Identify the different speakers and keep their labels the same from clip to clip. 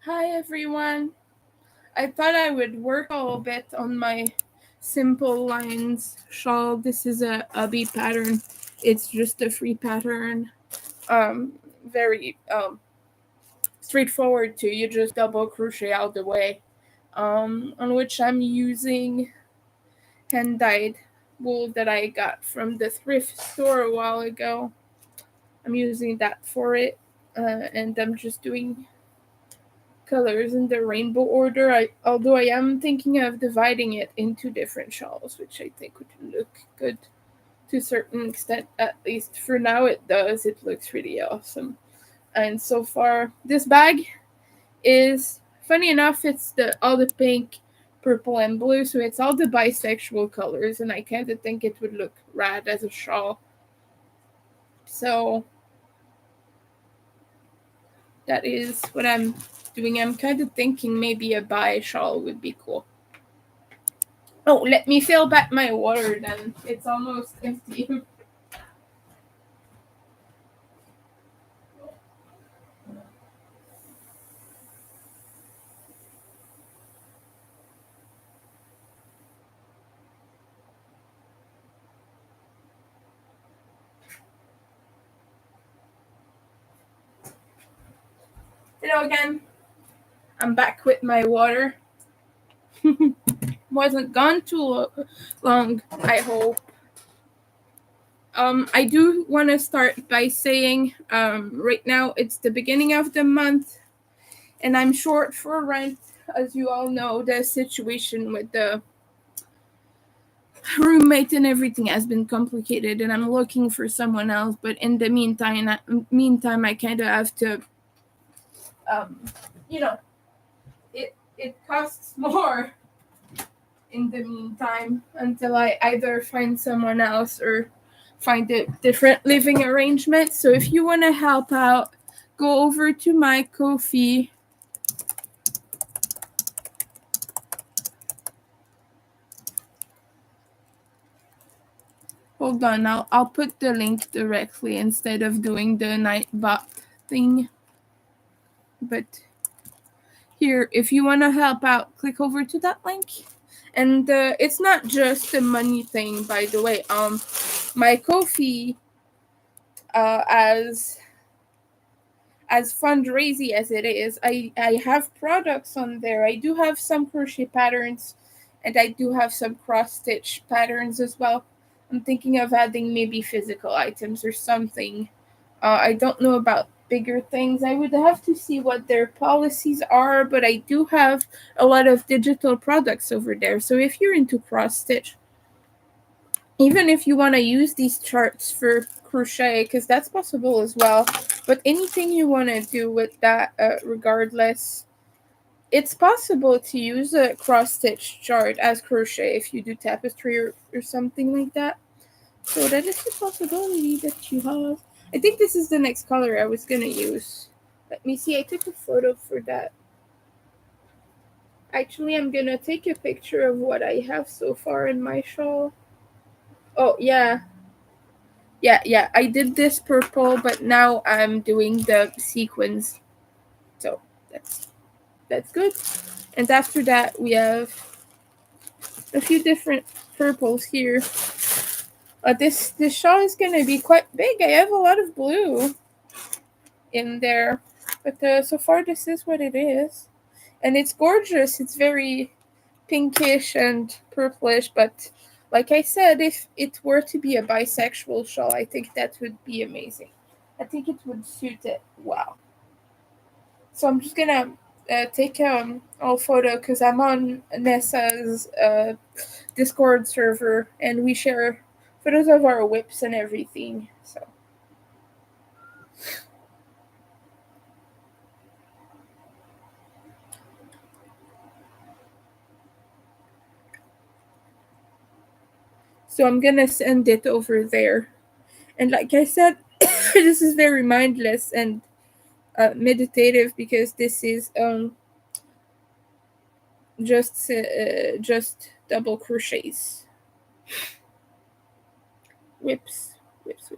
Speaker 1: Hi everyone. I thought I would work a little bit on my simple lines shawl. This is a B pattern. It's just a free pattern. Very straightforward too. You just double crochet out the way. On which I'm using hand dyed wool that I got from the thrift store a while ago. I'm using that for it, and I'm just doing colors in the rainbow order. Although I am thinking of dividing it into different shawls, which I think would look good to a certain extent. At least for now, it does. It looks really awesome. And so far, this bag is funny enough. It's the all the pink, purple, and blue, so it's all the bisexual colors, and I kind of think it would look rad as a shawl. So that is what I'm doing. I'm kind of thinking maybe a bi shawl would be cool. Oh, let me fill back my water then. It's almost empty. Hello again. I'm back with my water. Wasn't gone too long, I hope. I do want to start by saying right now it's the beginning of the month and I'm short for rent. As you all know, the situation with the roommate and everything has been complicated and I'm looking for someone else. But in the meantime, I kind of have to, um, you know, it costs more in the meantime until I either find someone else or find a different living arrangement. So if you want to help out, go over to my Ko-fi. Hold on, I'll put the link directly instead of doing the Nightbot thing. But here, if you want to help out, click over to that link. And it's not just a money thing, by the way. My Ko-fi, as fundraising as it is, I have products on there. I do have some crochet patterns and I do have some cross stitch patterns as well. I'm thinking of adding maybe physical items or something. I don't know about bigger things. I would have to see what their policies are, but I do have a lot of digital products over there. So if you're into cross stitch, even if you want to use these charts for crochet, because that's possible as well, but anything you want to do with that, regardless, it's possible to use a cross stitch chart as crochet if you do tapestry or something like that. So that is a possibility that you have. I think this is the next color I was gonna use. Let me see, I took a photo for that. Actually, I'm gonna take a picture of what I have so far in my shawl. Oh, yeah. Yeah, I did this purple, but now I'm doing the sequins. So that's that's good. And after that, we have a few different purples here. This shawl is gonna be quite big. I have a lot of blue in there, but so far this is what it is, and it's gorgeous. It's very pinkish and purplish, but like I said, if it were to be a bisexual shawl, I think that would be amazing. I think it would suit it well. So I'm just gonna take a photo because I'm on Nessa's Discord server and we share photos of our whips and everything. So I'm gonna send it over there. And like I said, this is very mindless and meditative because this is just double crochets, whips, whips.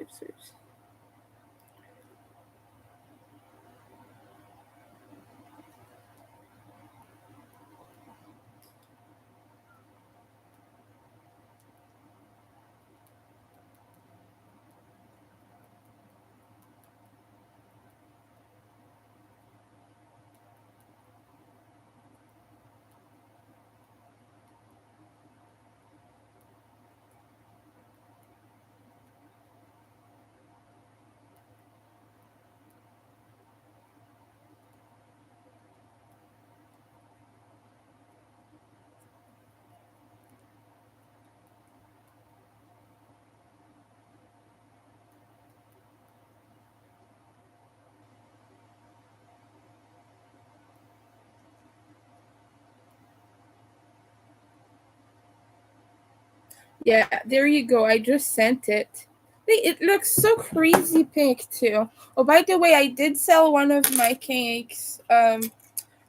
Speaker 1: Yeah, there you go. I just sent it. It looks so crazy pink too. Oh, by the way, I did sell one of my cakes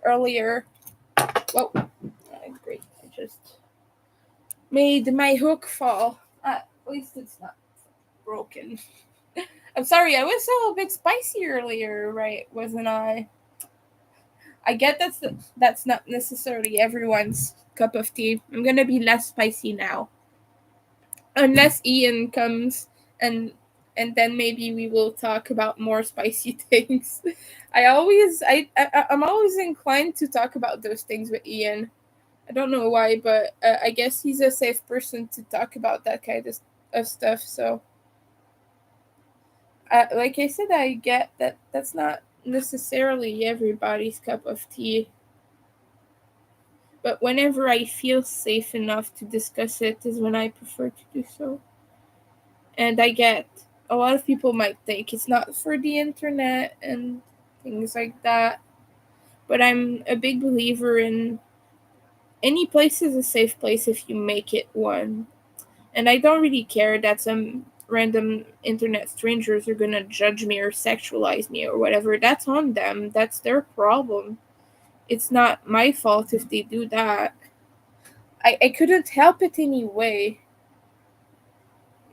Speaker 1: earlier. Whoa, great! I just made my hook fall. At least it's not broken. I'm sorry, I was a little bit spicy earlier, right? Wasn't I? I get that's not necessarily everyone's cup of tea. I'm gonna be less spicy now, unless Ian comes and then maybe we will talk about more spicy things. I'm always inclined to talk about those things with Ian. I don't know why, but I guess he's a safe person to talk about that kind of stuff. So, like I said, I get that that's not necessarily everybody's cup of tea. But whenever I feel safe enough to discuss it is when I prefer to do so. And I get a lot of people might think it's not for the internet and things like that. But I'm a big believer in any place is a safe place if you make it one. And I don't really care that some random internet strangers are gonna judge me or sexualize me or whatever. That's on them. That's their problem. It's not my fault if they do that. I couldn't help it anyway.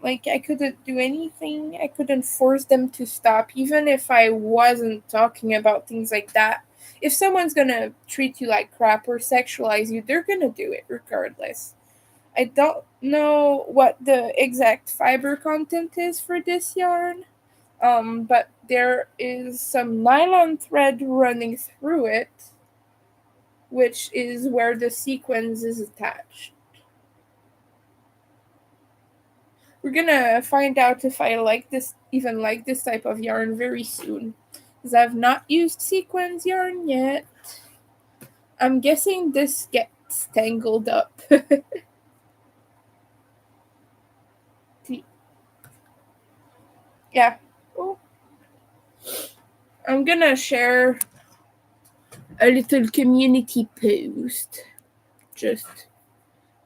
Speaker 1: Like, I couldn't do anything. I couldn't force them to stop, even if I wasn't talking about things like that. If someone's gonna treat you like crap or sexualize you, they're gonna do it regardless. I don't know what the exact fiber content is for this yarn, but there is some nylon thread running through it, which is where the sequins is attached. We're gonna find out if I even like this type of yarn very soon. Because I've not used sequins yarn yet. I'm guessing this gets tangled up. Yeah. Oh. I'm gonna share a little community post just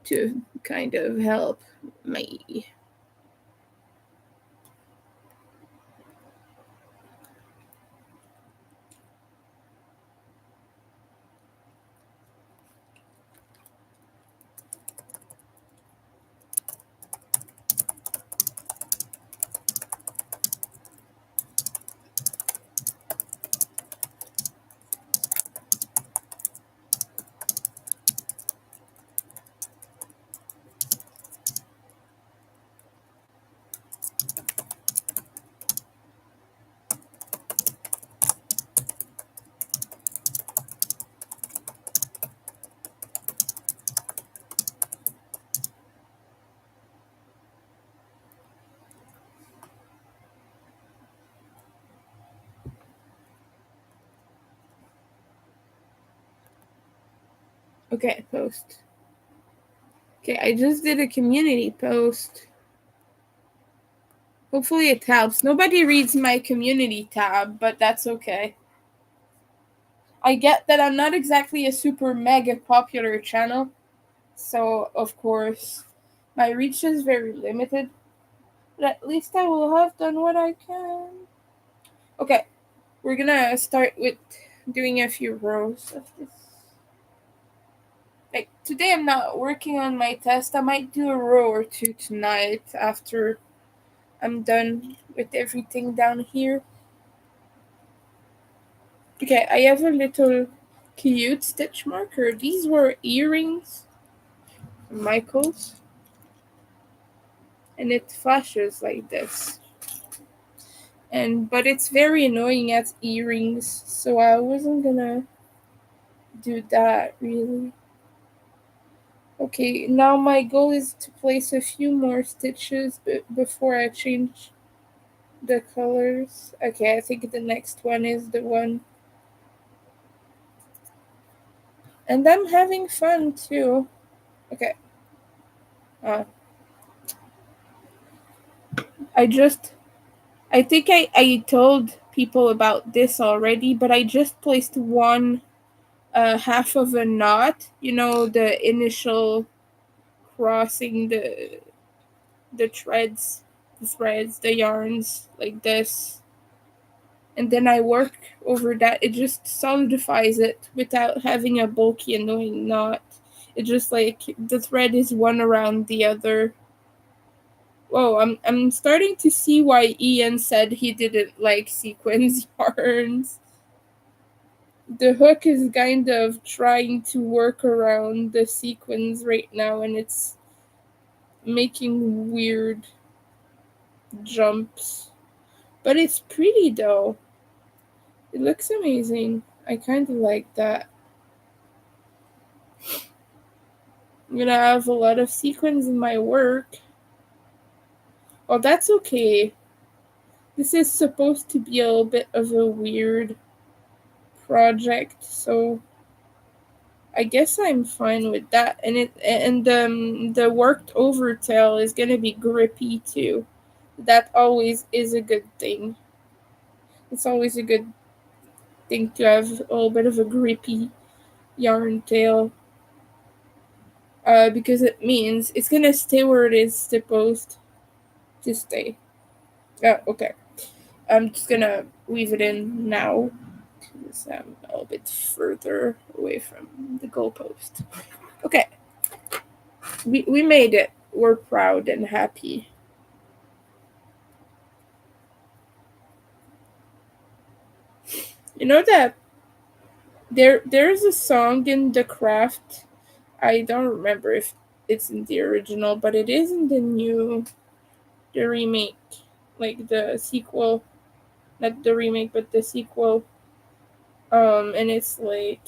Speaker 1: to kind of help me. Okay, post. Okay, I just did a community post. Hopefully it helps. Nobody reads my community tab, but that's okay. I get that I'm not exactly a super mega popular channel, so of course my reach is very limited, but at least I will have done what I can. Okay, we're gonna start with doing a few rows of this. Like, today I'm not working on my test. I might do a row or two tonight after I'm done with everything down here. Okay, I have a little cute stitch marker. These were earrings from Michael's. And it flashes like this. But it's very annoying as earrings, so I wasn't gonna do that really. Okay, now my goal is to place a few more stitches before I change the colors. Okay, I think the next one is the one. And I'm having fun too. Okay. Uh, I think I told people about this already, but I just placed one half of a knot. You know, the initial crossing the the threads, the yarns like this, and then I work over that. It just solidifies it without having a bulky, annoying knot. It just like the thread is one around the other. Whoa, I'm starting to see why Ian said he didn't like sequins yarns. The hook is kind of trying to work around the sequins right now, and it's making weird jumps. But it's pretty though. It looks amazing. I kind of like that. I'm gonna have a lot of sequins in my work. Well, that's okay. This is supposed to be a little bit of a weird project, so I guess I'm fine with that. And the worked over tail is gonna be grippy too. That always is a good thing. It's always a good thing to have a little bit of a grippy yarn tail. Because it means it's gonna stay where it is supposed to stay. Okay. I'm just gonna weave it in now because I'm a little bit further away from the goalpost. Okay. We made it. We're proud and happy. You know that there's a song in the craft. I don't remember if it's in the original, but it is in the remake, like the sequel, not the remake, but the sequel. And it's like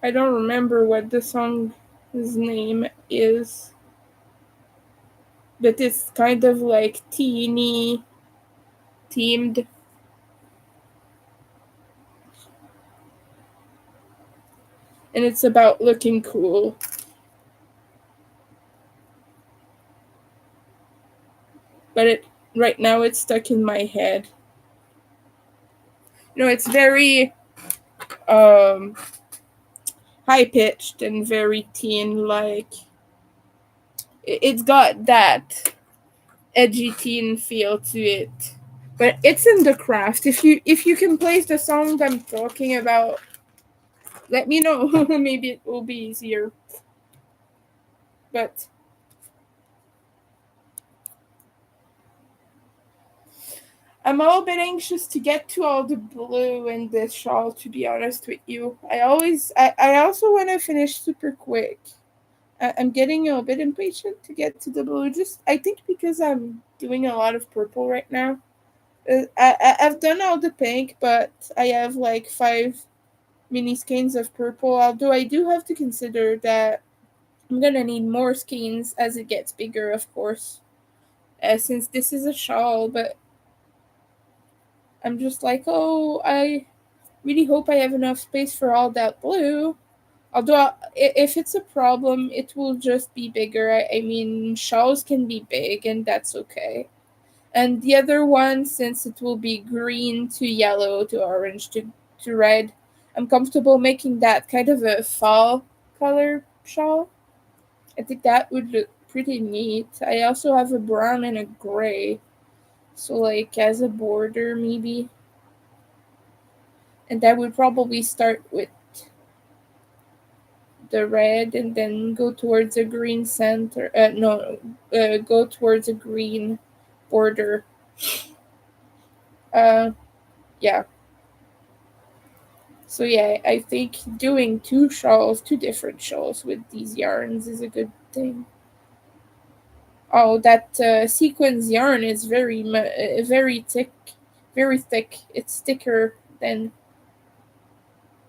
Speaker 1: I don't remember what the song's name is, but it's kind of like teeny themed. And it's about looking cool. But it right now it's stuck in my head. You know, it's very um high pitched and very teen like. It's got that edgy teen feel to it. But it's in the craft. If you can place the song I'm talking about, let me know. Maybe it will be easier. But I'm a little bit anxious to get to all the blue in this shawl, to be honest with you. I also want to finish super quick. I'm getting a bit impatient to get to the blue. Just I think because I'm doing a lot of purple right now. I've done all the pink, but I have like 5 mini skeins of purple. Although I do have to consider that I'm gonna need more skeins as it gets bigger, of course. Since this is a shawl, but I'm just like, oh, I really hope I have enough space for all that blue. Although, if it's a problem, it will just be bigger. I mean, shawls can be big, and that's okay. And the other one, since it will be green to yellow to orange to red, I'm comfortable making that kind of a fall color shawl. I think that would look pretty neat. I also have a brown and a gray, so like as a border maybe. And that would probably start with the red and then go towards a green center. No, go towards a green border. Uh, yeah. So yeah, I think doing two different shawls with these yarns is a good thing. Oh, that sequins yarn is very thick, very thick. It's thicker than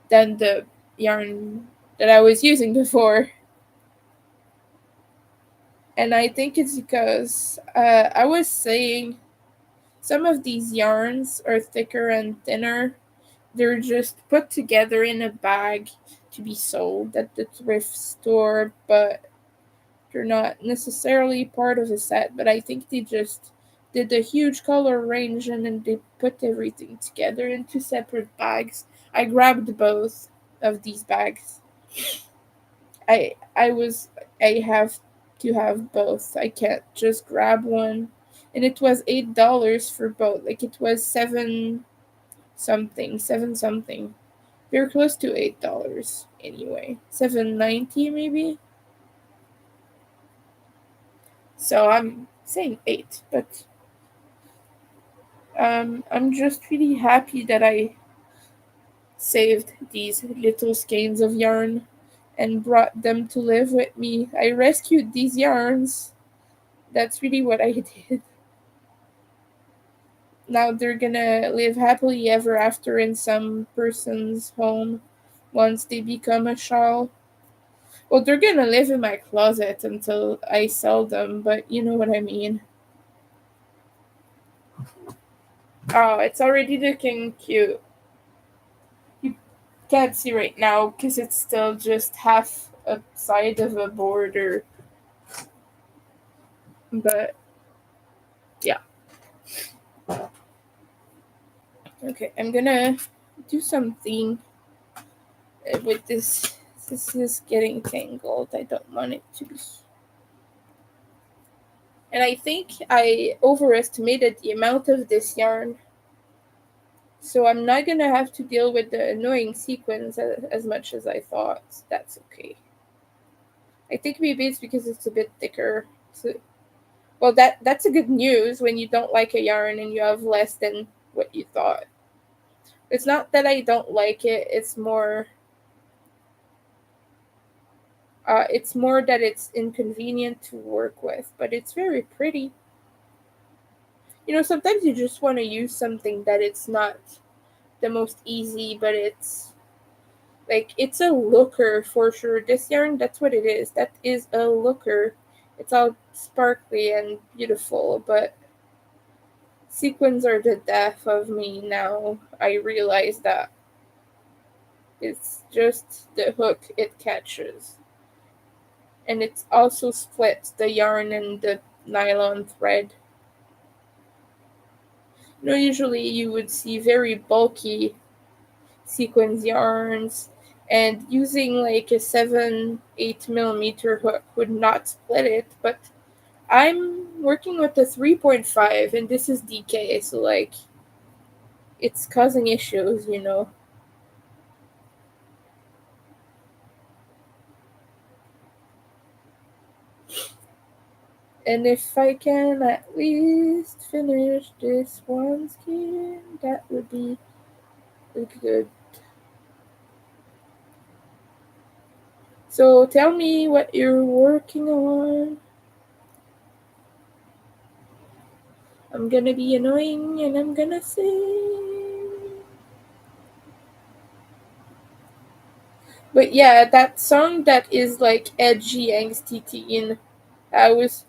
Speaker 1: the yarn that I was using before. And I think it's because I was saying some of these yarns are thicker and thinner. They're just put together in a bag to be sold at the thrift store, but they're not necessarily part of a set. But I think they just did a huge color range and then they put everything together into separate bags. I grabbed both of these bags. I was I have to have both. I can't just grab one. And it was $8 for both. Like it was seven something. They're close to $8 anyway. 7.90 maybe. So I'm saying eight, but I'm just really happy that I saved these little skeins of yarn and brought them to live with me. I rescued these yarns. That's really what I did. Now they're gonna live happily ever after in some person's home once they become a shawl. Well, they're gonna live in my closet until I sell them, but you know what I mean. Oh, it's already looking cute. You can't see right now because it's still just half a side of a border, but yeah. Okay, I'm gonna do something with this. This is getting tangled. I don't want it to be. And I think I overestimated the amount of this yarn. So I'm not gonna have to deal with the annoying sequins as much as I thought. That's okay. I think maybe it's because it's a bit thicker. So, well, that's a good news when you don't like a yarn and you have less than what you thought. It's not that I don't like it. It's more that it's inconvenient to work with, but it's very pretty. Sometimes you just want to use something that it's not the most easy, but it's a looker for sure. This yarn, that's what it is. That is a looker. It's all sparkly and beautiful, but sequins are the death of me now. I realize that it's just the hook it catches. And it's also split the yarn and the nylon thread. Usually you would see very bulky sequins yarns, and using like a 7-8 millimeter hook would not split it, but I'm working with a 3.5 and this is DK, so like it's causing issues. And if I can at least finish this one skein, that would be good. So tell me what you're working on. I'm gonna be annoying and I'm gonna say. But yeah, that song that is like edgy, angsty teen, I was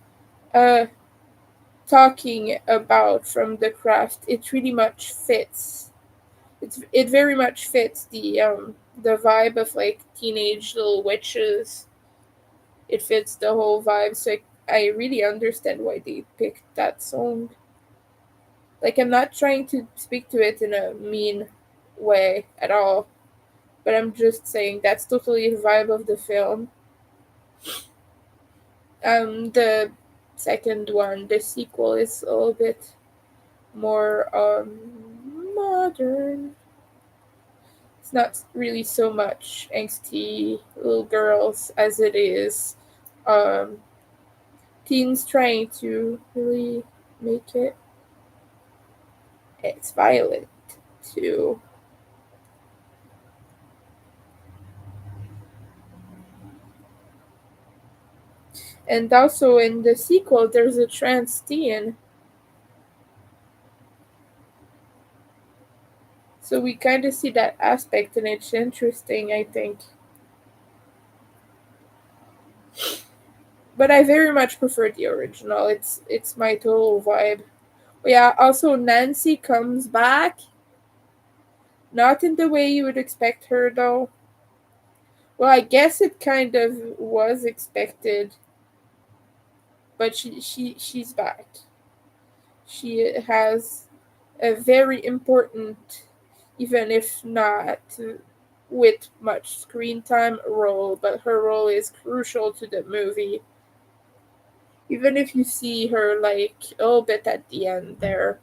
Speaker 1: uh talking about from the craft, it really much fits. It very much fits the vibe of like teenage little witches. It fits the whole vibe, so I really understand why they picked that song. Like I'm not trying to speak to it in a mean way at all, but I'm just saying that's totally the vibe of the film. The second one, the sequel, is a little bit more modern. It's not really so much angsty little girls as it is um, teens trying to really make it. It's violent too. And also in the sequel, there's a trans teen. So we kind of see that aspect, and it's interesting, I think. But I very much prefer the original. It's my total vibe. Yeah, also Nancy comes back. Not in the way you would expect her though. Well, I guess it kind of was expected, but she's back. She has a very important, even if not. with much screen time role, but her role is crucial to the movie. Even if you see her like a little bit at the end there.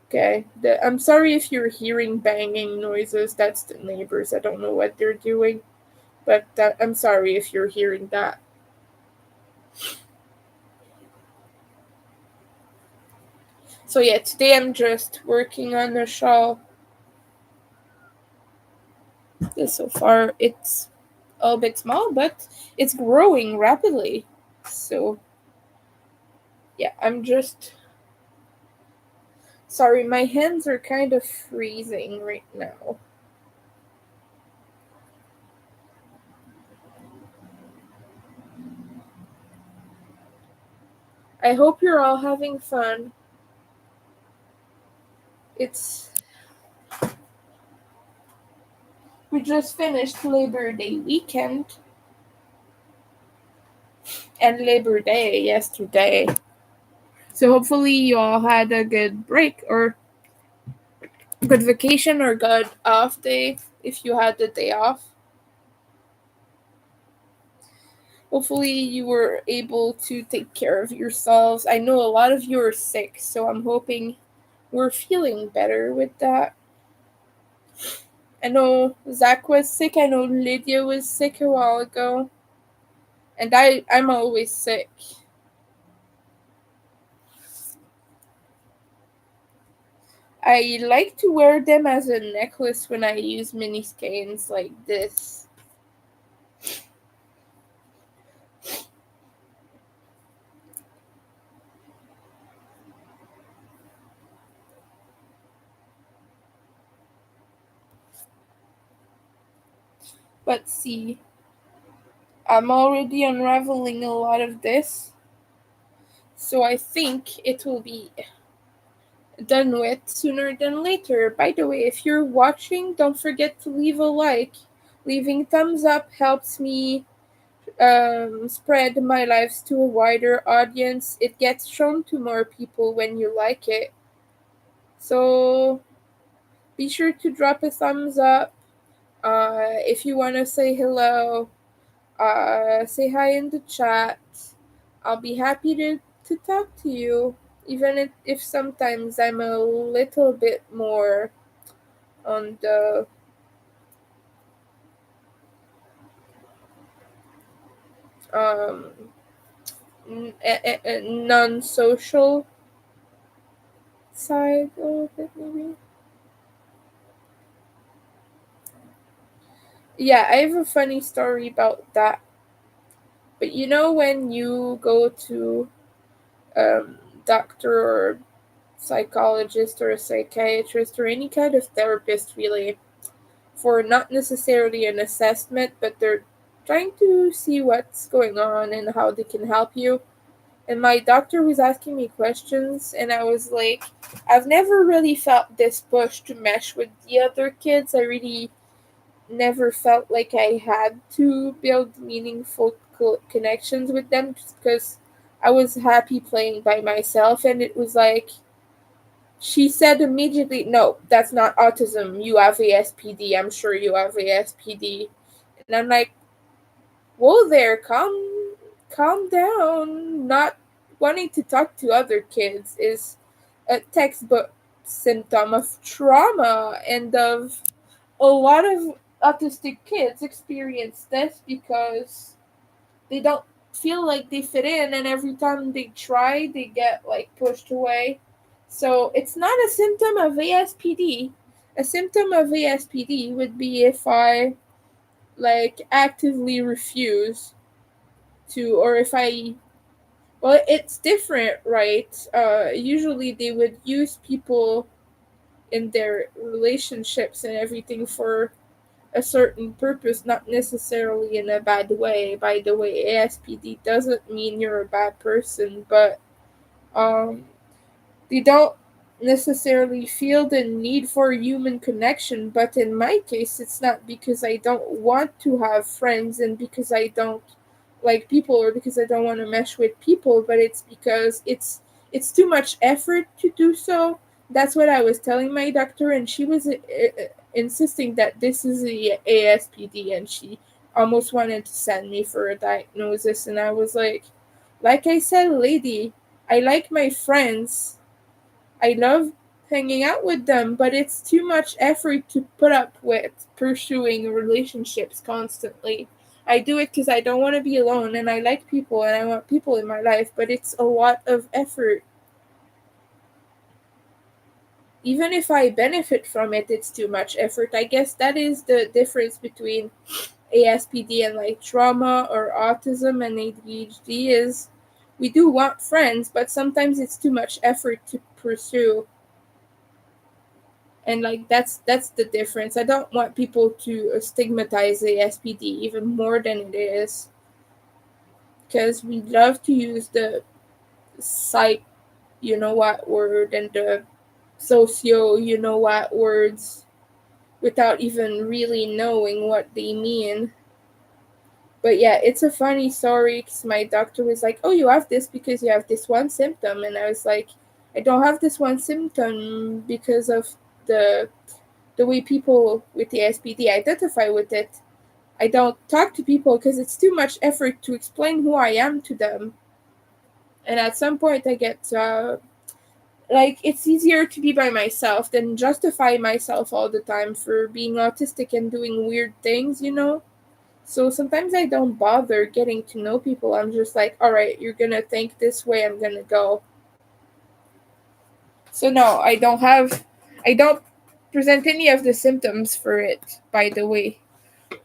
Speaker 1: Okay. I'm sorry if you're hearing banging noises. That's the neighbors. I don't know what they're doing, but I'm sorry if you're hearing that. So yeah, today I'm just working on the shawl. So far, it's a little bit small, but it's growing rapidly. So yeah, I'm just sorry. My hands are kind of freezing right now. I hope you're all having fun. It's We just finished Labor Day weekend and Labor Day yesterday. So hopefully you all had a good break or good vacation or good off day if you had the day off. Hopefully you were able to take care of yourselves. I know a lot of you are sick, so I'm hoping we're feeling better with that. I know Zach was sick. I know Lydia was sick a while ago. And I'm always sick. I like to wear them as a necklace when I use mini skeins like this. But see, I'm already unraveling a lot of this. So I think it will be done with sooner than later. By the way, if you're watching, don't forget to leave a like. Leaving thumbs up helps me spread my lives to a wider audience. It gets shown to more people when you like it. So be sure to drop a thumbs up. If you want to say hello, say hi in the chat. I'll be happy to talk to you, even if sometimes I'm a little bit more on the um, non-social side a little bit, maybe. Yeah, I have a funny story about that. But you know, when you go to doctor or psychologist or a psychiatrist or any kind of therapist, really, for not necessarily an assessment, but they're trying to see what's going on and how they can help you. And my doctor was asking me questions, and I was like, I've never really felt this push to mesh with the other kids. I really never felt like I had to build meaningful connections with them just because I was happy playing by myself. And it was like, she said immediately, no, that's not autism. You have ASPD. I'm sure you have ASPD. And I'm like, whoa there, calm down. Not wanting to talk to other kids is a textbook symptom of trauma, and of a lot of autistic kids experience this because they don't feel like they fit in, and every time they try they get like pushed away. So it's not a symptom of ASPD. A symptom of ASPD would be if I like actively refuse to, or if I, well, it's different, right? Usually they would use people in their relationships and everything for a certain purpose, not necessarily in a bad way. By the way, ASPD doesn't mean you're a bad person, but um, they don't necessarily feel the need for human connection. But in my case, it's not because I don't want to have friends and because I don't like people or because I don't want to mesh with people, but it's because it's too much effort to do so. That's what I was telling my doctor, and she was insisting that this is the ASPD, and she almost wanted to send me for a diagnosis. And I was like I said, lady, I like my friends. I love hanging out with them, but it's too much effort to put up with pursuing relationships constantly. I do it because I don't want to be alone, and I like people, and I want people in my life, but it's a lot of effort. Even if I benefit from it, it's too much effort. I guess that is the difference between ASPD and like trauma or autism and ADHD is we do want friends, but sometimes it's too much effort to pursue. And like that's the difference. I don't want people to stigmatize ASPD even more than it is, because we love to use the psych, you know what word, and the socio, you know what words without even really knowing what they mean. But yeah, it's a funny story because my doctor was like, "Oh, you have this because you have this one symptom," and I was like, "I don't have this one symptom because of the the way people with the SPD identify with it. I don't talk to people because it's too much effort to explain who I am to them, and at some point I get like it's easier to be by myself than justify myself all the time for being autistic and doing weird things, you know." So sometimes I don't bother getting to know people. I'm just like, all right, you're gonna think this way, I'm gonna go. So no, I don't present any of the symptoms for it, by the way.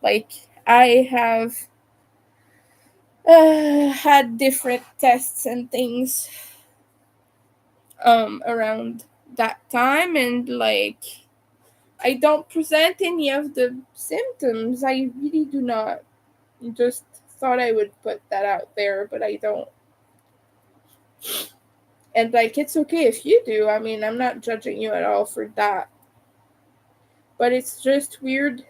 Speaker 1: Like, I have had different tests and things around that time, and like, I don't present any of the symptoms. I really do not. Just thought I would put that out there, but I don't. And like, it's okay if you do. I mean, I'm not judging you at all for that. But it's just weird,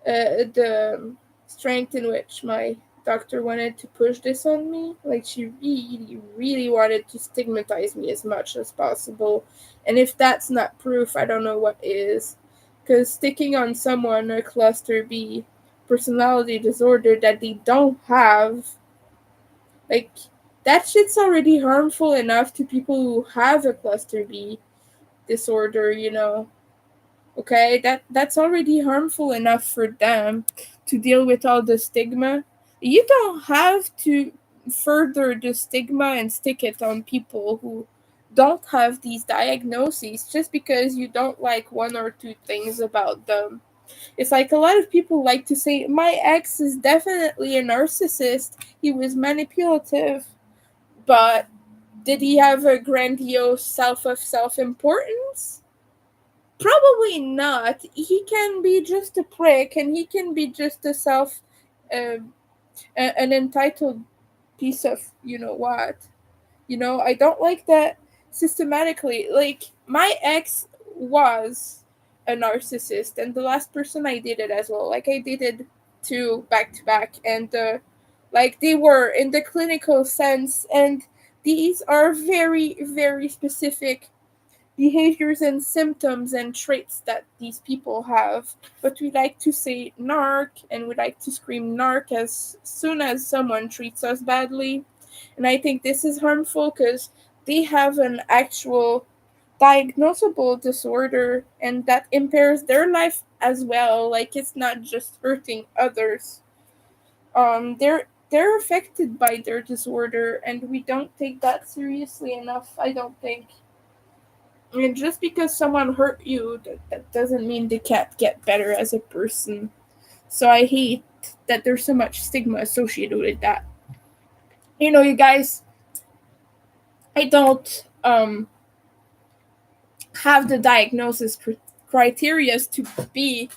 Speaker 1: the strength in which my doctor wanted to push this on me. Like, she really, really wanted to stigmatize me as much as possible. And if that's not proof, I don't know what is. Because sticking on someone a cluster B personality disorder that they don't have, like, that shit's already harmful enough to people who have a cluster B disorder, you know. Okay, that's already harmful enough for them to deal with all the stigma. You don't have to further the stigma and stick it on people who don't have these diagnoses just because you don't like one or two things about them. It's like a lot of people like to say, my ex is definitely a narcissist. He was manipulative, but did he have a grandiose self importance? Probably not. He can be just a prick, and he can be just uh, an entitled piece of you know what. You know, I don't like that systematically. Like, my ex was a narcissist, and the last person I dated as well. Like, I dated two back to back, and like, they were in the clinical sense, and these are very, very specific behaviors and symptoms and traits that these people have. But we like to say narc, and we like to scream narc as soon as someone treats us badly. And I think this is harmful because they have an actual diagnosable disorder, and that impairs their life as well. Like, it's not just hurting others. They're affected by their disorder, and we don't take that seriously enough, I don't think. And just because someone hurt you, that doesn't mean they can't get better as a person. So I hate that there's so much stigma associated with that. You know, you guys, I don't have the diagnosis criteria to be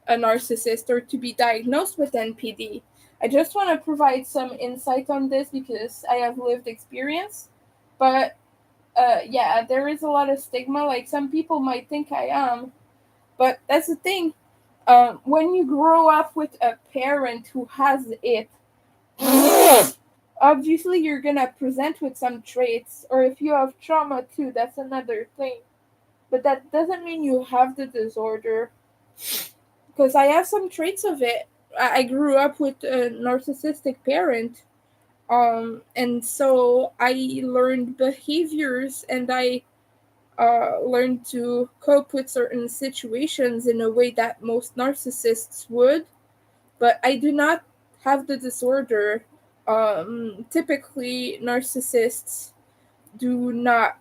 Speaker 1: a narcissist or to be diagnosed with NPD. I just want to provide some insight on this because I have lived experience. But yeah, there is a lot of stigma. Like, some people might think I am, but that's the thing. When you grow up with a parent who has it, obviously you're gonna present with some traits, or if you have trauma too, that's another thing. but that doesn't mean you have the disorder. Because I have some traits of it. I grew up with a narcissistic parent, and so I learned behaviors, and I learned to cope with certain situations in a way that most narcissists would. But I do not have the disorder. Typically, narcissists do not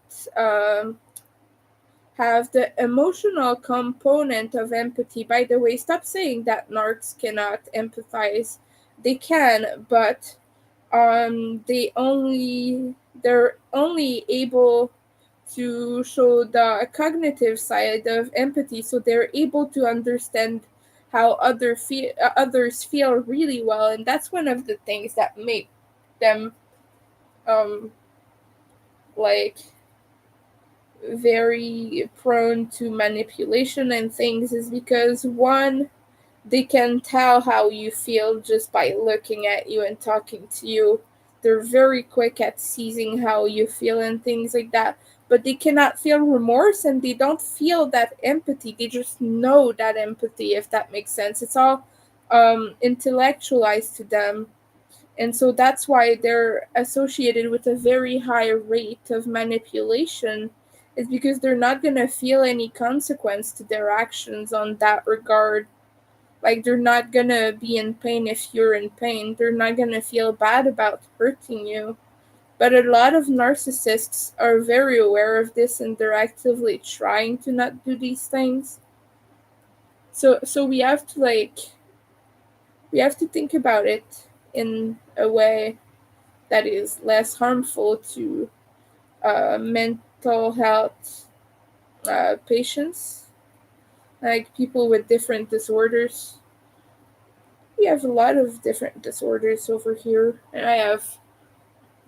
Speaker 1: have the emotional component of empathy. By the way, stop saying that narcs cannot empathize. They can, but they're only able to show the cognitive side of empathy, so they're able to understand how others feel really well, and that's one of the things that make them um like very prone to manipulation and things, is because one, they can tell how you feel just by looking at you and talking to you. They're very quick at seizing how you feel and things like that. But they cannot feel remorse, and they don't feel that empathy. They just know that empathy, if that makes sense. It's all intellectualized to them. And so that's why they're associated with a very high rate of manipulation, is because they're not going to feel any consequence to their actions on that regard. Like, they're not gonna be in pain if you're in pain. They're not gonna feel bad about hurting you. But a lot of narcissists are very aware of this, and they're actively trying to not do these things. So we have to think about it in a way that is less harmful to mental health patients, like people with different disorders. We have a lot of different disorders over here, and I have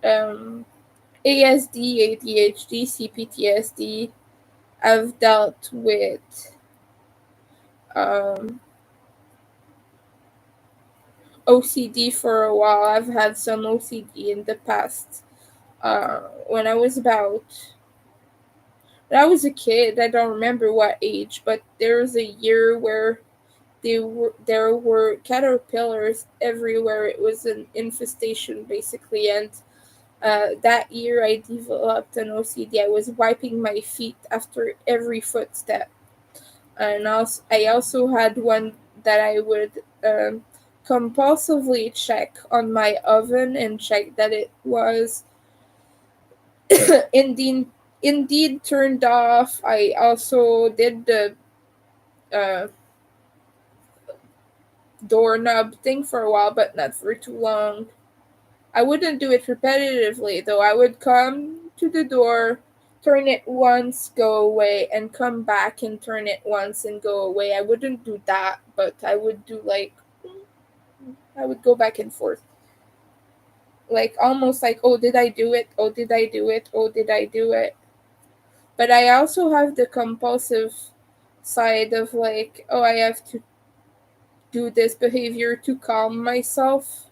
Speaker 1: um, ASD, ADHD, CPTSD. I've dealt with um, OCD for a while. I've had some OCD in the past. When I was when I was a kid, I don't remember what age, but there was a year where there were caterpillars everywhere. It was an infestation basically, and that year I developed an OCD. I was wiping my feet after every footstep. And I also had one that I would compulsively check on my oven and check that it was indeed turned off. I also did the uh, doorknob thing for a while, but not for too long. I wouldn't do it repetitively, though. I would come to the door, turn it once, go away, and come back and turn it once and go away. I wouldn't do that, but I would do I would go back and forth. Like almost like, oh, did I do it? Oh, did I do it? Oh, did I do it? But I also have the compulsive side of like, oh, I have to do this behavior to calm myself.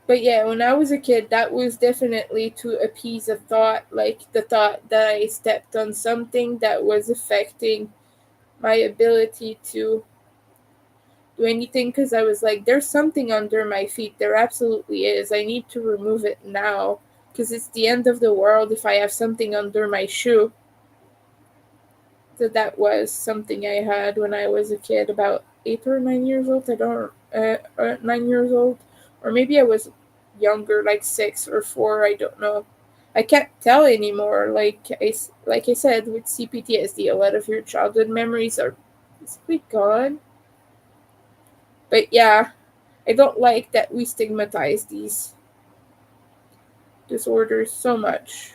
Speaker 1: But yeah, when I was a kid, that was definitely to appease a thought, like the thought that I stepped on something that was affecting my ability to do anything, because I was like, there's something under my feet. There absolutely is. I need to remove it now, because it's the end of the world if I have something under my shoe. So that was something I had when I was a kid, about 8 or 9 years old. I don't 9 years old, or maybe I was younger, like 6 or 4. I don't know. I can't tell anymore. Like I said, with CPTSD, a lot of your childhood memories are basically gone. But yeah, I don't like that we stigmatize these disorders so much.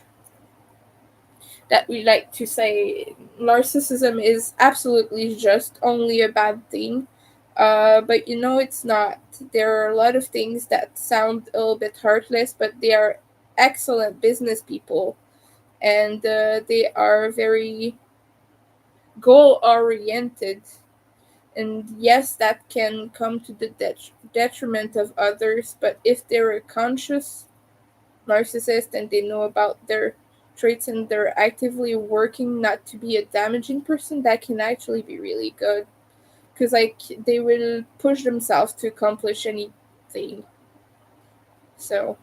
Speaker 1: That we like to say narcissism is absolutely just only a bad thing. But it's not. There are a lot of things that sound a little bit heartless, but they are excellent business people, and they are very goal oriented. And yes, that can come to the detriment of others, but if they're conscious narcissist and they know about their traits and they're actively working not to be a damaging person, that can actually be really good. Because, like, they will push themselves to accomplish anything. So,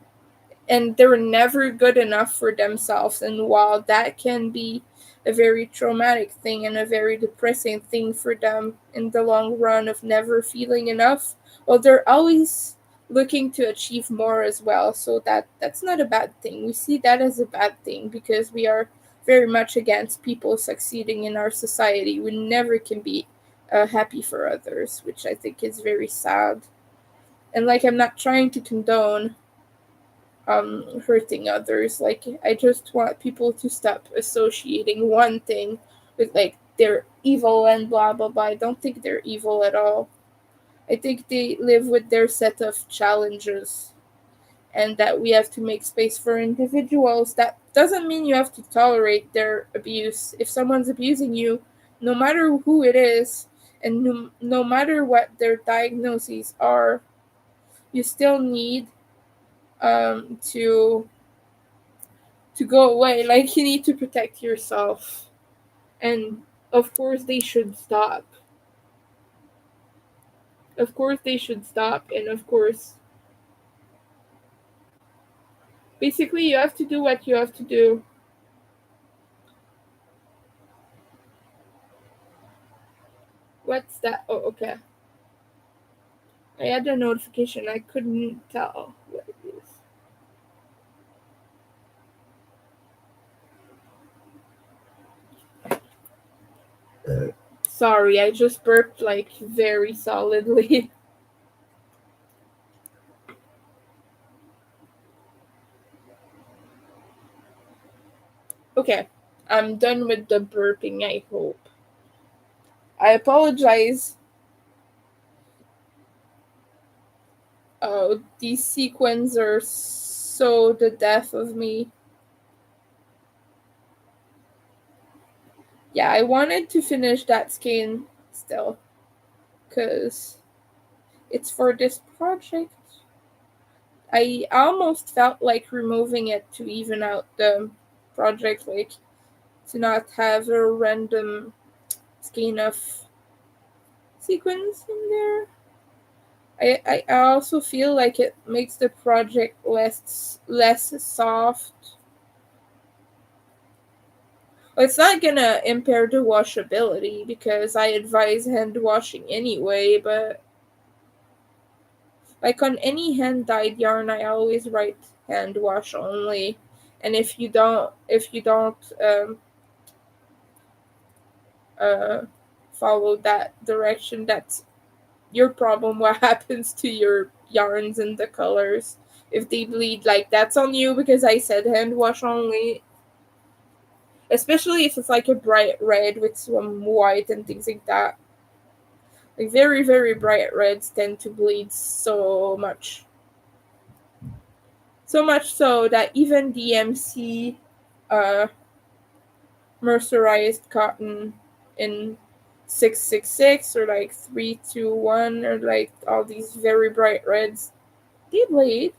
Speaker 1: and they're never good enough for themselves. And while that can be a very traumatic thing and a very depressing thing for them in the long run of never feeling enough, well, they're always looking to achieve more as well. So that's not a bad thing. We see that as a bad thing because we are very much against people succeeding in our society. We never can be happy for others, which I think is very sad. And, like, I'm not trying to condone hurting others. Like, I just want people to stop associating one thing with, like, they're evil and blah blah blah. I don't think they're evil at all. I think they live with their set of challenges, and that we have to make space for individuals. That doesn't mean you have to tolerate their abuse. If someone's abusing you, no matter who it is, and no matter what their diagnoses are, you still need to go away. Like, you need to protect yourself. And of course they should stop. Of course they should stop. And of course, basically, you have to do what you have to do. What's that? Oh, okay. I had a notification. I couldn't tell what it is. Sorry, I just burped, like, very solidly. Okay, I'm done with the burping, I hope. I apologize. Oh, these sequins are so the death of me. Yeah, I wanted to finish that skein still, because it's for this project. I almost felt like removing it to even out the project, like, to not have a random skein of sequins in there. I also feel like it makes the project less soft. Well, it's not gonna impair the washability because I advise hand washing anyway, but, like, on any hand dyed yarn, I always write hand wash only. And if you don't uh, follow that direction, that's your problem. What happens to your yarns and the colors? If they bleed, like, that's on you because I said hand wash only. Especially if it's like a bright red with some white and things like that. Like, very, very bright reds tend to bleed so much. So much so that even DMC uh, mercerized cotton in 666 or like 321 or like all these very bright reds, they bleed.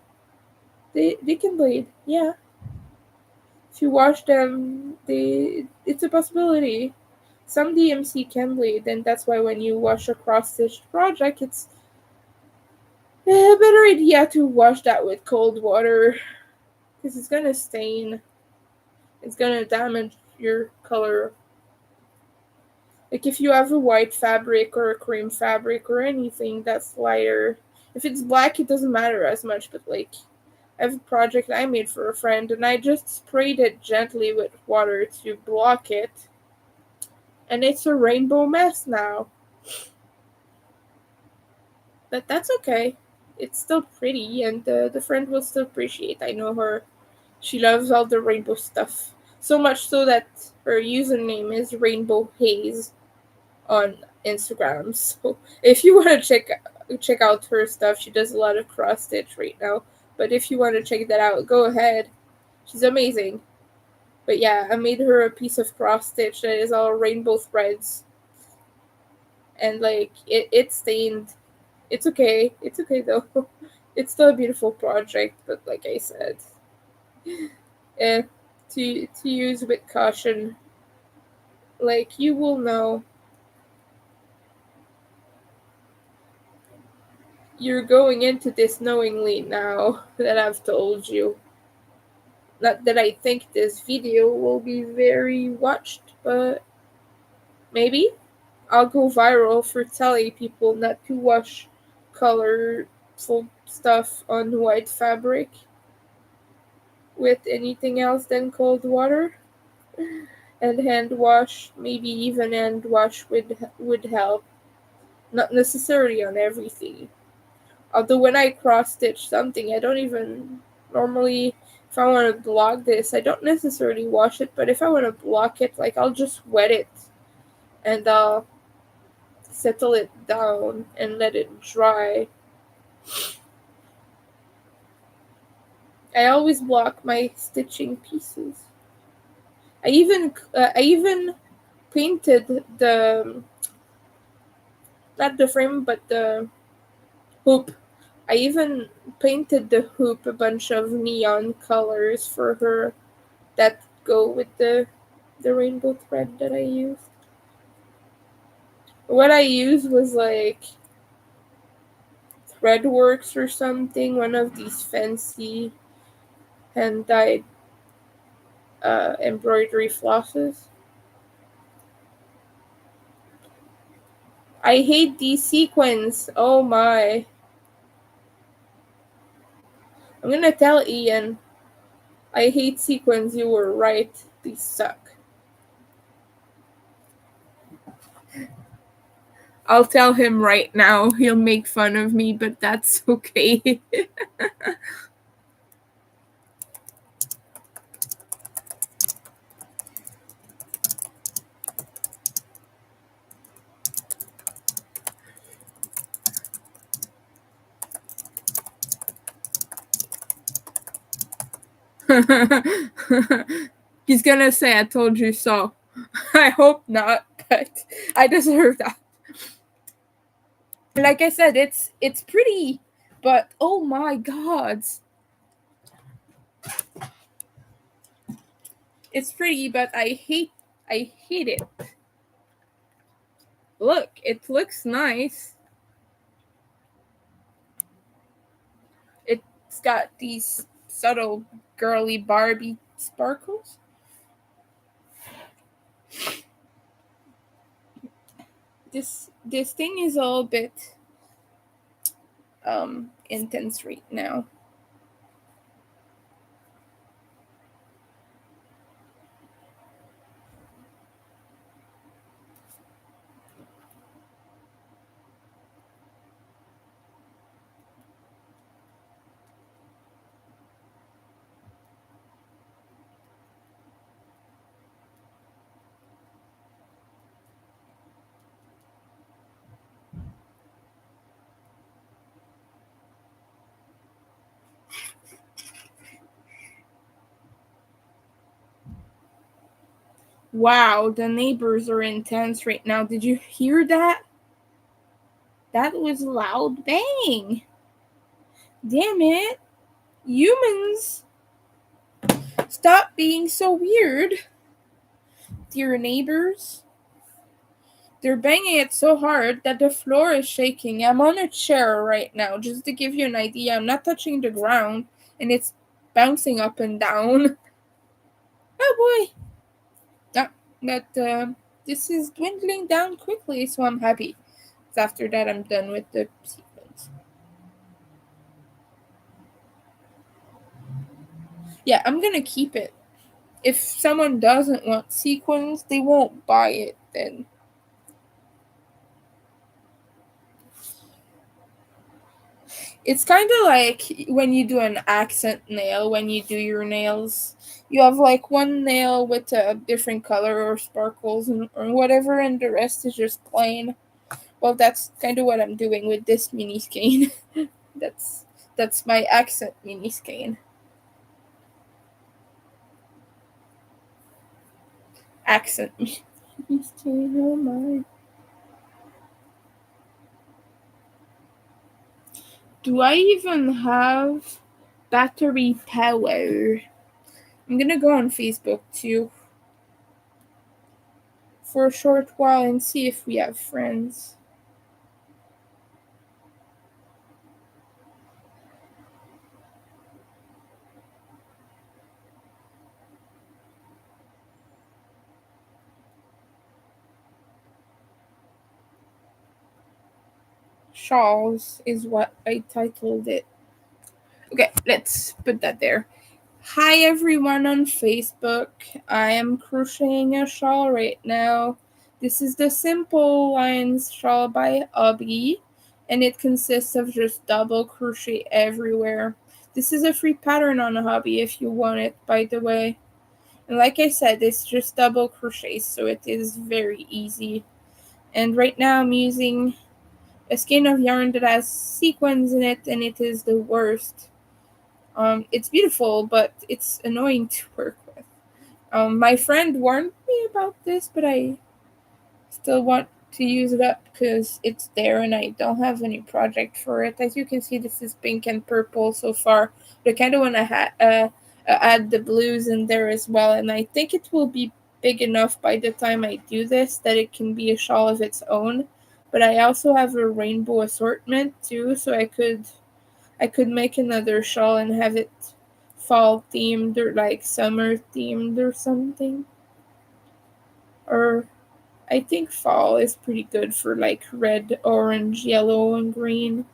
Speaker 1: They can bleed. Yeah. If you wash them, it's a possibility. Some DMC can bleed, and that's why when you wash a cross-stitched project, it's a better idea to wash that with cold water because it's gonna stain. It's gonna damage your color. Like, if you have a white fabric or a cream fabric or anything that's lighter, if it's black, it doesn't matter as much. But, like, I have a project I made for a friend, and I just sprayed it gently with water to block it, and it's a rainbow mess now. But that's okay. It's still pretty, and the friend will still appreciate. I know her. She loves all the rainbow stuff. So much so that her username is Rainbow Haze on Instagram. So if you want to check out her stuff, she does a lot of cross stitch right now. But if you want to check that out, go ahead. She's amazing. But yeah, I made her a piece of cross stitch that is all rainbow threads, and, like, it stained. It's okay. It's okay though. It's still a beautiful project, but like I said, uh, to use with caution. Like, you will know. You're going into this knowingly now that I've told you. Not that I think this video will be very watched, but maybe I'll go viral for telling people not to wash colorful stuff on white fabric with anything else than cold water. And hand wash, maybe even hand wash would help. Not necessarily on everything. Although when I cross stitch something, I don't even normally, if I want to block this, I don't necessarily wash it, but if I want to block it, like, I'll just wet it and I'll settle it down and let it dry. I always block my stitching pieces. I even painted the, not the frame, but the hoop. I even painted the hoop a bunch of neon colors for her that go with the rainbow thread that I used. What I used was like Threadworks or something, one of these fancy hand dyed embroidery flosses. I hate these sequins. Oh my. I'm gonna tell Ian. I hate sequins. You were right. These suck. I'll tell him right now. He'll make fun of me, but that's okay. He's gonna say I told you so. I hope not, but I deserve that. Like I said, it's pretty, but oh my god. It's pretty, but I hate it. Look, it looks nice. It's got these subtle girly Barbie sparkles. This thing is a little bit intense right now. Wow, the neighbors are intense right now. Did you hear that? That was a loud bang. Damn it. Humans, stop being so weird. Dear neighbors. They're banging it so hard that the floor is shaking. I'm on a chair right now, just to give you an idea. I'm not touching the ground, and it's bouncing up and down. Oh boy. That this is dwindling down quickly, so I'm happy. After that, I'm done with the sequence. Yeah, I'm gonna keep it. If someone doesn't want sequins, they won't buy it then. It's kind of like when you do an accent nail, when you do your nails. You have like one nail with a different color or sparkles or whatever, and the rest is just plain. Well, that's kind of what I'm doing with this mini skein. that's that's my accent mini skein. Accent mini skein. Oh my. Do I even have battery power? I'm gonna go on Facebook too for a short while and see if we have friends. Shawls is what I titled it. Okay, let's put that there. Hi everyone on Facebook. I am crocheting a shawl right now. This is the Simple Lines shawl by Hobby, and it consists of just double crochet everywhere. This is a free pattern on Hobby if you want it, by the way. And like I said, it's just double crochet, so it is very easy. And right now I'm using a skein of yarn that has sequins in it, and it is the worst. It's beautiful, but it's annoying to work with. My friend warned me about this, but I still want to use it up because it's there and I don't have any project for it. As you can see, this is pink and purple so far. But I kind of want to add the blues in there as well, and I think it will be big enough by the time I do this that it can be a shawl of its own. But I also have a rainbow assortment too, so I could make another shawl and have it fall themed or like summer themed or something. Or I think fall is pretty good for like red, orange, yellow, and green.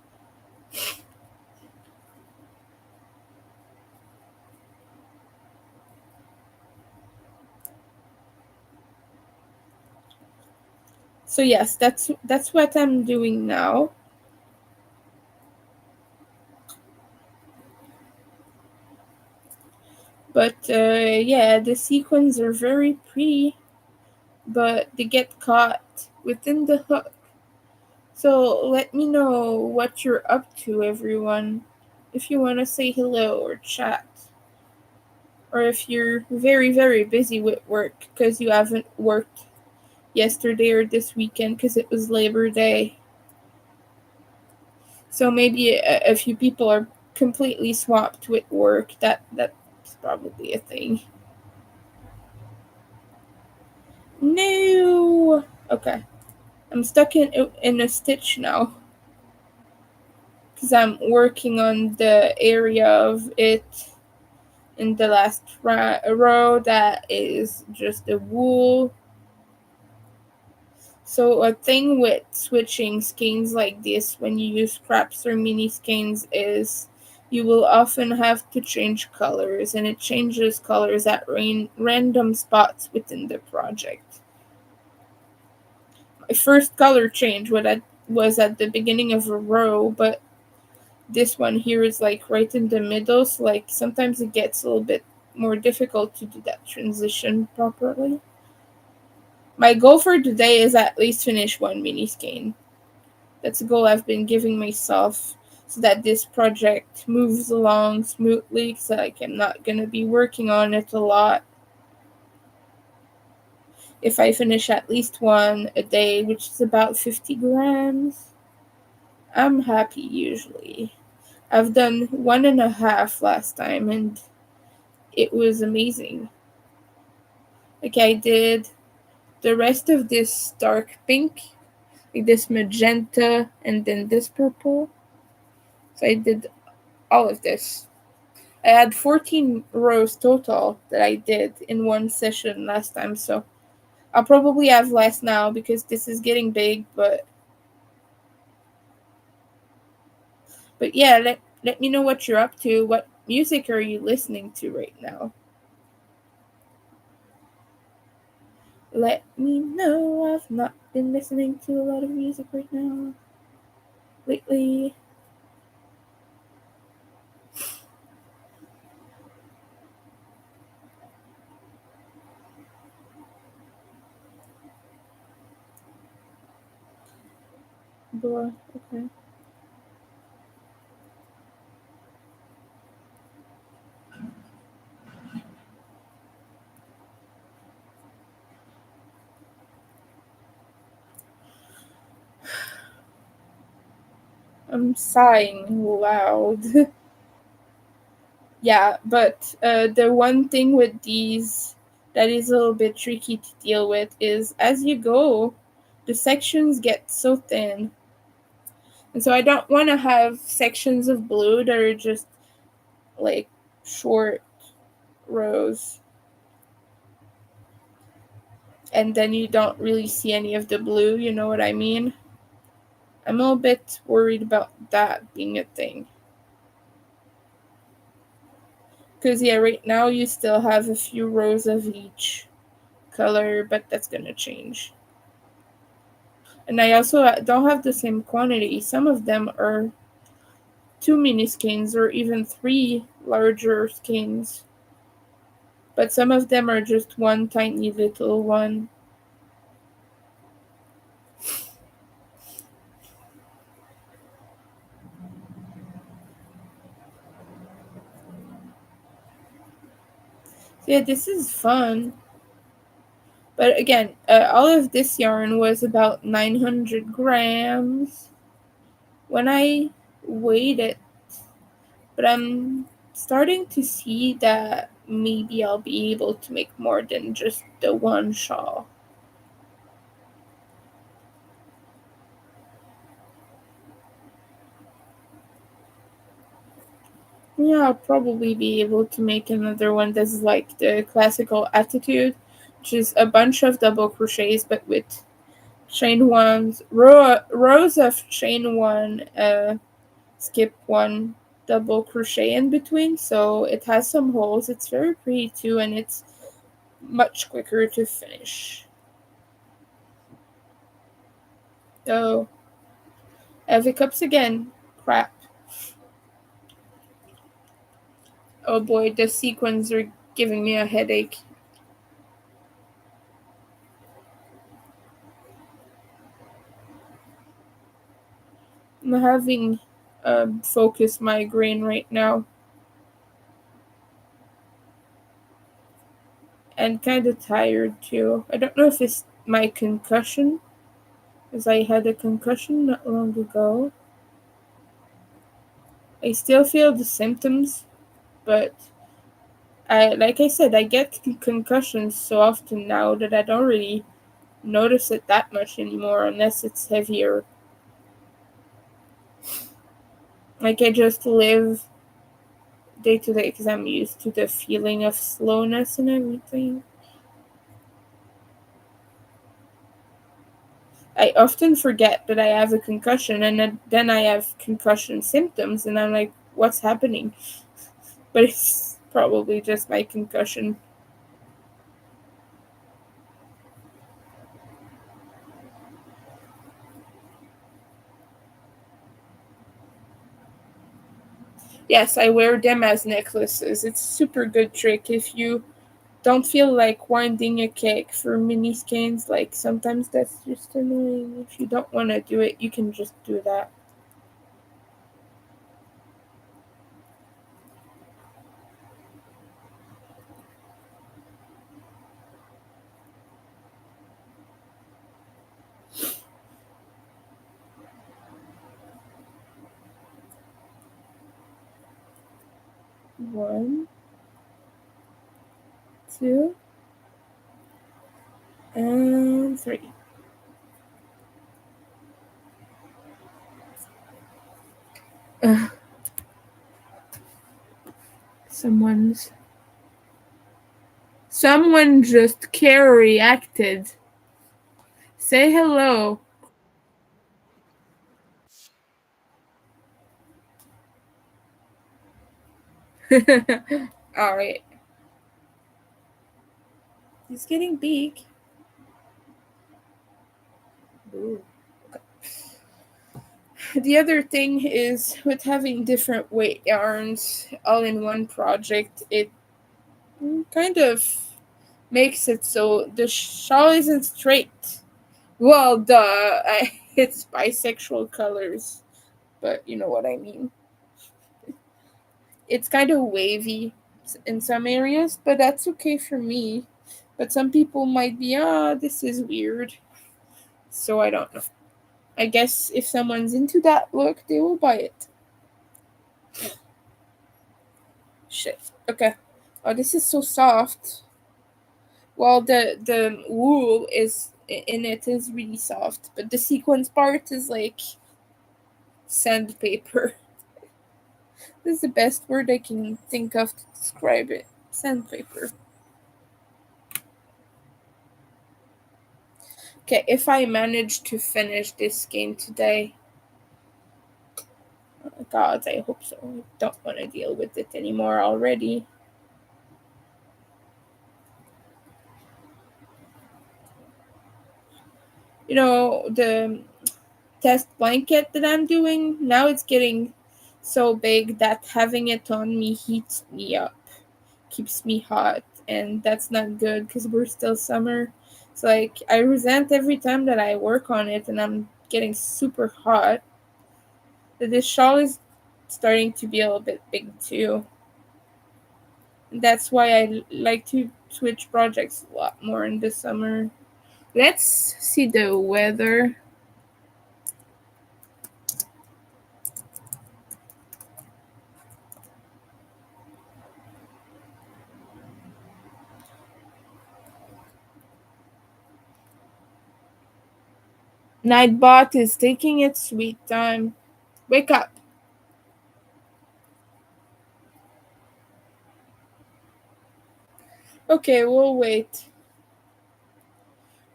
Speaker 1: So yes, that's what I'm doing now. But yeah, the sequins are very pretty, but they get caught within the hook. So let me know what you're up to, everyone. If you want to say hello or chat, or if you're very, very busy with work because you haven't worked yesterday or this weekend because it was Labor Day. So maybe a few people are completely swamped with work. That's probably a thing. No. Okay. I'm stuck in a stitch now because I'm working on the area of it in the last row that is just the wool. So a thing with switching skeins like this when you use scraps or mini skeins is you will often have to change colors, and it changes colors at random spots within the project. My first color change was at the beginning of a row, but this one here is like right in the middle, so like sometimes it gets a little bit more difficult to do that transition properly. My goal for today is at least finish one mini skein. That's a goal I've been giving myself so that this project moves along smoothly because like, I'm not going to be working on it a lot. If I finish at least one a day, which is about 50 grams, I'm happy usually. I've done 1.5 last time and it was amazing. Like I did the rest of this dark pink, like this magenta, and then this purple. So I did all of this. I had 14 rows total that I did in one session last time, so I'll probably have less now because this is getting big, but yeah, let me know what you're up to. What music are you listening to right now? Let me know. I've not been listening to a lot of music right now lately. But okay. I'm sighing loud. Yeah, but the one thing with these that is a little bit tricky to deal with is as you go, the sections get so thin. And so I don't want to have sections of blue that are just like short rows. And then you don't really see any of the blue, you know what I mean? I'm a little bit worried about that being a thing. Because, yeah, right now you still have a few rows of each color, but that's going to change. And I also don't have the same quantity. Some of them are 2 mini skeins or even 3 larger skeins. But some of them are just one tiny little one. So yeah, this is fun. But again, all of this yarn was about 900 grams when I weighed it. But I'm starting to see that maybe I'll be able to make more than just the one shawl. Yeah, I'll probably be able to make another one that's like the classical attitude, which is a bunch of double crochets but with chain ones, rows of chain one, skip one, double crochet in between. So it has some holes. It's very pretty too, and it's much quicker to finish. Oh, Evie cups again. Crap. Oh boy, the sequins are giving me a headache. I'm having focus migraine right now. And kind of tired too. I don't know if it's my concussion, as I had a concussion not long ago. I still feel the symptoms, but like I said, I get concussions so often now that I don't really notice it that much anymore unless it's heavier. Like I just live day to day because I'm used to the feeling of slowness and everything. I often forget that I have a concussion and then I have concussion symptoms and I'm like, what's happening? But it's probably just my concussion. Yes, I wear them as necklaces. It's a super good trick if you don't feel like winding a cake for mini skeins. Like sometimes that's just annoying. If you don't want to do it, you can just do that. One, two, and three. Ugh, someone's someone just care reacted. Say hello. All right. It's getting big. Ooh. The other thing is with having different weight yarns all in one project, it kind of makes it so the shawl isn't straight. Well, duh, it's bisexual colors, but you know what I mean. It's kind of wavy in some areas, but that's okay for me. But some people might be, this is weird. So I don't know. I guess if someone's into that look, they will buy it. Shit. Okay. Oh, this is so soft. Well, the wool is in it is really soft, but the sequence part is like sandpaper. This is the best word I can think of to describe it. Sandpaper. Okay, if I manage to finish this game today, oh God, I hope so. I don't want to deal with it anymore already. You know, the test blanket that I'm doing, now it's getting so big that having it on me heats me up, keeps me hot, and that's not good because we're still summer. So, like, I resent every time that I work on it and I'm getting super hot. This shawl is starting to be a little bit big too. That's why I like to switch projects a lot more in the summer. Let's see the weather. Nightbot is taking its sweet time. Wake up. Okay, we'll wait.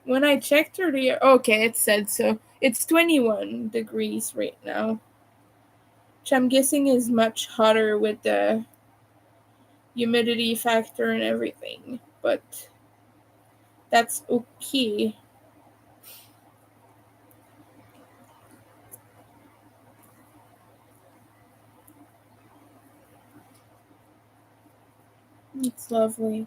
Speaker 1: When I checked earlier, okay, it said so. It's 21 degrees right now, which I'm guessing is much hotter with the humidity factor and everything, but that's okay. It's lovely.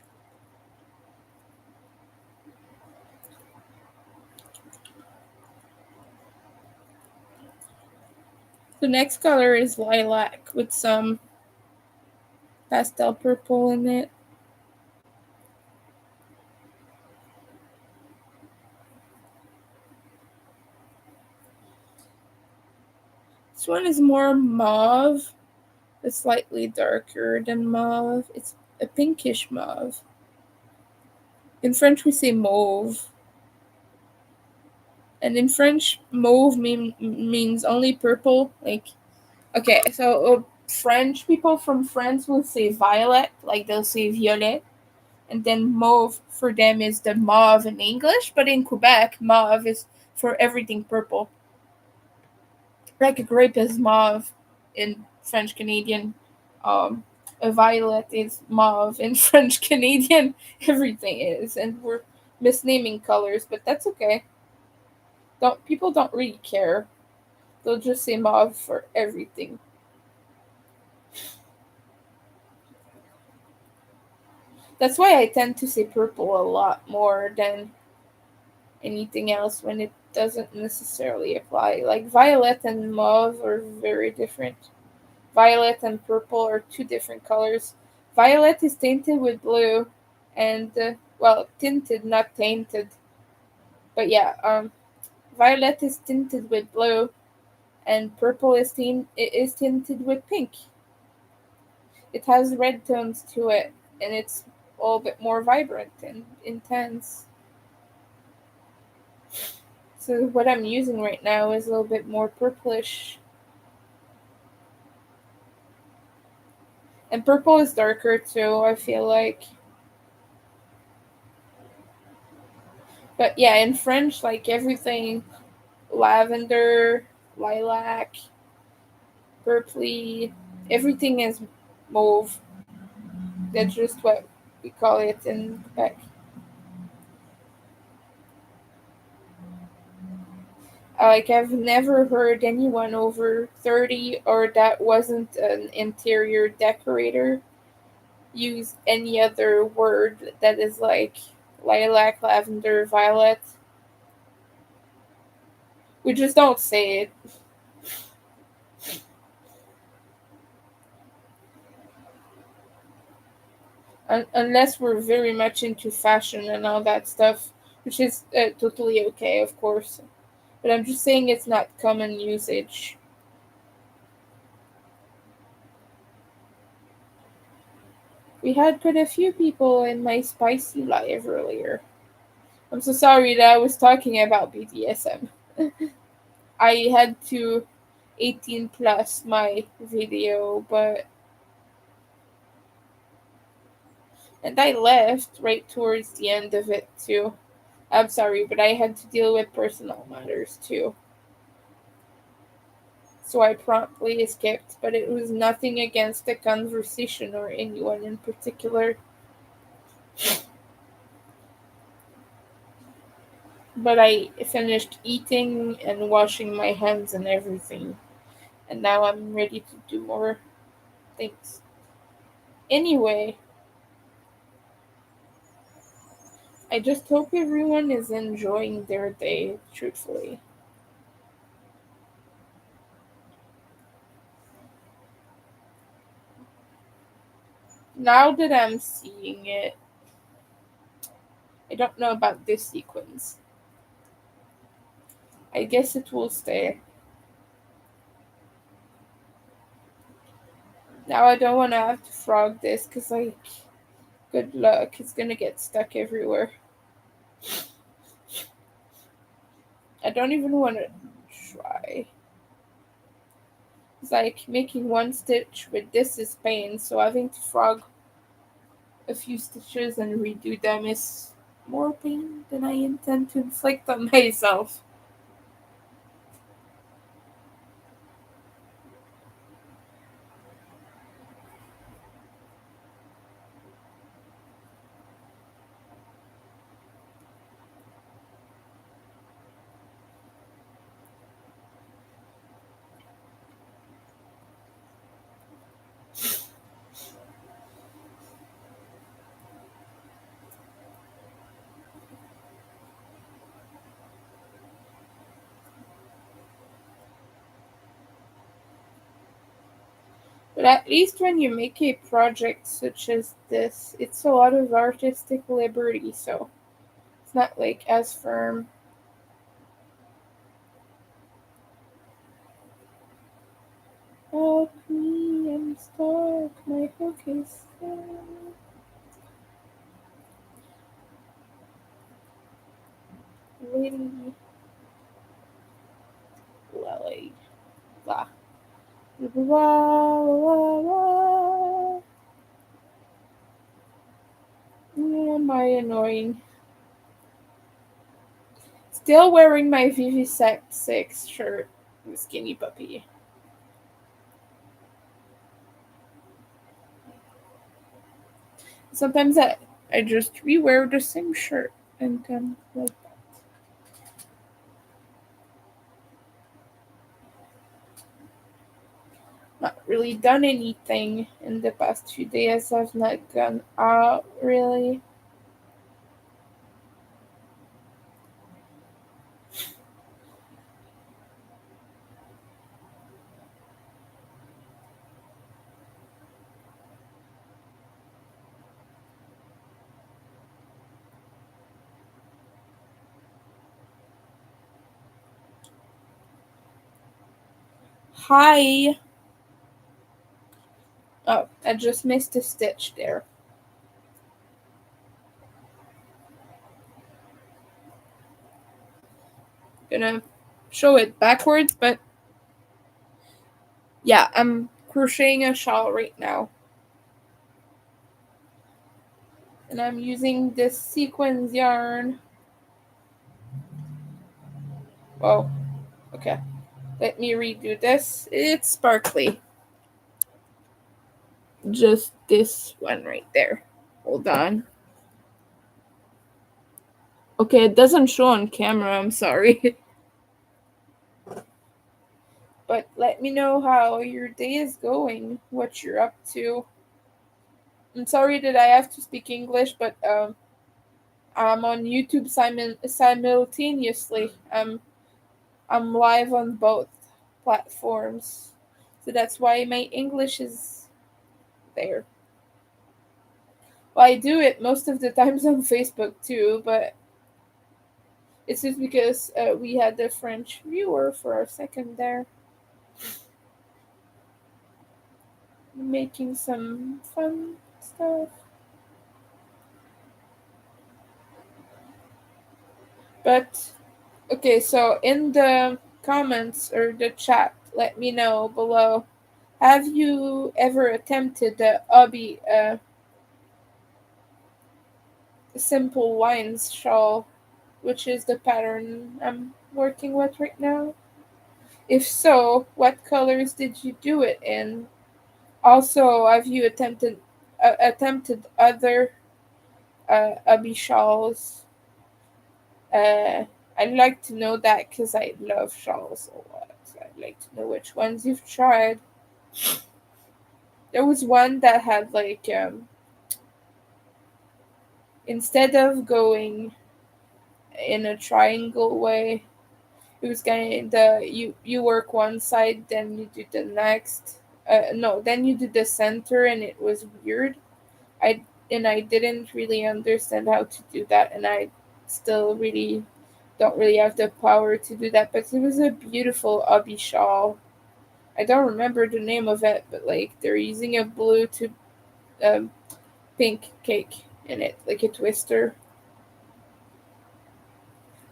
Speaker 1: The next color is lilac with some pastel purple in it. This one is more mauve. It's slightly darker than mauve. It's a pinkish mauve. In French, we say mauve. And in French, mauve means only purple. Like, okay, so French people from France will say violet, like they'll say violet. And then mauve for them is the mauve in English, but in Quebec, mauve is for everything purple. Like a grape is mauve in French Canadian. Um, a violet is mauve in French Canadian. Everything is, and we're misnaming colors, but that's okay. Don't people don't really care. They'll just say mauve for everything. That's why I tend to say purple a lot more than anything else when it doesn't necessarily apply. Like violet and mauve are very different. Violet and purple are two different colors. Violet is tainted with blue, and well, tinted, not tainted. But yeah, violet is tinted with blue, and purple is tinted with pink. It has red tones to it, and it's a little bit more vibrant and intense. So what I'm using right now is a little bit more purplish. And purple is darker too, I feel like. But yeah, in French, like everything lavender, lilac, purpley, everything is mauve. That's just what we call it in Quebec. Like, I've never heard anyone over 30 or that wasn't an interior decorator use any other word that is like lilac, lavender, violet. We just don't say it. Unless we're very much into fashion and all that stuff, which is totally okay, of course. But I'm just saying it's not common usage. We had quite a few people in my spicy live earlier. I'm so sorry that I was talking about BDSM. I had to 18 plus my video, but and I left right towards the end of it too. I'm sorry, but I had to deal with personal matters too. So I promptly escaped, but it was nothing against the conversation or anyone in particular. But I finished eating and washing my hands and everything, and now I'm ready to do more things. Anyway, I just hope everyone is enjoying their day, truthfully. Now that I'm seeing it, I don't know about this sequence. I guess it will stay. Now I don't want to have to frog this because, like, good luck. It's gonna get stuck everywhere. I don't even want to try. It's like making one stitch with this is pain, so having to frog a few stitches and redo them is more pain than I intend to inflict on myself. But at least when you make a project such as this, it's a lot of artistic liberty, so it's not like as firm. Help me, I'm stuck, my hook is stuck. Lily, Lily, blah. Blah, blah, blah. Am I annoying? Still wearing my Vivisect 6 shirt, the skinny puppy. Sometimes I just rewear the same shirt and like not really done anything in the past few days. I've not gone out really. Hi. Oh, I just missed a stitch there. Gonna show it backwards, but yeah, I'm crocheting a shawl right now. And I'm using this sequins yarn. Whoa, okay. Let me redo this. It's sparkly. Just this one right there. Hold on. Okay, it doesn't show on camera, I'm sorry. But let me know how your day is going, what you're up to. I'm sorry that I have to speak English, but I'm on YouTube simultaneously. I'm live on both platforms, so that's why my English is there. Well, I do it most of the times on Facebook too, but it's just because we had the French viewer for a second there, making some fun. stuff. But okay, so in the comments or the chat, let me know below. Have you ever attempted the Obi simple lines shawl, which is the pattern I'm working with right now? If so, what colors did you do it in? Also, have you attempted other Obi shawls? Uh, I'd like to know that because I love shawls a lot. So I'd like to know which ones you've tried. There was one that had like instead of going in a triangle way, it was kind of you work one side, then you do the next. No, then you do the center, and it was weird. I didn't really understand how to do that, and I still really don't really have the power to do that. But it was a beautiful obi shawl. I don't remember the name of it, but like they're using a blue to um, pink cake in it, like a twister.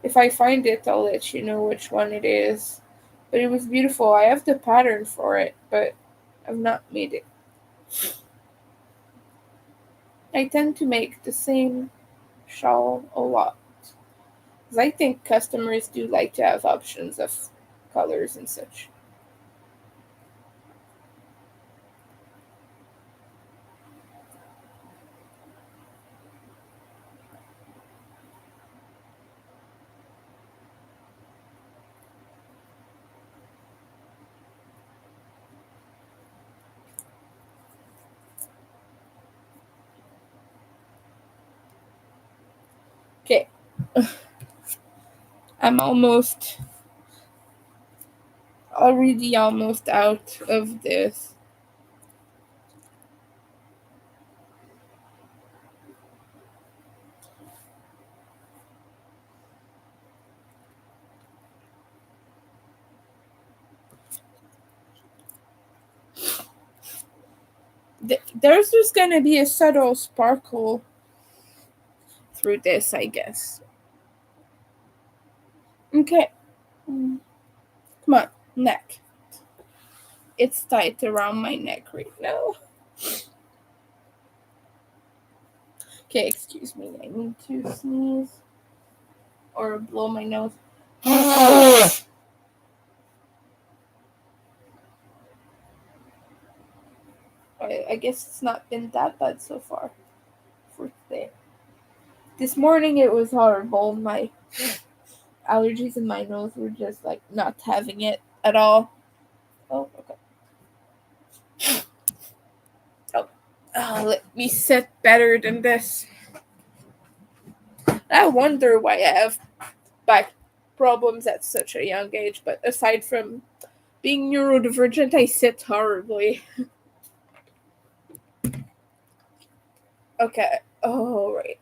Speaker 1: If I find it, I'll let you know which one it is. But it was beautiful. I have the pattern for it, but I've not made it. I tend to make the same shawl a lot. Because I think customers do like to have options of colors and such. Okay, I'm already almost out of this. There's just gonna be a subtle sparkle through this, I guess. Okay, come on, neck. It's tight around my neck right now. Okay, excuse me. I need to sneeze or blow my nose. I guess it's not been that bad so far for today. This morning it was horrible. My allergies in my nose were just like not having it at all. Oh, okay. Oh, let me sit better than this. I wonder why I have back problems at such a young age, but aside from being neurodivergent, I sit horribly. Okay. Oh, right.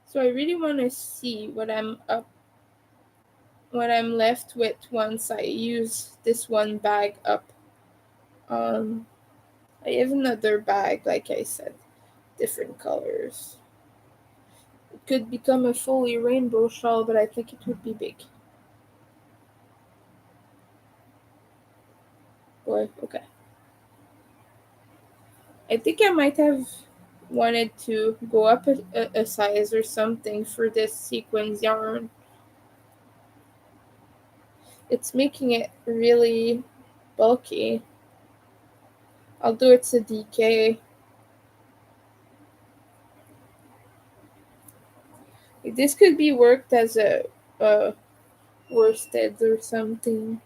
Speaker 1: So I really want to see what I'm left with once I use this one bag up. Um, I have another bag, like I said, different colors. It could become a fully rainbow shawl, but I think it would be big. Boy, okay. I think I might have wanted to go up a size or something for this sequins yarn. It's making it really bulky. I'll do it to DK. This could be worked as a worsted or something.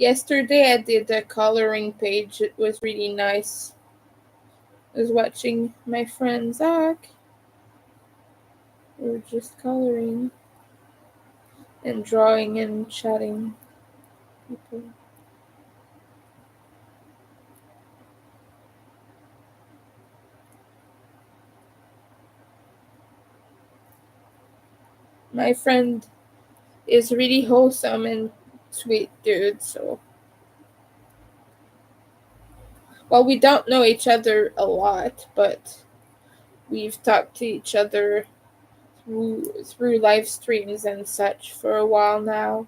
Speaker 1: Yesterday I did a coloring page. It was really nice. I was watching my friend Zach. We were just coloring and drawing and chatting people. My friend is really wholesome and sweet dude, so well we don't know each other a lot, but we've talked to each other through live streams and such for a while now.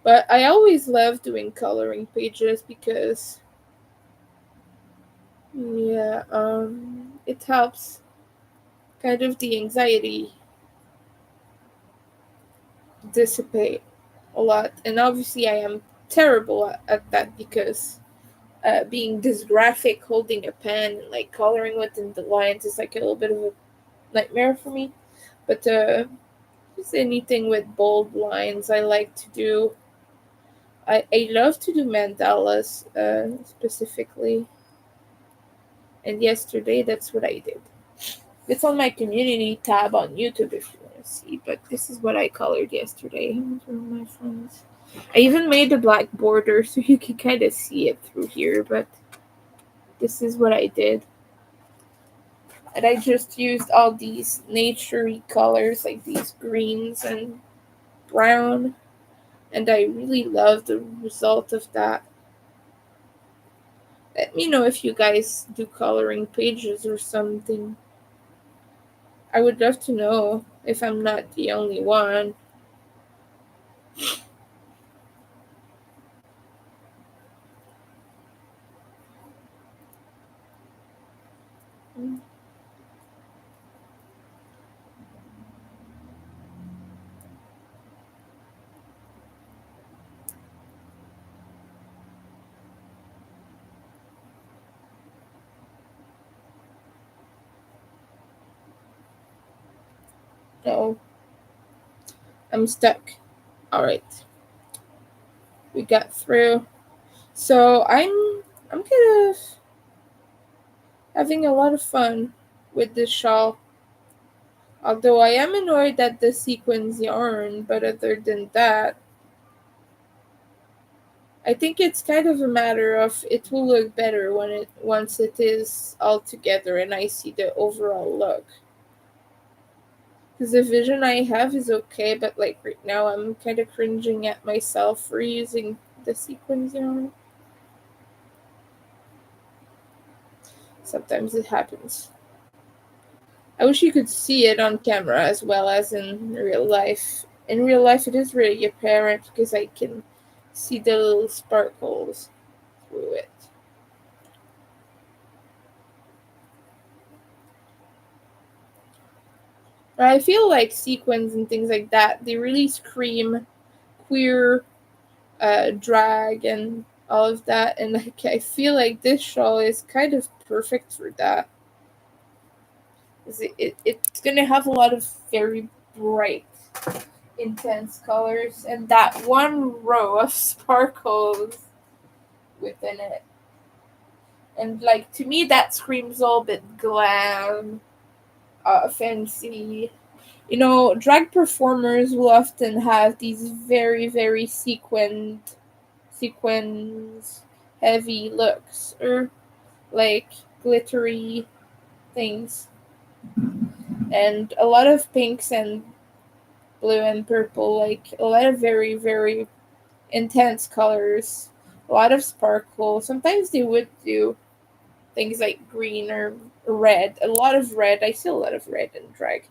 Speaker 1: But I always love doing coloring pages because yeah, it helps kind of the anxiety dissipate a lot. And obviously I am terrible at that because being dysgraphic holding a pen and like coloring within the lines is like a little bit of a nightmare for me. But just anything with bold lines I like to do. I love to do mandalas specifically. And yesterday that's what I did. It's on my community tab on YouTube if you want to see. But this is what I colored yesterday. These are my friends. I even made a black border so you can kind of see it through here. But this is what I did. And I just used all these naturey colors like these greens and brown. And I really love the result of that. Let me know if you guys do coloring pages or something. I would love to know if I'm not the only one. No, I'm stuck. Alright, we got through. So I'm kind of having a lot of fun with this shawl. Although I am annoyed at the sequins yarn, but other than that, I think it's kind of a matter of it will look better when it once it is all together and I see the overall look. Because the vision I have is okay, but like right now I'm kind of cringing at myself for using the sequins yarn. Sometimes it happens. I wish you could see it on camera as well as in real life. In real life, it is really apparent because I can see the little sparkles through it. But I feel like sequins and things like that, they really scream queer, drag, and all of that. And like, I feel like this shawl is kind of perfect for that. It's going to have a lot of very bright intense colors and that one row of sparkles within it. And like to me that screams all bit glam, fancy. You know, drag performers will often have these very, very sequins heavy looks or like glittery things. And a lot of pinks and blue and purple, like a lot of very, very intense colors, a lot of sparkle. Sometimes they would do things like green or red, a lot of red. I see a lot of red in drag.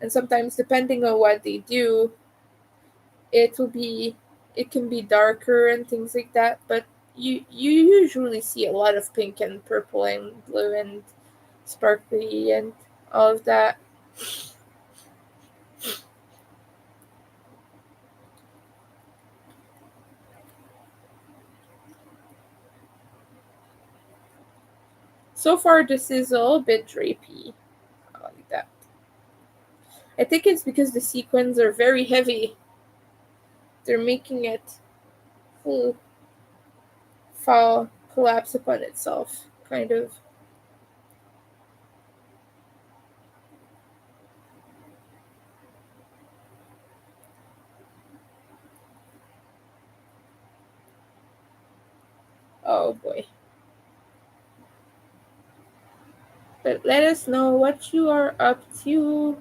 Speaker 1: And sometimes, depending on what they do, it will be, it can be darker and things like that. But you usually see a lot of pink and purple and blue and sparkly and all of that. So far, this is a little bit drapey. I like that. I think it's because the sequins are very heavy. They're making it full fall, collapse upon itself, kind of. Oh boy. But let us know what you are up to.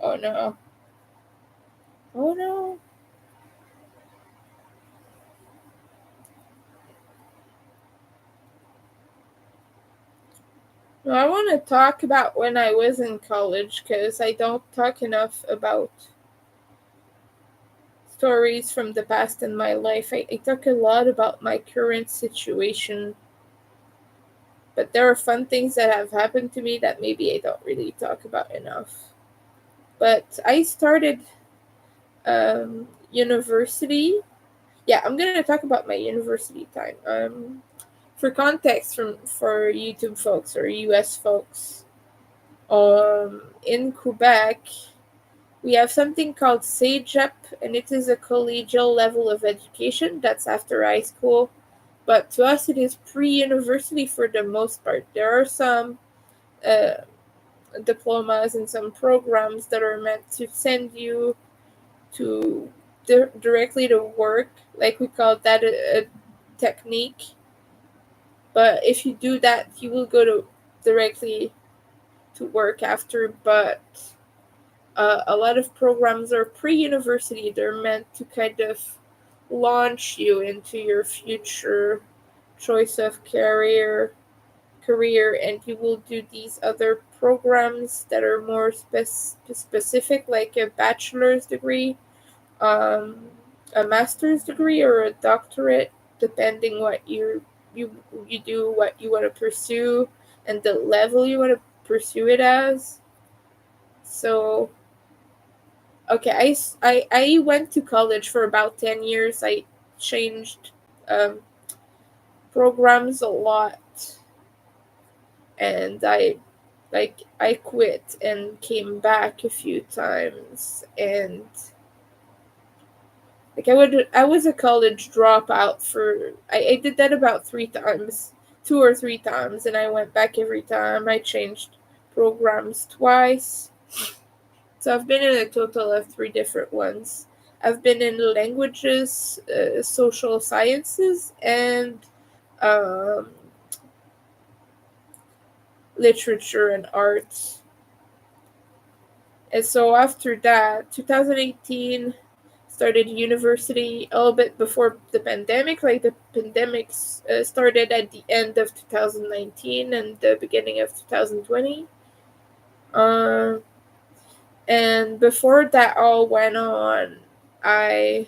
Speaker 1: Oh no. Oh no. No, I want to talk about when I was in college because I don't talk enough about stories from the past in my life. I talk a lot about my current situation, but there are fun things that have happened to me that maybe I don't really talk about enough. But I started university. Yeah, I'm gonna talk about my university time. For context, for YouTube folks or US folks, in Quebec, we have something called CEGEP, and it is a collegial level of education that's after high school. But to us, it is pre-university for the most part. There are some uh, diplomas and some programs that are meant to send you to directly to work, like we call that a technique. But if you do that, you will go to directly to work after. But a lot of programs are pre-university. They're meant to kind of launch you into your future choice of career, and you will do these other programs that are more specific, like a bachelor's degree, um, a master's degree, or a doctorate, depending what you you do, what you want to pursue, and the level you want to pursue it as. So, okay, I went to college for about 10 years. I changed um, programs a lot, and I quit and came back a few times, and I was a college dropout for I did that about 3 times, 2 or 3 times, and I went back every time. I changed programs twice. So I've been in a total of 3 different ones. I've been in languages, social sciences, and um, literature and arts. And so after that, 2018, started university a little bit before the pandemic. Like the pandemic started at the end of 2019 and the beginning of 2020. Uh, and before that all went on, I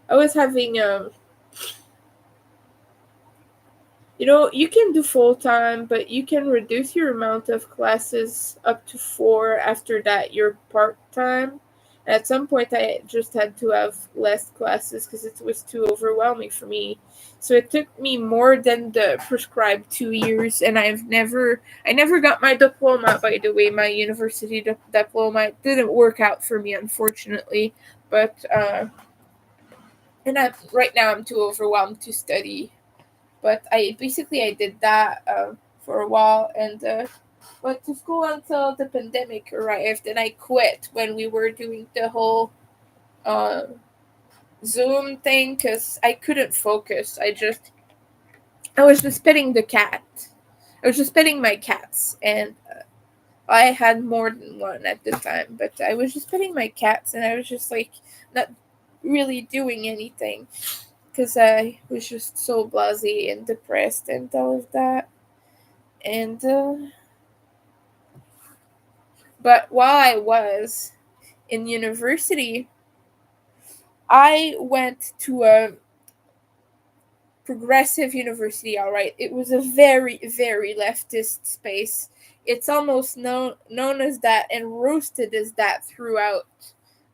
Speaker 1: I was having you can do full time, but you can reduce your amount of classes up to 4. After that, you're part time. At some point, I just had to have less classes because it was too overwhelming for me. So it took me more than the prescribed 2 years, and I never got my diploma. By the way, my university diploma, it didn't work out for me, unfortunately. But and right now I'm too overwhelmed to study, but I did that for a while, and went to school until the pandemic arrived, and I quit when we were doing the whole uh, Zoom thing because I couldn't focus. I was just petting the cat. I was just petting my cats, and I had more than one at the time, but I was just petting my cats, and I was just like not really doing anything because I was just so blasé and depressed and all of that. And but while I was in university, I went to a progressive university. All right, it was a very leftist space. it's almost known as that and roasted as that throughout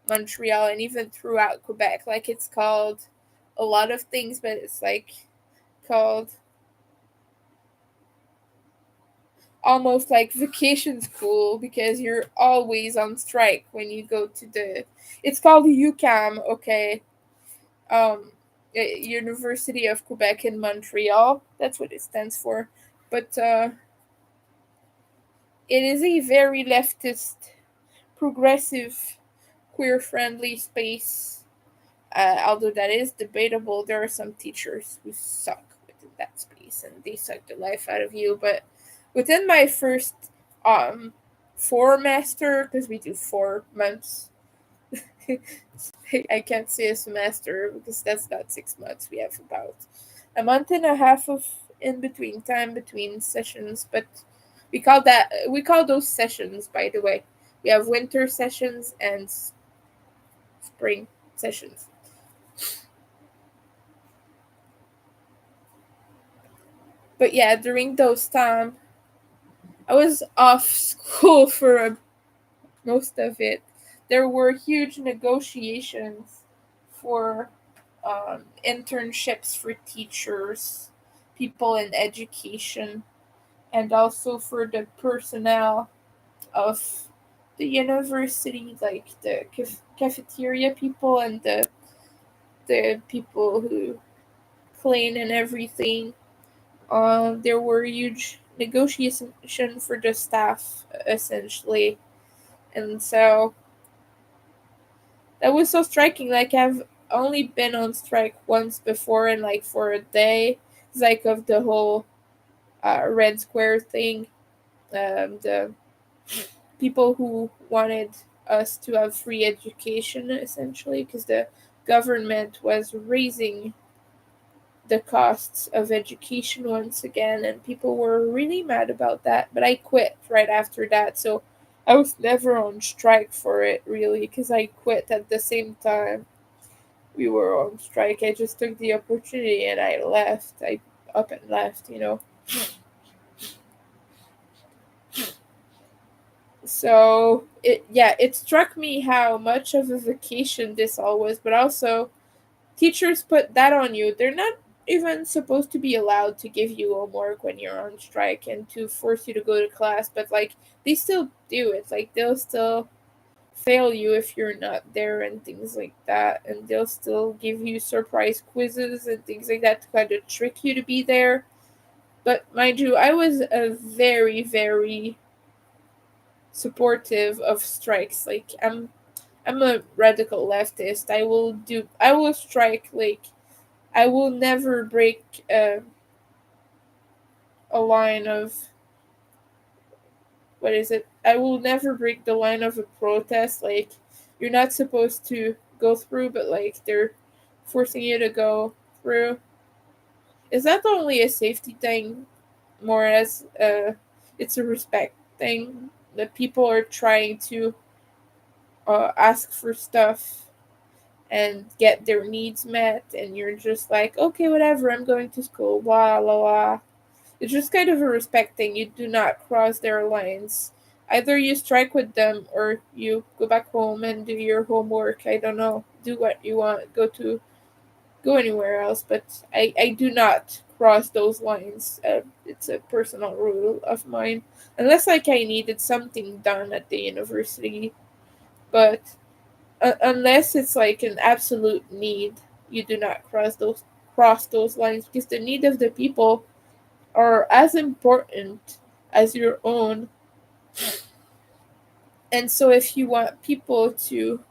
Speaker 1: Montreal and even throughout Quebec. Like it's called a lot of things, but it's like called almost like vacation school because you're always on strike when you go to the. It's called UCAM, okay. University of Quebec in Montreal. That's what it stands for. But it is a very leftist, progressive, queer friendly space. Although that is debatable, there are some teachers who suck within that space and they suck the life out of you. But within my first um, 4 master, because we do 4 months, I can't say a semester because that's not 6 months. We have about a month and a half of in between time between sessions, but we call those sessions, by the way. We have winter sessions and spring sessions. But yeah, during those time, I was off school for most of it. There were huge negotiations for internships for teachers, people in education, and also for the personnel of the university, like the cafeteria people and the people who clean and everything. There were huge negotiations for the staff, essentially, and so that was so striking. Like I've only been on strike once before, and like for a day, it's like of the whole Red Square thing. The people who wanted us to have free education, essentially, because the government was raising the costs of education once again, and people were really mad about that. But I quit right after that, so I was never on strike for it, really, because I quit at the same time we were on strike. I just took the opportunity and I left. I up and left. So it struck me how much of a vacation this all was, but also teachers put that on you. They're not even supposed to be allowed to give you homework when you're on strike and to force you to go to class, but like they still do it. Like they'll still fail you if you're not there and things like that, and they'll still give you surprise quizzes and things like that to kind of trick you to be there. But mind you, I was a very, very supportive of strikes. Like I'm a radical leftist. I will strike. Like I will never break a line of what is it? I will never break the line of a protest. Like you're not supposed to go through, but like they're forcing you to go through. Is that only a safety thing, more as it's a respect thing that people are trying to ask for stuff and get their needs met, and you're just like, okay, whatever, I'm going to school, blah blah blah. It's just kind of a respect thing. You do not cross their lines. Either you strike with them or you go back home and do your homework. I don't know. Do what you want. Go anywhere else. But I do not cross those lines. It's a personal rule of mine. Unless like I needed something done at the university. But unless it's like an absolute need, you do not cross those lines because the need of the people are as important as your own. And so, if you want people to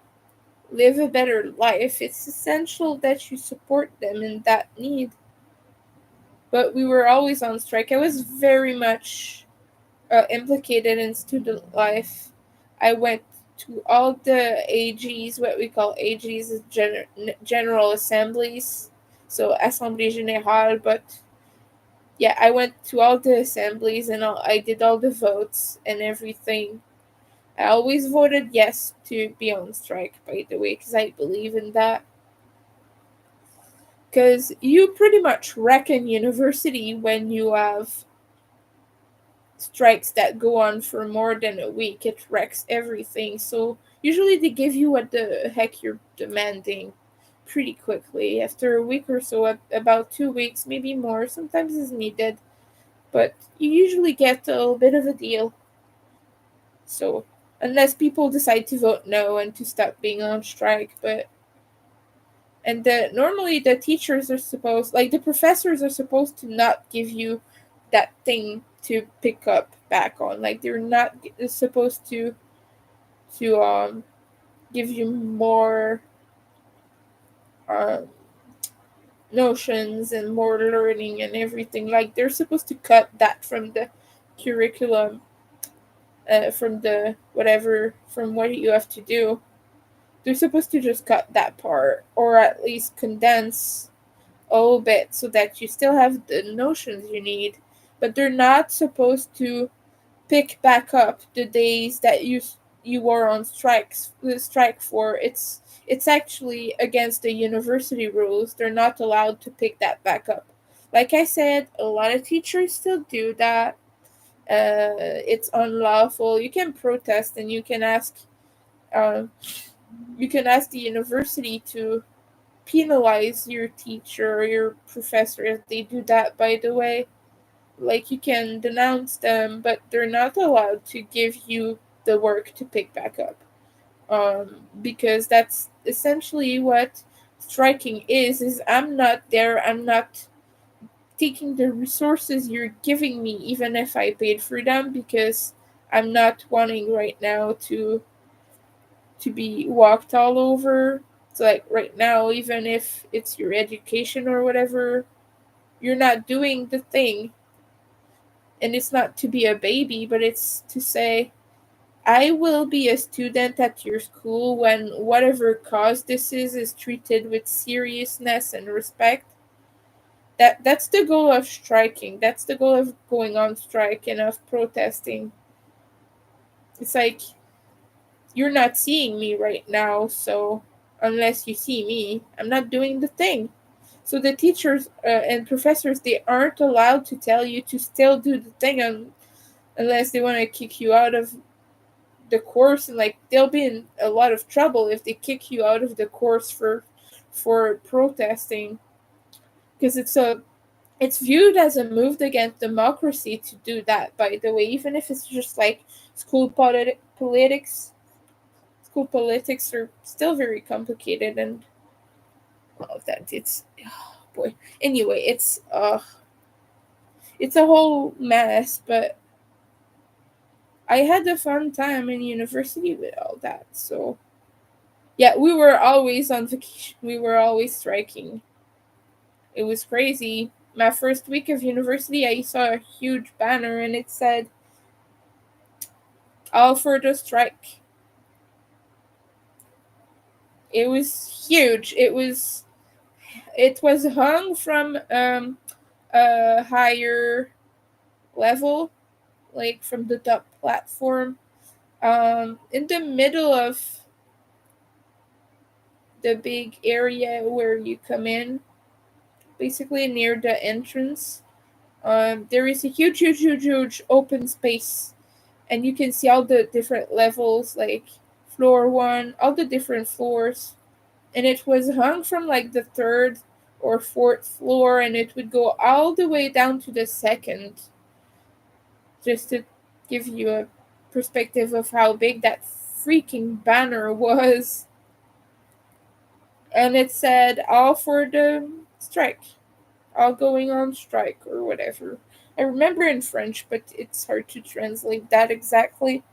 Speaker 1: live a better life, it's essential that you support them in that need. But we were always on strike. I was very much implicated in student life. I went to all the AGs, what we call AGs, is General Assemblies. So, Assemblée Générale, but yeah, I went to all the assemblies and I did all the votes and everything. I always voted yes to be on strike, by the way, because I believe in that. Because you pretty much wreck an university when you have strikes that go on for more than a week, it wrecks everything. So usually they give you what the heck you're demanding pretty quickly. After a week or so, about 2 weeks, maybe more, sometimes is needed. But you usually get a little bit of a deal. So unless people decide to vote no and to stop being on strike, but normally the teachers are supposed, like the professors are supposed to not give you that thing to pick up back on. Like they're not supposed to give you more um notions and more learning and everything. Like they're supposed to cut that from the curriculum, from the whatever, from what you have to do. They're supposed to just cut that part, or at least condense a little bit so that you still have the notions you need. But they're not supposed to pick back up the days that you were on strike for. It's actually against the university rules. They're not allowed to pick that back up. Like I said, a lot of teachers still do that. It's unlawful. You can protest and um, you can ask the university to penalize your teacher or your professor if they do that, by the way. Like, you can denounce them, but they're not allowed to give you the work to pick back up. Because that's essentially what striking is I'm not there, I'm not taking the resources you're giving me, even if I paid for them, because I'm not wanting right now to be walked all over. So like right now, even if it's your education or whatever, you're not doing the thing. And it's not to be a baby, but it's to say, I will be a student at your school when whatever cause this is treated with seriousness and respect. That's the goal of striking. That's the goal of going on strike and of protesting. It's like, you're not seeing me right now, so unless you see me, I'm not doing the thing. So the teachers and professors, they aren't allowed to tell you to still do the thing unless they want to kick you out of the course, and like they'll be in a lot of trouble if they kick you out of the course for protesting, because it's viewed as a move against democracy to do that, by the way, even if it's just like politics. School politics are still very complicated and all of that. It's, oh boy. Anyway, it's a whole mess, but I had a fun time in university with all that. So yeah, we were always on vacation. We were always striking. It was crazy. My first week of university, I saw a huge banner and it said, "All for the strike." It was huge. It was hung from a higher level, like from the top platform, in the middle of the big area where you come in, basically near the entrance. There is a huge open space, and you can see all the different levels, like floor one, all the different floors. And it was hung from like the third or fourth floor, and it would go all the way down to the second, just to give you a perspective of how big that freaking banner was. And it said, "All for the strike." All going on strike or whatever. I remember in French, but it's hard to translate that exactly.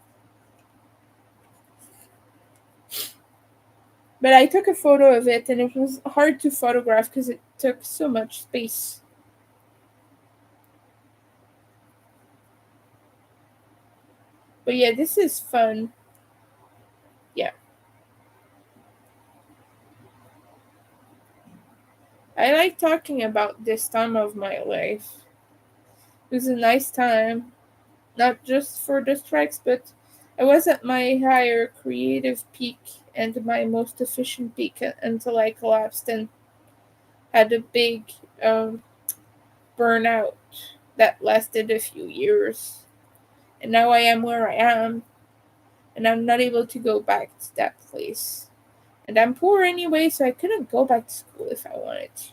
Speaker 1: But I took a photo of it and it was hard to photograph because it took so much space. But yeah, this is fun. Yeah. I like talking about this time of my life. It was a nice time. Not just for the strikes, but I was at my higher creative peak and my most efficient peak until I collapsed and had a big um, burnout that lasted a few years. And now I am where I am, and I'm not able to go back to that place. And I'm poor anyway, so I couldn't go back to school if I wanted to.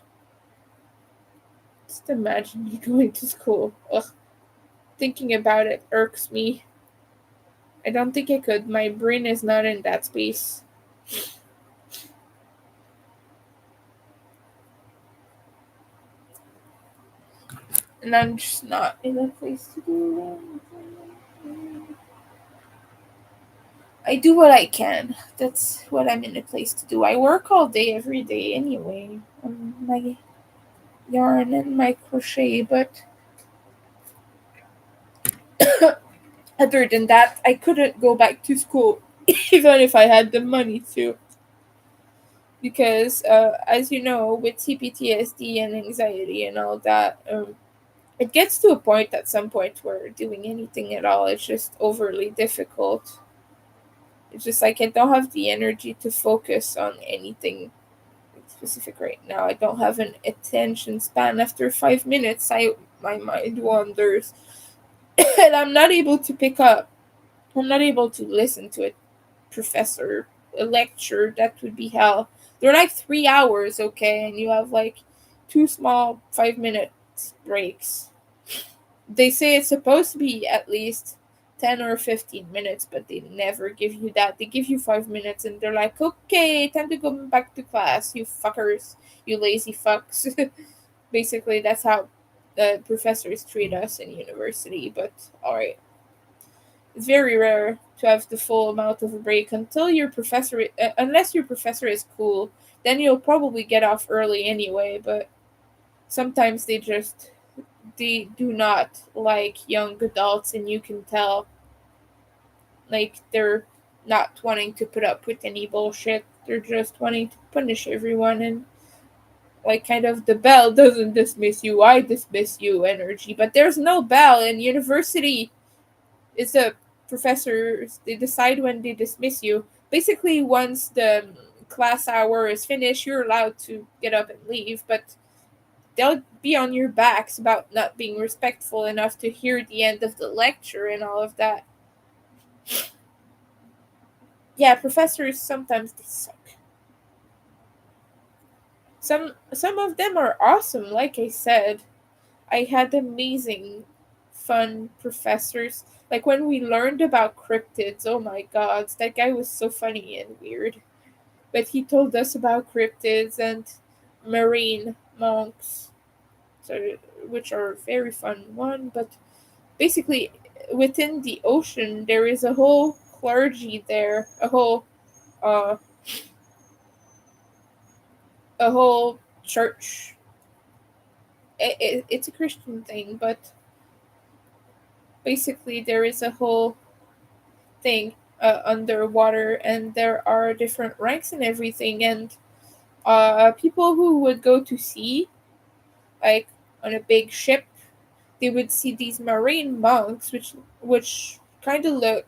Speaker 1: Just imagine me going to school. Ugh. Thinking about it irks me. I don't think I could. My brain is not in that space. And I'm just not in a place to do anything. I do what I can. That's what I'm in a place to do. I work all day, every day anyway. On my yarn and my crochet, but other than that, I couldn't go back to school, even if I had the money to. Because, as you know, with CPTSD and anxiety and all that, it gets to a point at some point where doing anything at all is just overly difficult. It's just like I don't have the energy to focus on anything specific right now. I don't have an attention span. After 5 minutes, my mind wanders, and I'm not able to pick up. I'm not able to listen to a professor a lecture. That would be hell. They're like 3 hours, okay, and you have like two small 5 minute breaks. They say it's supposed to be at least 10 or 15 minutes, but they never give you that. They give you 5 minutes and they're like, okay, time to go back to class, you fuckers, you lazy fucks. Basically, that's how the professors treat us in university, but alright. It's very rare to have the full amount of a break until your professor, unless your professor is cool, then you'll probably get off early anyway, but sometimes they do not like young adults, and you can tell, like, they're not wanting to put up with any bullshit. They're just wanting to punish everyone, and like kind of the bell doesn't dismiss you, I dismiss you energy. But there's no bell in university. It's the professors, they decide when they dismiss you. Basically, once the class hour is finished, you're allowed to get up and leave, but they'll be on your backs about not being respectful enough to hear the end of the lecture and all of that. Yeah, professors sometimes they suck. Some of them are awesome, like I said. I had amazing fun professors. Like when we learned about cryptids, oh my god, that guy was so funny and weird. But he told us about cryptids and marine monks, so which are very fun one, but basically within the ocean there is a whole clergy there, uh a whole church. It's a Christian thing, but basically there is a whole thing underwater, and there are different ranks and everything, and people who would go to sea, like on a big ship, they would see these marine monks, which kind of look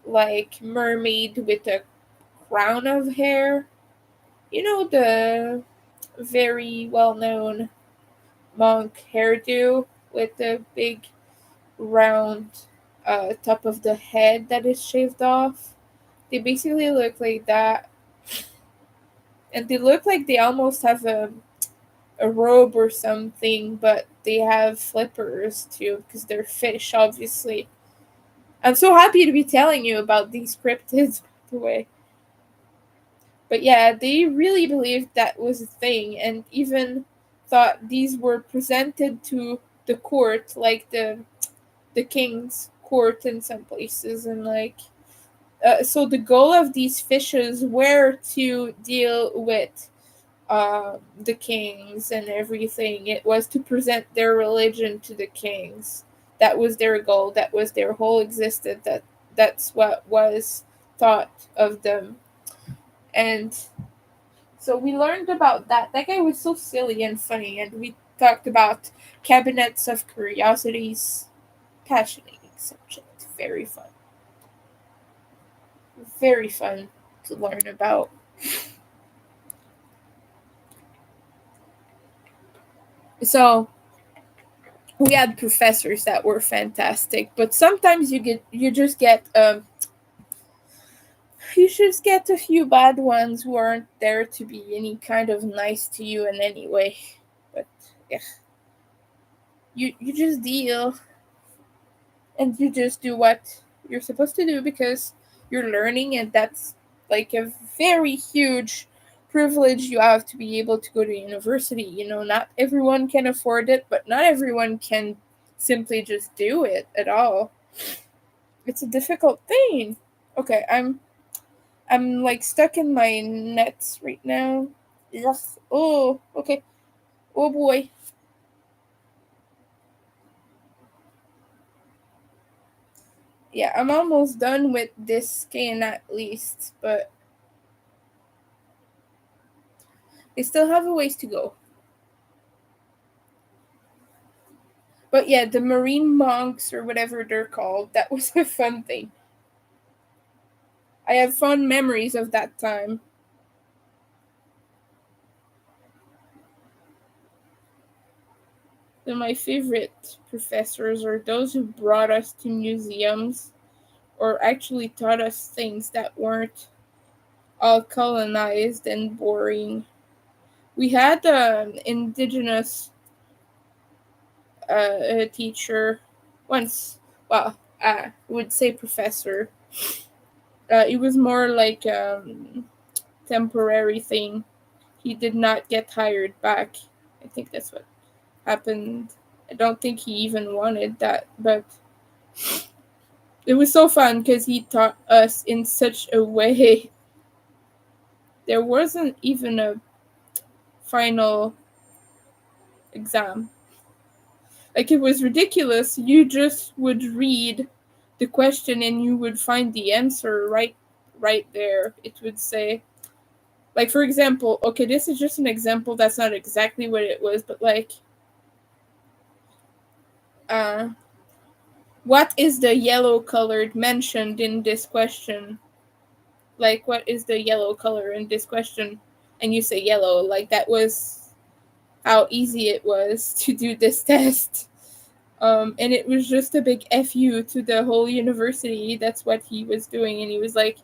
Speaker 1: like mermaid with a crown of hair. You know, the very well known monk hairdo with the big round top of the head that is shaved off. They basically look like that, and they look like they almost have a robe or something, but they have flippers too because they're fish, obviously. I'm so happy to be telling you about these cryptids, by the way. But yeah, they really believed that was a thing, and even thought these were presented to the court, like the king's court in some places, and like so the goal of these fishes were to deal with the kings and everything. It was to present their religion to the kings. That was their goal. That was their whole existence. That's what was thought of them. And so we learned about that. That guy was so silly and funny, and we talked about cabinets of curiosities. Fascinating subject. Very fun. Very fun to learn about. So We had professors that were fantastic, but sometimes you just get a few bad ones who aren't there to be any kind of nice to you in any way. But yeah, you just deal, and you just do what you're supposed to do because you're learning, and that's like a very huge privilege you have to be able to go to university. Not everyone can afford it, but not everyone can simply just do it at all. It's a difficult thing. Okay, I'm like stuck in my nets right now. Yes. Oh, okay. Oh boy. Yeah, I'm almost done with this scan at least, but I still have a ways to go. But yeah, the marine monks or whatever they're called, that was a fun thing. I have fond memories of that time. And my favorite professors are those who brought us to museums or actually taught us things that weren't all colonized and boring. We had an indigenous teacher once. Well, I would say professor. It was more like temporary thing. He did not get hired back. I think that's what happened. I don't think he even wanted that, but it was so fun because he taught us in such a way. There wasn't even a final exam. Like, it was ridiculous. You just would read the question and you would find the answer right there. It would say, like, for example, okay, this is just an example, that's not exactly what it was, but like, uh what is the yellow colored mentioned in this question? Like, what is the yellow color in this question? And you say yellow. Like, that was how easy it was to do this test. And it was just a big fu to the whole university. That's what he was doing, and he was like,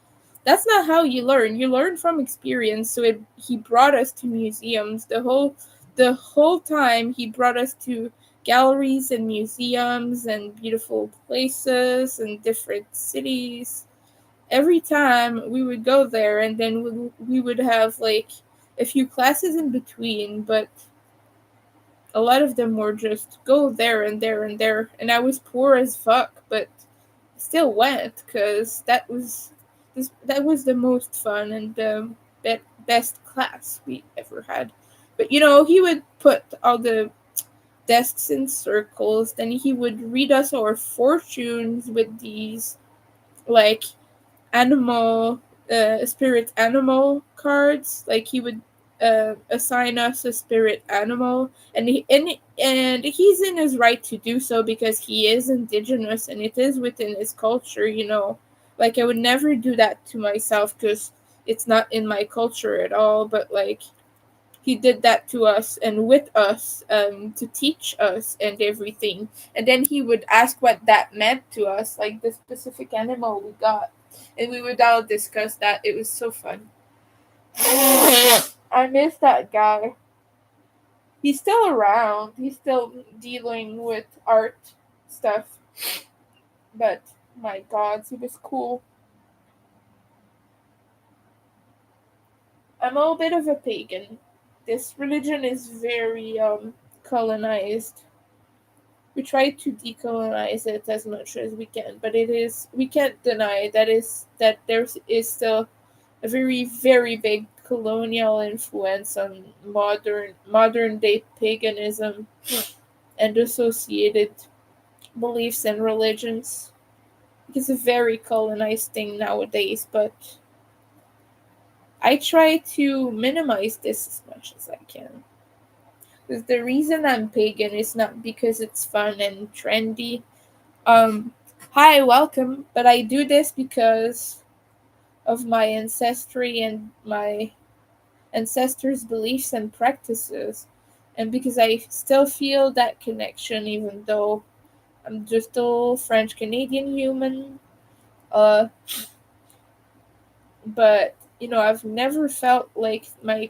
Speaker 1: "That's not how you learn. You learn from experience." So he brought us to museums the whole time. He brought us to galleries and museums and beautiful places and different cities. Every time we would go there, and then we would have like a few classes in between, but a lot of them were just go there and there and there, and I was poor as fuck, but still went because that was the most fun and the best class we ever had. But he would put all the desks in circles, then he would read us our fortunes with these like animal spirit animal cards. Like, he would assign us a spirit animal, and he's in his right to do so because he is indigenous and it is within his culture. Like, I would never do that to myself because it's not in my culture at all, but like, he did that to us and with us, to teach us and everything. And then he would ask what that meant to us, like the specific animal we got. And we would all discuss that. It was so fun. I miss that guy. He's still around. He's still dealing with art stuff. But my god, he was cool. I'm a little bit of a pagan. This religion is very colonized. We try to decolonize it as much as we can, but we can't deny that there is still a very, very big colonial influence on modern day paganism and associated beliefs and religions. It's a very colonized thing nowadays, but I try to minimize this as much as I can. Because the reason I'm pagan is not because it's fun and trendy. Um, Hi, welcome. But I do this because of my ancestry and my ancestors' beliefs and practices. and because I still feel that connection, even though I'm just a little French Canadian human. Uh, but I've never felt like my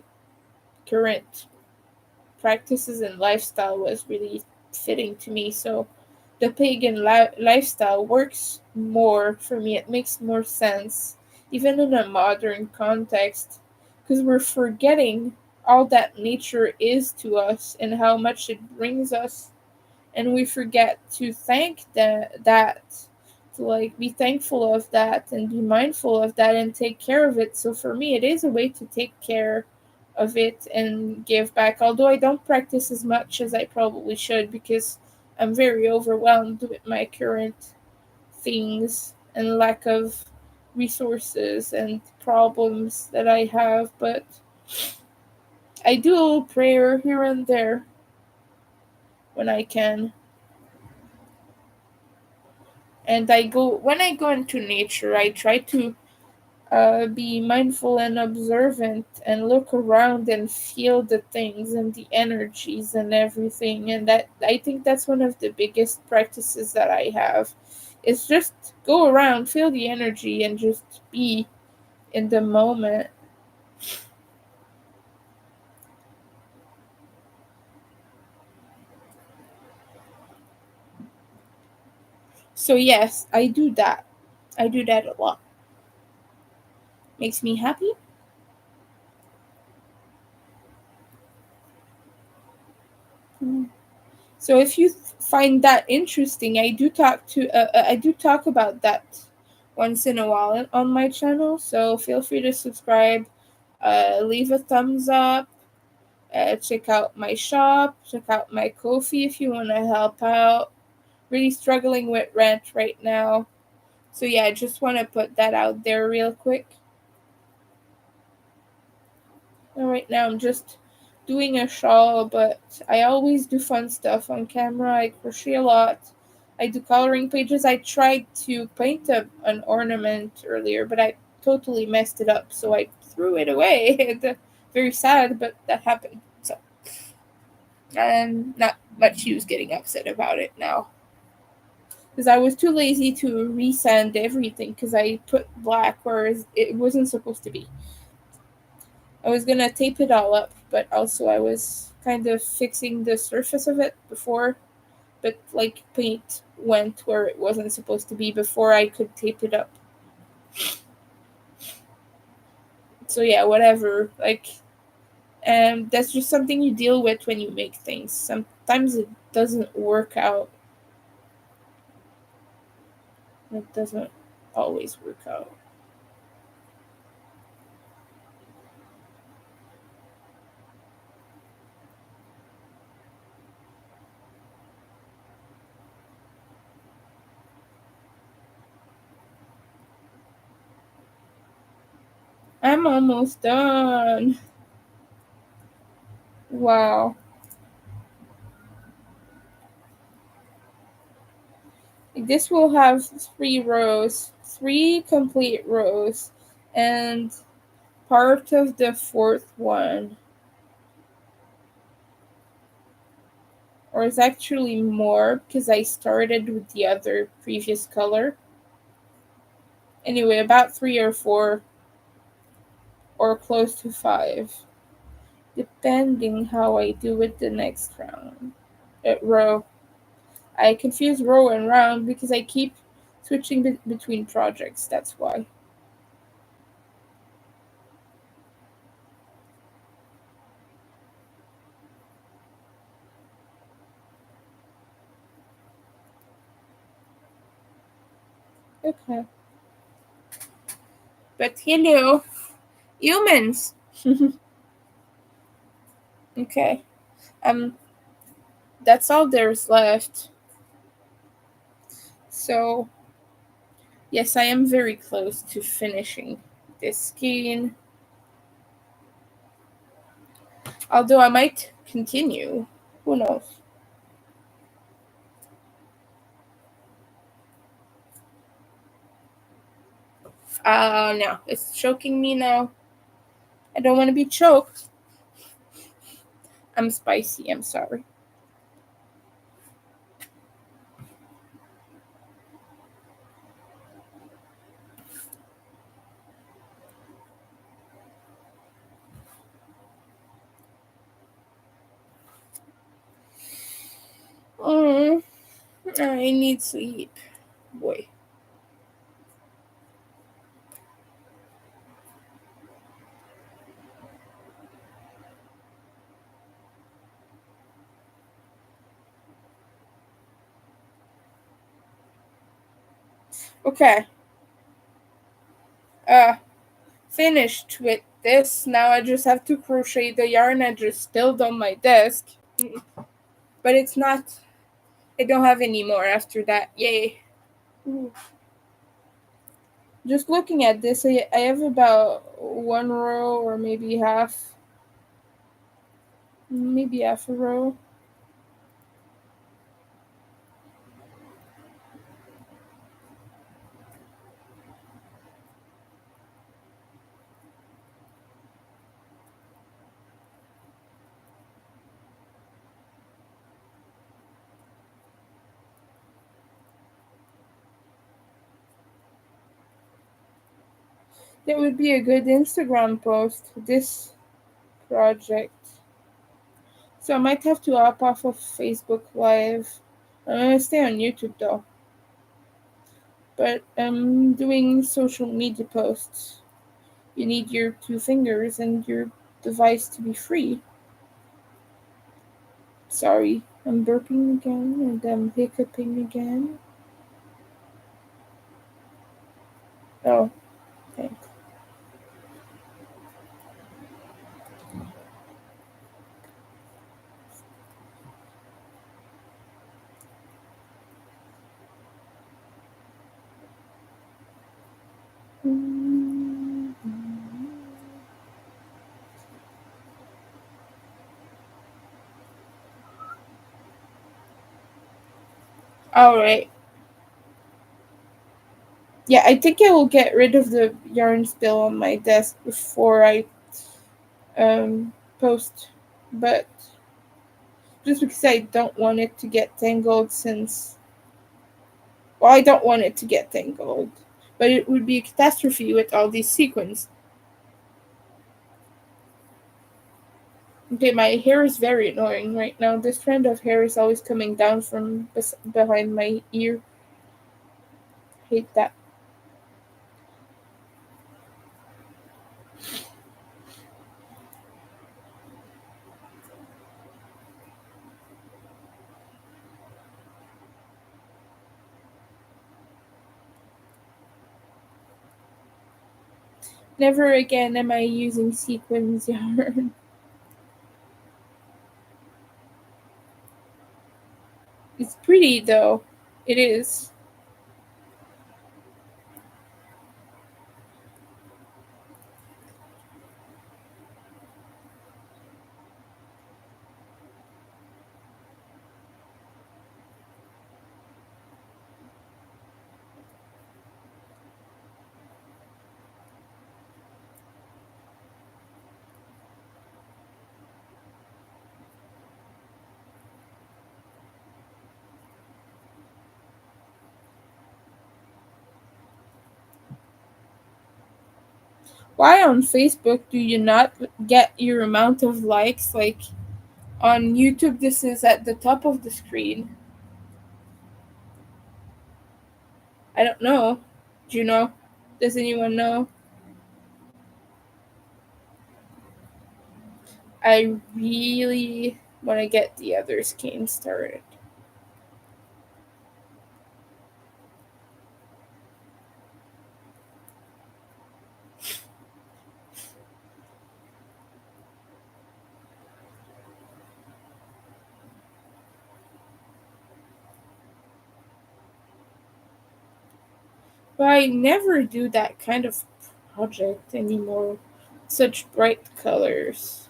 Speaker 1: current practices and lifestyle was really fitting to me. So the pagan lifestyle works more for me. It makes more sense, even in a modern context, because we're forgetting all that nature is to us and how much it brings us, and we forget to thank that, to like be thankful of that and be mindful of that and take care of it. So for me, it is a way to take care of it and give back, although I don't practice as much as I probably should because I'm very overwhelmed with my current things and lack of resources and problems that I have. But I do a little prayer here and there when I can. And when I go into nature, I try to be mindful and observant and look around and feel the things and the energies and everything. And that, I think that's one of the biggest practices that I have, is just go around, feel the energy, and just be in the moment. So yes, I do that. I do that a lot. Makes me happy. Mm. So if you find that interesting, I do talk about that once in a while on my channel. So feel free to subscribe, leave a thumbs up, check out my shop, check out my Ko-fi if you want to help out. Really struggling with rent right now. So yeah, I just want to put that out there real quick. And right now I'm just doing a shawl, but I always do fun stuff on camera. I crochet a lot. I do coloring pages. I tried to paint an ornament earlier, but I totally messed it up, so I threw it away. Very sad, but that happened. So I'm not much use getting upset about it now. Because I was too lazy to resand everything because I put black where it wasn't supposed to be. I was gonna tape it all up, but also I was kind of fixing the surface of it before, but like paint went where it wasn't supposed to be before I could tape it up. So yeah, whatever. Like, that's just something you deal with when you make things. Sometimes it doesn't work out. It doesn't always work out. I'm almost done. Wow. This will have 3 rows, 3 complete rows, and part of the fourth one, or it's actually more because I started with the other previous color. Anyway, about 3 or 4, or close to 5, depending how I do with the next row. I confuse row and round because I keep switching between projects. That's why. Okay. But hello, humans. Okay. Um, that's all there's left. So, yes, I am very close to finishing this skein. Although I might continue. Who knows? No. It's choking me now. I don't want to be choked. I'm spicy. I'm sorry. Mm, I need sleep. Boy. Okay. Uh, Finished with this. Now I just have to crochet the yarn I just spilled on my desk. But it's not. I don't have any more after that. Yay. Ooh. Just looking at this, I have about one row or maybe half a row. That would be a good Instagram post, this project. So I might have to hop off of Facebook Live. I'm gonna stay on YouTube though. But I'm doing social media posts. You need your two fingers and your device to be free. Sorry, I'm burping again and I'm hiccuping again. Oh, thanks. Alright. Yeah, I think I will get rid of the yarn spill on my desk before I post. But just because I don't want it to get tangled since well, I don't want it to get tangled. But it would be a catastrophe with all these sequins. Okay, my hair is very annoying right now. This trend of hair is always coming down from behind my ear. Hate that. Never again am I using sequins yarn. It's pretty though. It is. Why on Facebook do you not get your amount of likes? Like on YouTube, this is at the top of the screen. I don't know. Do you know? Does anyone know? I really want to get the other game started. But I never do that kind of project anymore. Such bright colors.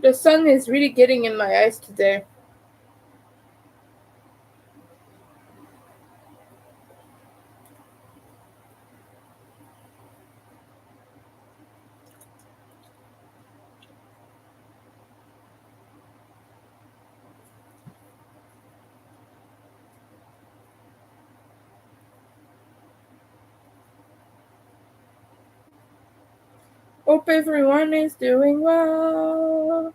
Speaker 1: The sun is really getting in my eyes today. Hope everyone is doing well.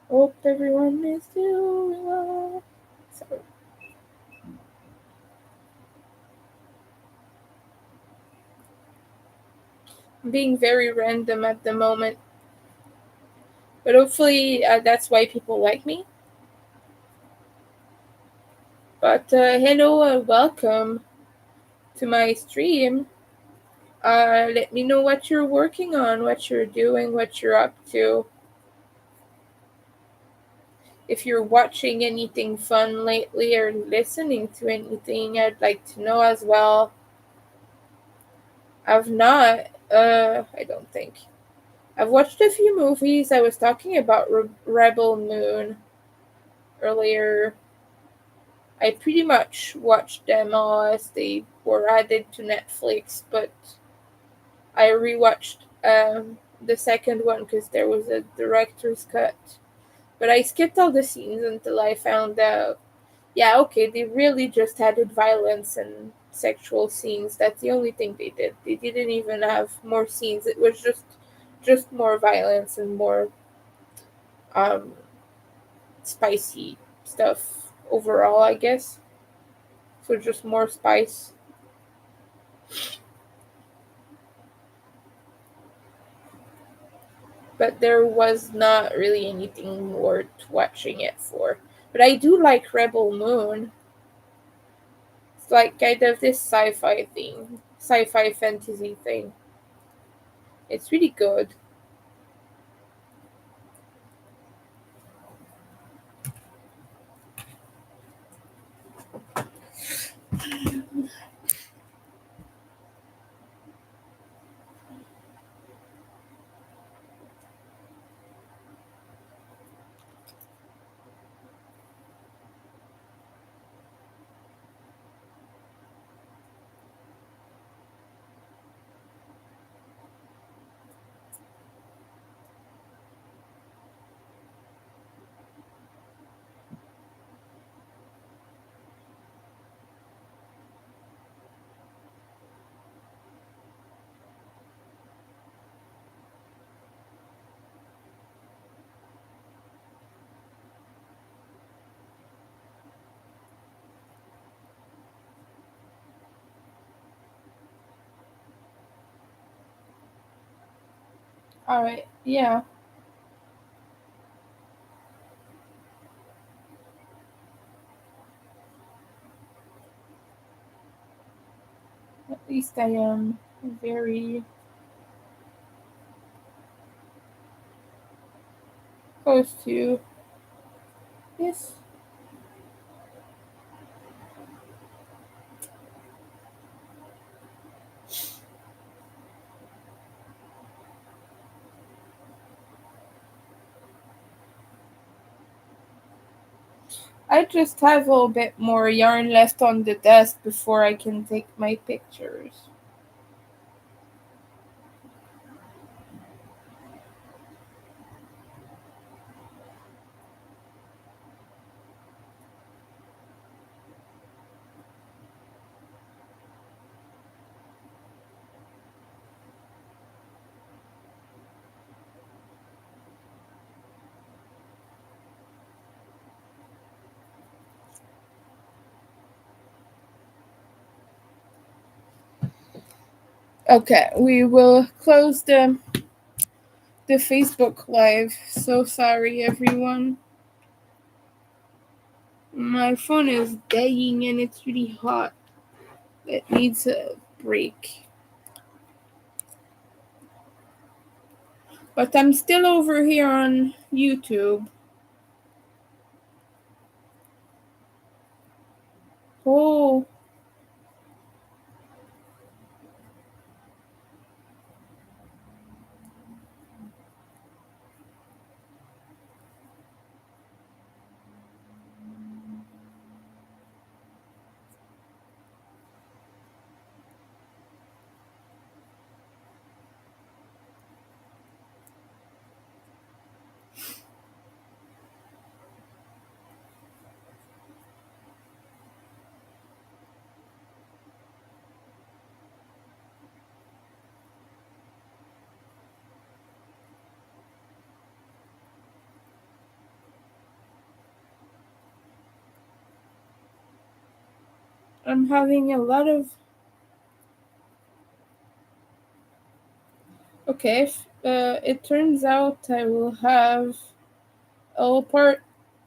Speaker 1: Hope everyone is doing well. Sorry. I'm being very random at the moment. But hopefully that's why people like me. But hello and welcome to my stream. Let me know what you're working on, what you're doing, what you're up to. If you're watching anything fun lately or listening to anything, I'd like to know as well. I've not, I don't think. I've watched a few movies. I was talking about Rebel Moon earlier. I pretty much watched them all as they were added to Netflix, but I rewatched the second one because there was a director's cut. But I skipped all the scenes until I found out, yeah, okay, they really just added violence and sexual scenes. That's the only thing they did. They didn't even have more scenes. It was just more violence and more um, spicy stuff overall, I guess. So just more spice. But there was not really anything worth watching it for. But I do like Rebel Moon. It's like kind of this sci-fi thing, sci-fi fantasy thing. It's really good. All right, yeah. At least I am very close to this. I just have a little bit more yarn left on the desk before I can take my pictures. Okay, we will close the Facebook live. So sorry everyone. My phone is dying and it's really hot. It needs a break. But I'm still over here on YouTube. Oh, I'm having a lot of. Okay, it turns out I will have all part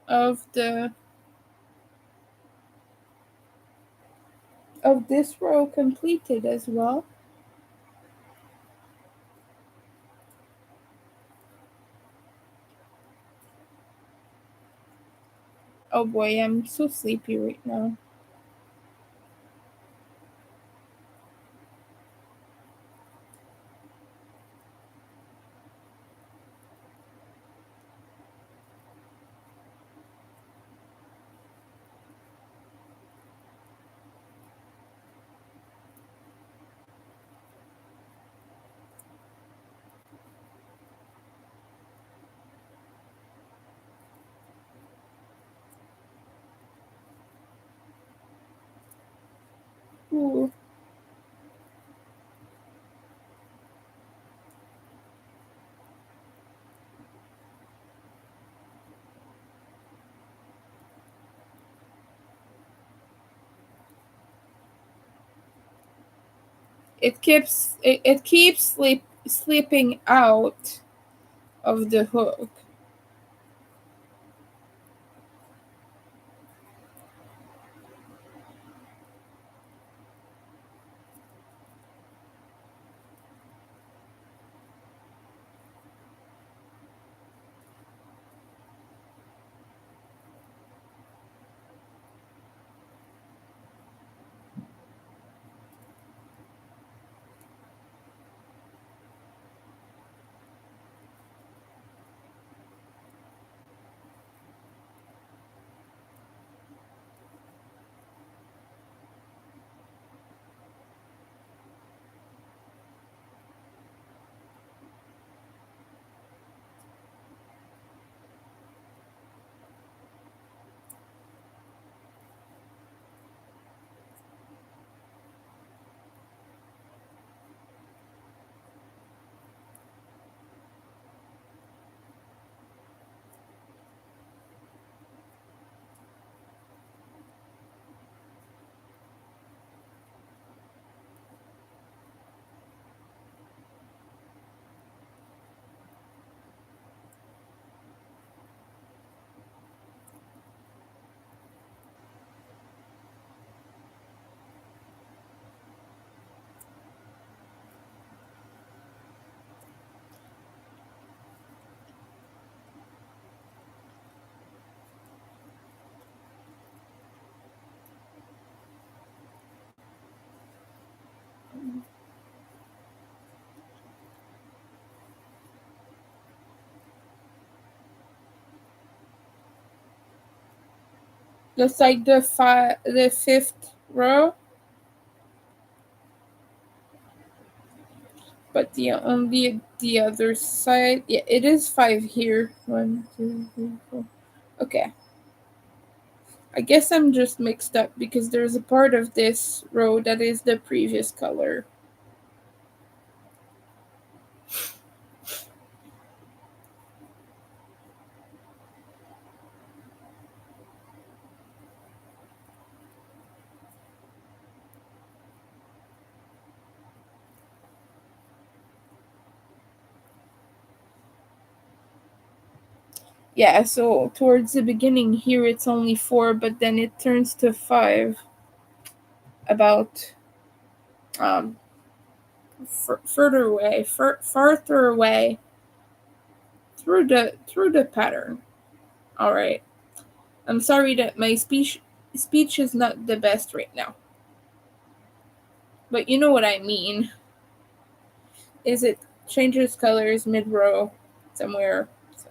Speaker 1: of the of this row completed as well. Oh boy, I'm so sleepy right now. Ooh. It keeps slipping out of the hook. Just like the fifth row, but the other side. Yeah, it is 5 here. 1, 2, 3, 4. Okay. I guess I'm just mixed up because there's a part of this row that is the previous color. Yeah, so towards the beginning here it's only 4, but then it turns to 5 about um further away, farther away through the pattern. All right. I'm sorry that my speech is not the best right now. But you know what I mean. Is it changes colors mid row somewhere? So.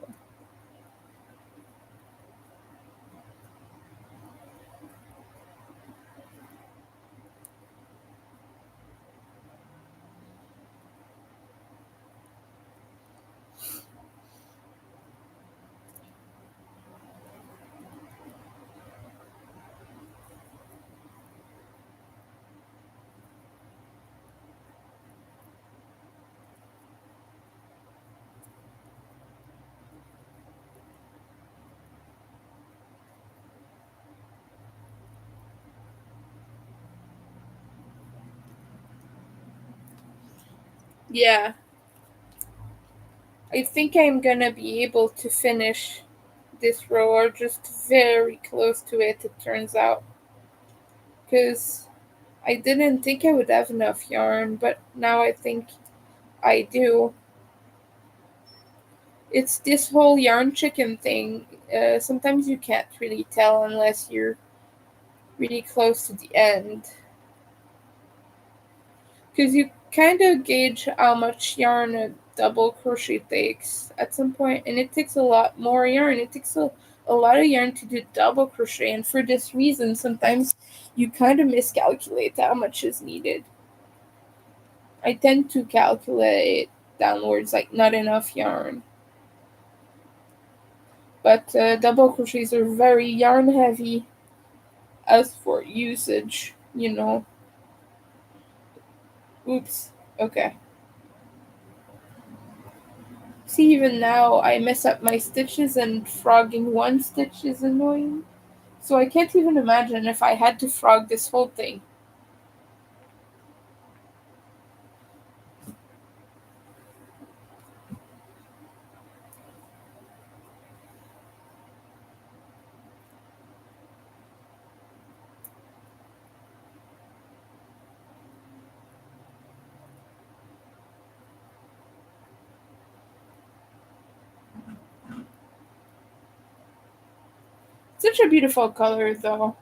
Speaker 1: Yeah, I think I'm gonna be able to finish this row or just very close to it, it turns out. Because I didn't think I would have enough yarn, but now I think I do. It's this whole yarn chicken thing. Sometimes you can't really tell unless you're really close to the end. Because you kind of gauge how much yarn a double crochet takes at some point, and it takes a lot more yarn. It takes a lot of yarn to do double crochet, and for this reason, sometimes you kind of miscalculate how much is needed. I tend to calculate downwards, like not enough yarn. But double crochets are very yarn heavy as for usage. Oops. Okay. See, even now I mess up my stitches, and frogging one stitch is annoying. So I can't even imagine if I had to frog this whole thing. Such a beautiful color, though.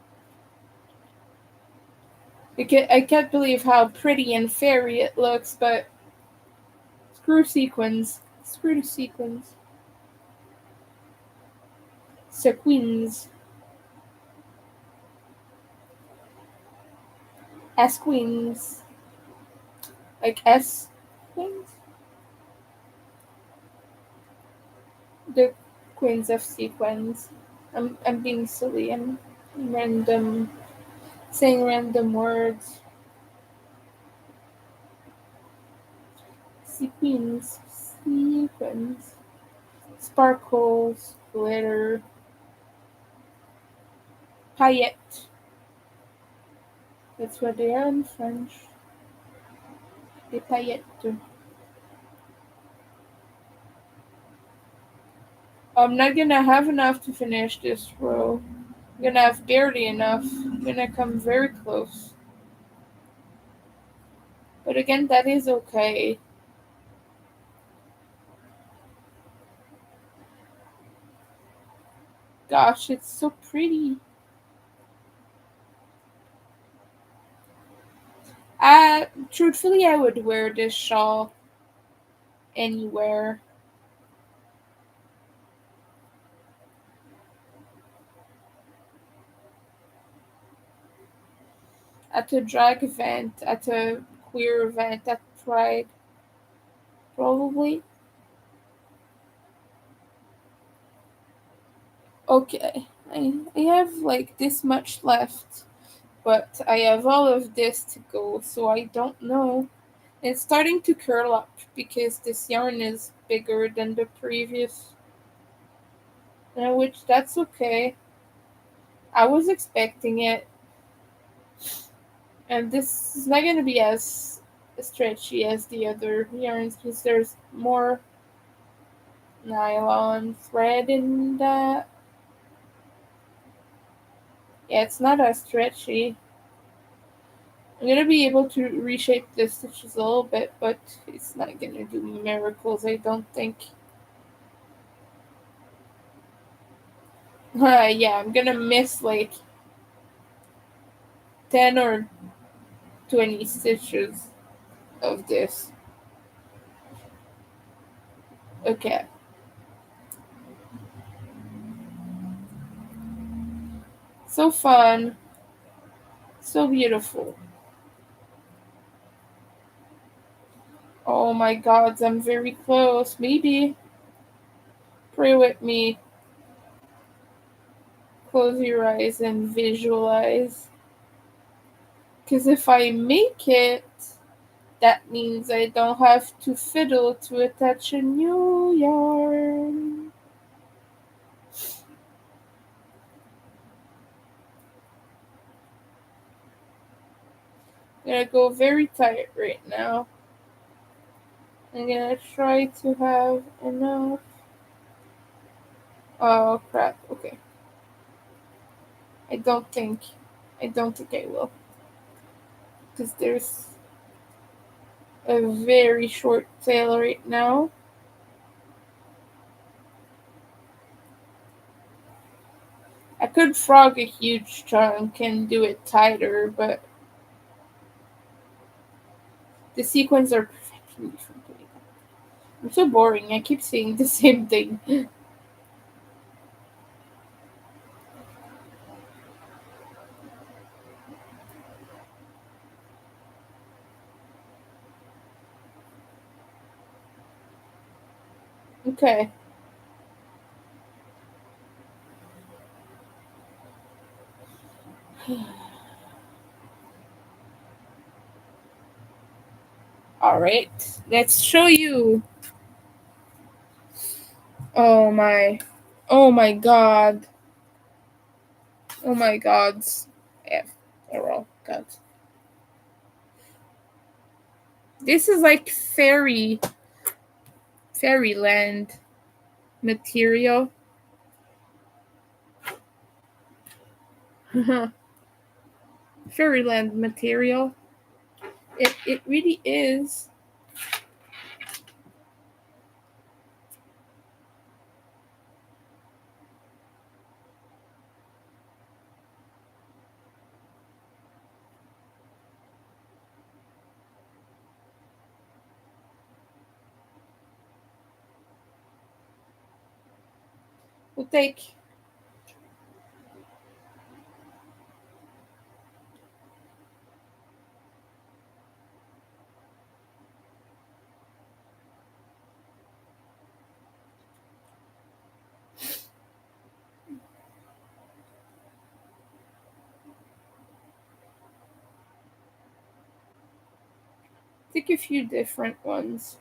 Speaker 1: I can't believe how pretty and fairy it looks, but screw sequins. Screw the sequins. Sequins. Queens. Like S queens? The queens of sequins. I'm being silly. I'm random saying random words. Sequins. Sequins. Sparkles. Glitter. Paillette. That's what they are in French. Des paillettes. I'm not gonna have enough to finish this row. I'm gonna have barely enough. I'm gonna come very close. But again, that is okay. Gosh, it's so pretty. Truthfully, I would wear this shawl anywhere. At a drag event, at a queer event, at Pride, probably. Okay, I have like this much left, but I have all of this to go, so I don't know. It's starting to curl up because this yarn is bigger than the previous, which that's okay. I was expecting it, and this is not going to be as stretchy as the other yarns because there's more nylon thread in that. Yeah, it's not as stretchy. I'm gonna be able to reshape the stitches a little bit, but it's not gonna do miracles, I don't think. Yeah, I'm gonna miss like 10 or 20 stitches of this. Okay. So fun. So beautiful. Oh my god, I'm very close. Maybe. Pray with me. Close your eyes and visualize. Because if I make it, that means I don't have to fiddle to attach a new yarn. I'm gonna go very tight right now. I'm gonna try to have enough. Oh crap, okay. I don't think I don't think I will. Because there's a very short tail right now. I could frog a huge chunk and do it tighter, but the sequins are preventing me from doing that. I'm so boring. I keep saying the same thing. Okay. Alright. Let's show you. Oh my. Oh my god. Oh my gods. F. Oh god. This is like fairyland material. Fairyland material. It really is. We'll take a few different ones.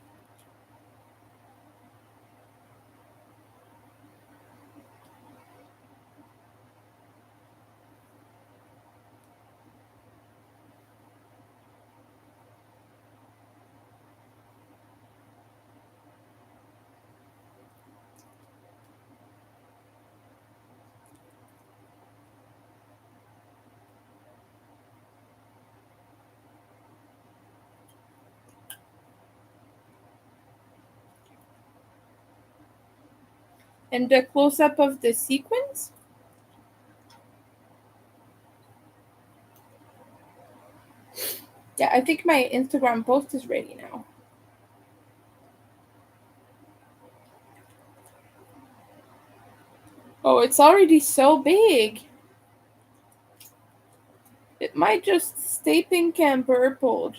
Speaker 1: And the close up of the sequins? Yeah, I think my Instagram post is ready now. Oh, it's already so big. It might just stay pink and purple,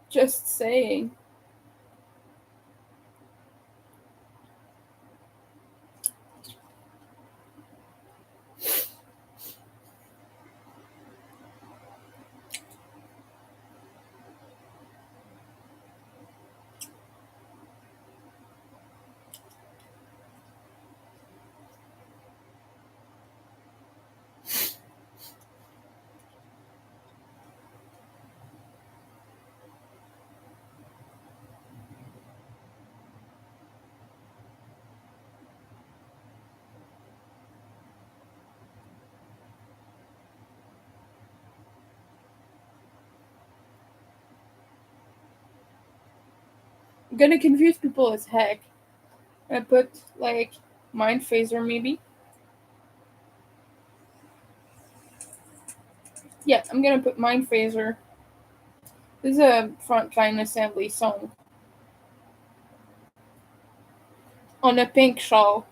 Speaker 1: just saying. I'm gonna confuse people as heck. I put like mind phaser maybe. Yeah, I'm gonna put mind phaser. This is a frontline assembly song on a pink shawl.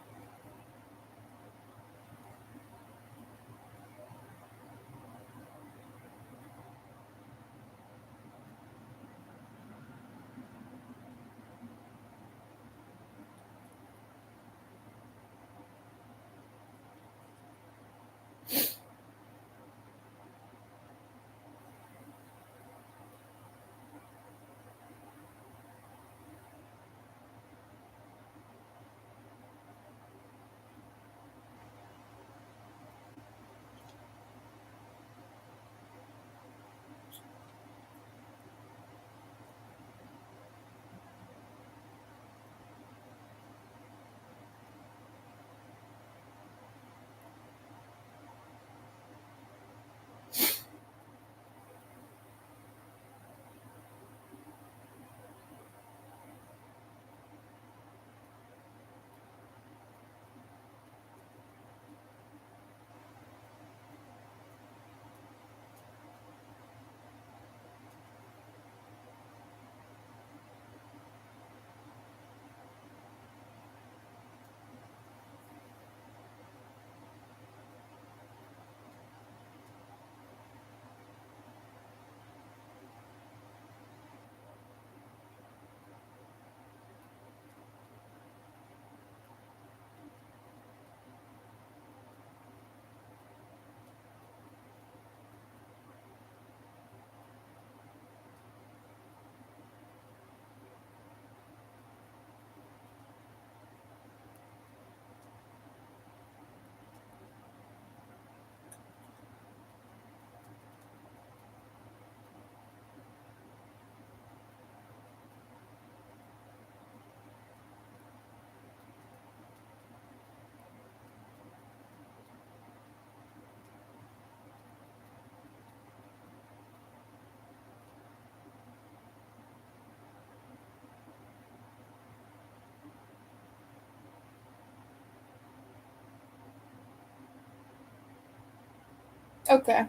Speaker 1: Okay.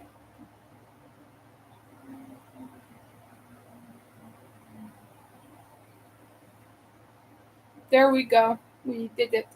Speaker 1: There we go. We did it.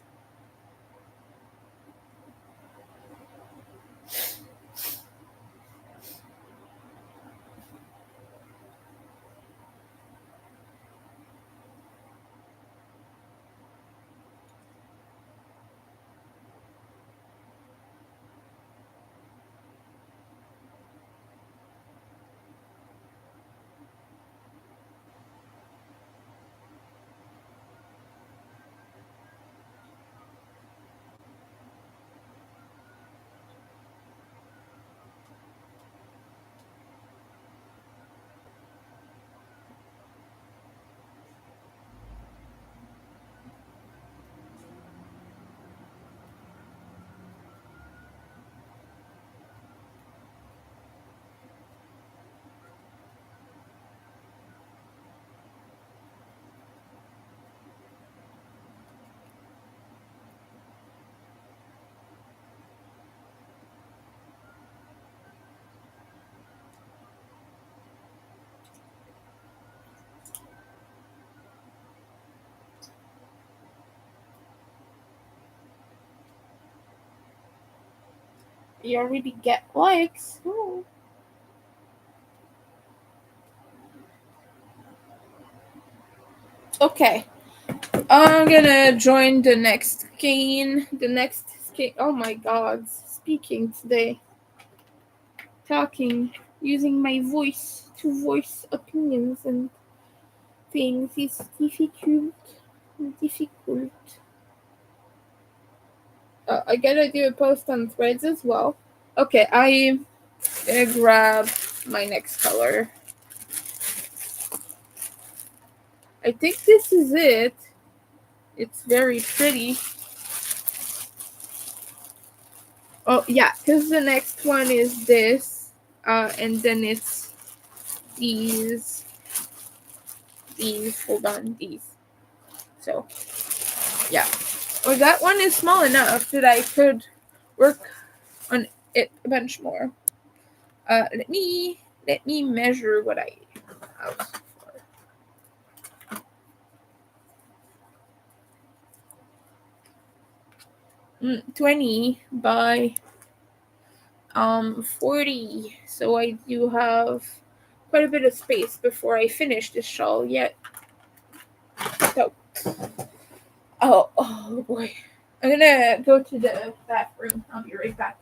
Speaker 1: You already get likes. Ooh. Okay. I'm gonna join the next skein. The next skein. Oh my god. Speaking today. Talking. Using my voice to voice opinions and things is difficult. Difficult. I gotta do a post on Threads as well. Okay, I'm gonna grab my next color. I think this is it. It's very pretty. Oh yeah, because the next one is this, and then it's these. Hold on, these. So yeah, well that one is small enough that I could work on it a bunch more. Let me measure what I have for. 20 by 40, so I do have quite a bit of space before I finish this shawl yet. So oh boy, I'm gonna go to the bathroom. I'll be right back.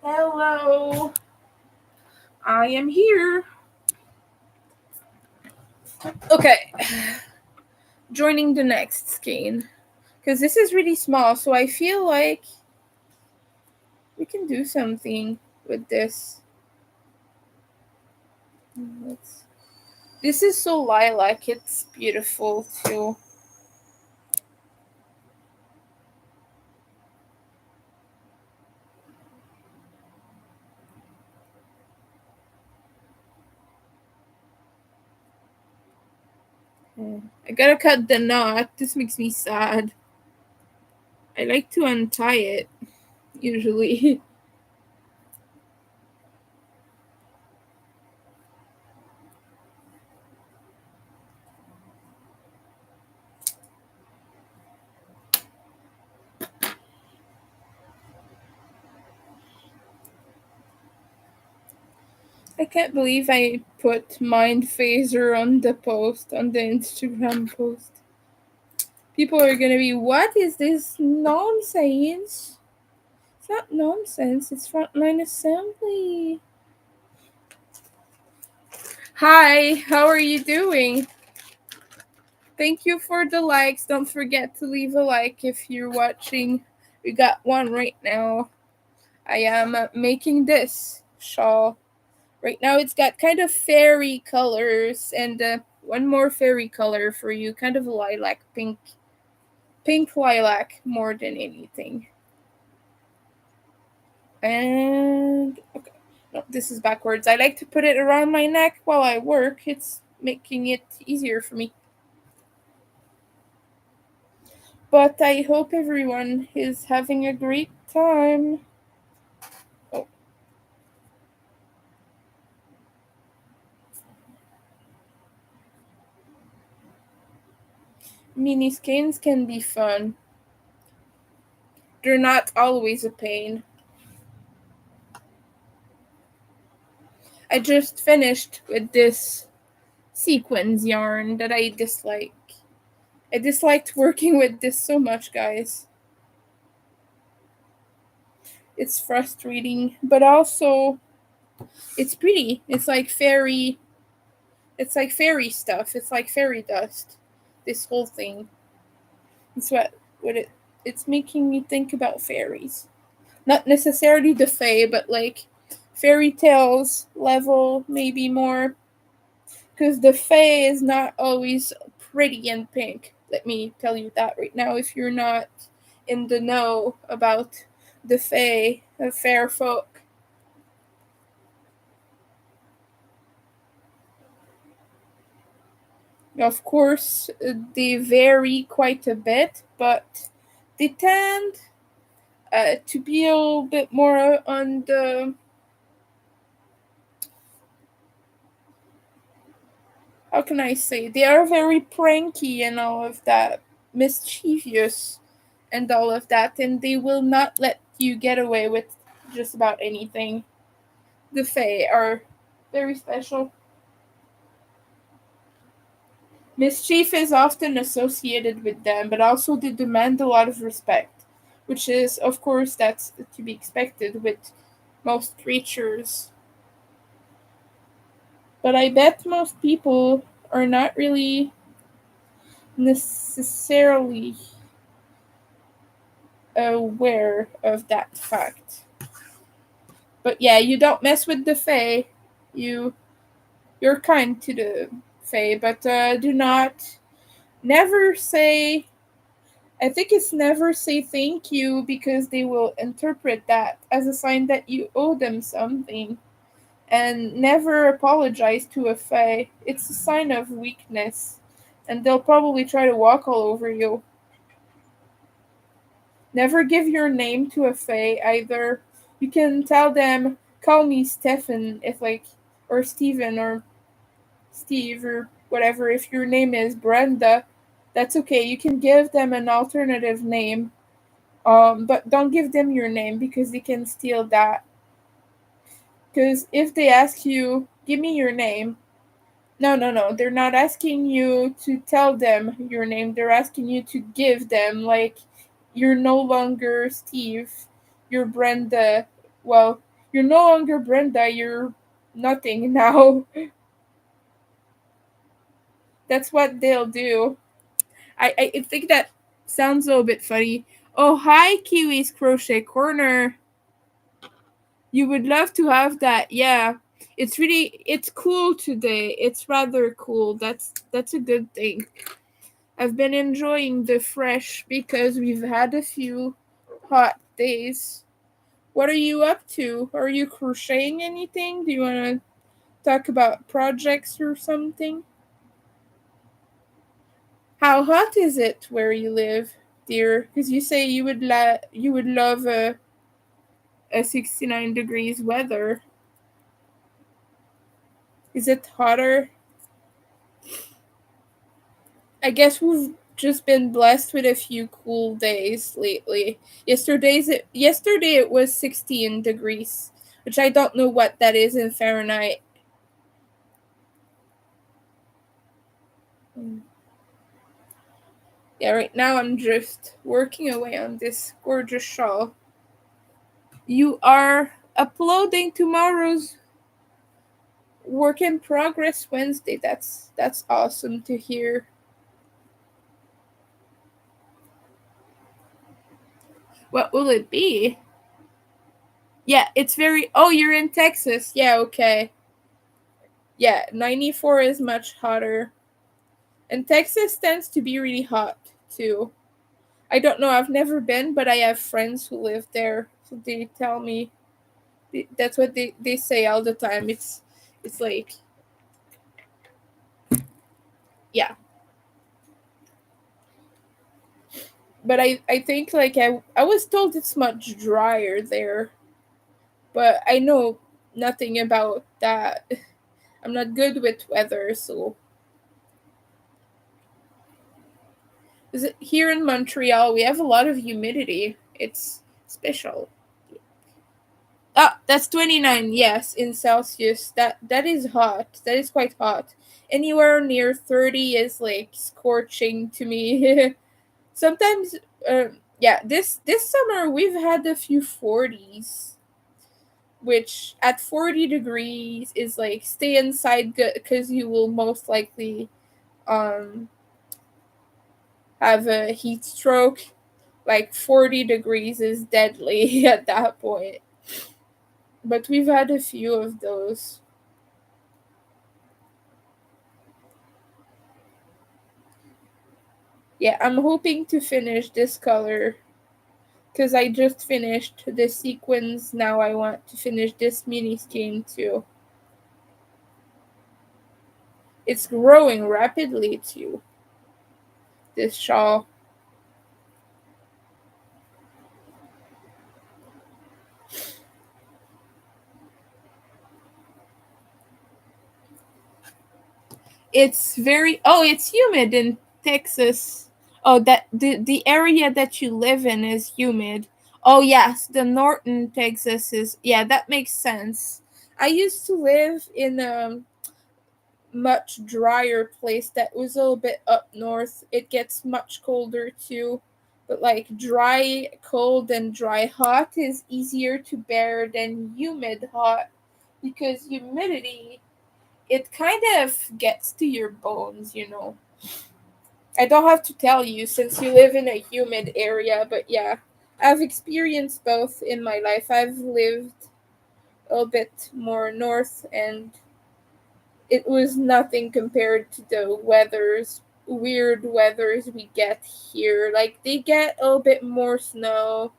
Speaker 1: Hello, I am here. Okay, joining the next skein because this is really small, so I feel like we can do something with this. This is so lilac, it's beautiful too. I gotta cut the knot. This makes me sad. I like to untie it, usually. I can't believe I put mind phaser on the post, on the Instagram post. People are gonna be, what is this nonsense? It's not nonsense, it's frontline assembly. Hi, how are you doing? Thank you for the likes. Don't forget to leave a like if you're watching. We got one right now. I am making this shawl. Right now it's got kind of fairy colors and one more fairy color for you, kind of lilac pink. Pink lilac more than anything. And okay. No, this is backwards. I like to put it around my neck while I work. It's making it easier for me. But I hope everyone is having a great time. Oh, mini skeins can be fun. They're not always a pain. I just finished with this sequins yarn that I dislike. I disliked working with this so much, guys. It's frustrating, but also it's pretty. It's like fairy stuff. It's like fairy dust. This whole thing. It's what it's making me think about fairies. Not necessarily the fae, but like fairy tales level maybe more, because the fae is not always pretty and pink. Let me tell you that right now if you're not in the know about the fae, of fair folk. Of course, they vary quite a bit, but they tend to be a little bit more on the, how can I say, they are very pranky and all of that, mischievous and all of that, and they will not let you get away with just about anything. The Fae are very special. Mischief is often associated with them, but also they demand a lot of respect, which is, of course, that's to be expected with most creatures. But I bet most people are not really necessarily aware of that fact. But yeah, you don't mess with the Fae. You you're kind to the Fae, but do not never say. I think it's never say thank you because they will interpret that as a sign that you owe them something. And never apologize to a Fae. It's a sign of weakness, and they'll probably try to walk all over you. Never give your name to a Fae either. You can tell them, call me Stefan if like, or Steven or Steve or whatever. If your name is Brenda, that's okay. You can give them an alternative name. But don't give them your name because they can steal that. Because if they ask you, give me your name, no, no, no. They're not asking you to tell them your name. They're asking you to give them, like, you're no longer Steve. You're Brenda. Well, you're no longer Brenda. You're nothing now. That's what they'll do. I think that sounds a little bit funny. Oh, hi, Kiwi's Crochet Corner. You would love to have that. Yeah. It's cool today. It's rather cool. That's a good thing. I've been enjoying the fresh because we've had a few hot days. What are you up to? Are you crocheting anything? Do you want to talk about projects or something? How hot is it where you live, dear? Because you say you would love a 69 degrees weather. Is it hotter? I guess we've just been blessed with a few cool days lately. Yesterday it was 16 degrees, which I don't know what that is in Fahrenheit. Mm. Yeah, right now I'm just working away on this gorgeous shawl. You are uploading tomorrow's work in progress Wednesday. That's awesome to hear. What will it be? Yeah, it's very. Oh, you're in Texas. Yeah, okay. Yeah, 94 is much hotter. And Texas tends to be really hot too. I don't know, I've never been, but I have friends who live there. So they tell me that's what they say all the time. It's like yeah. But I think like I was told it's much drier there, but I know nothing about that. I'm not good with weather, so is it here in Montreal we have a lot of humidity. It's special. Ah, that's 29. Yes, in Celsius. That is hot. That is quite hot. Anywhere near 30 is like scorching to me. Sometimes yeah, this summer we've had a few 40s, which at 40 degrees is like stay inside cuz you will most likely um have a heat stroke. Like 40 degrees is deadly at that point. But we've had a few of those. Yeah, I'm hoping to finish this color because I just finished the sequins. Now I want to finish this mini skein too. It's growing rapidly too, this shawl. It's very it's humid in Texas. Oh, that the area that you live in is humid. Oh yes, the northern Texas is yeah, that makes sense. I used to live in much drier place that was a little bit up north. It gets much colder too. But like dry cold and dry hot is easier to bear than humid hot because humidity it kind of gets to your bones, you know. I don't have to tell you since you live in a humid area, but yeah, I've experienced both in my life. I've lived a little bit more north and it was nothing compared to the weird weathers we get here. Like they get a little bit more snow.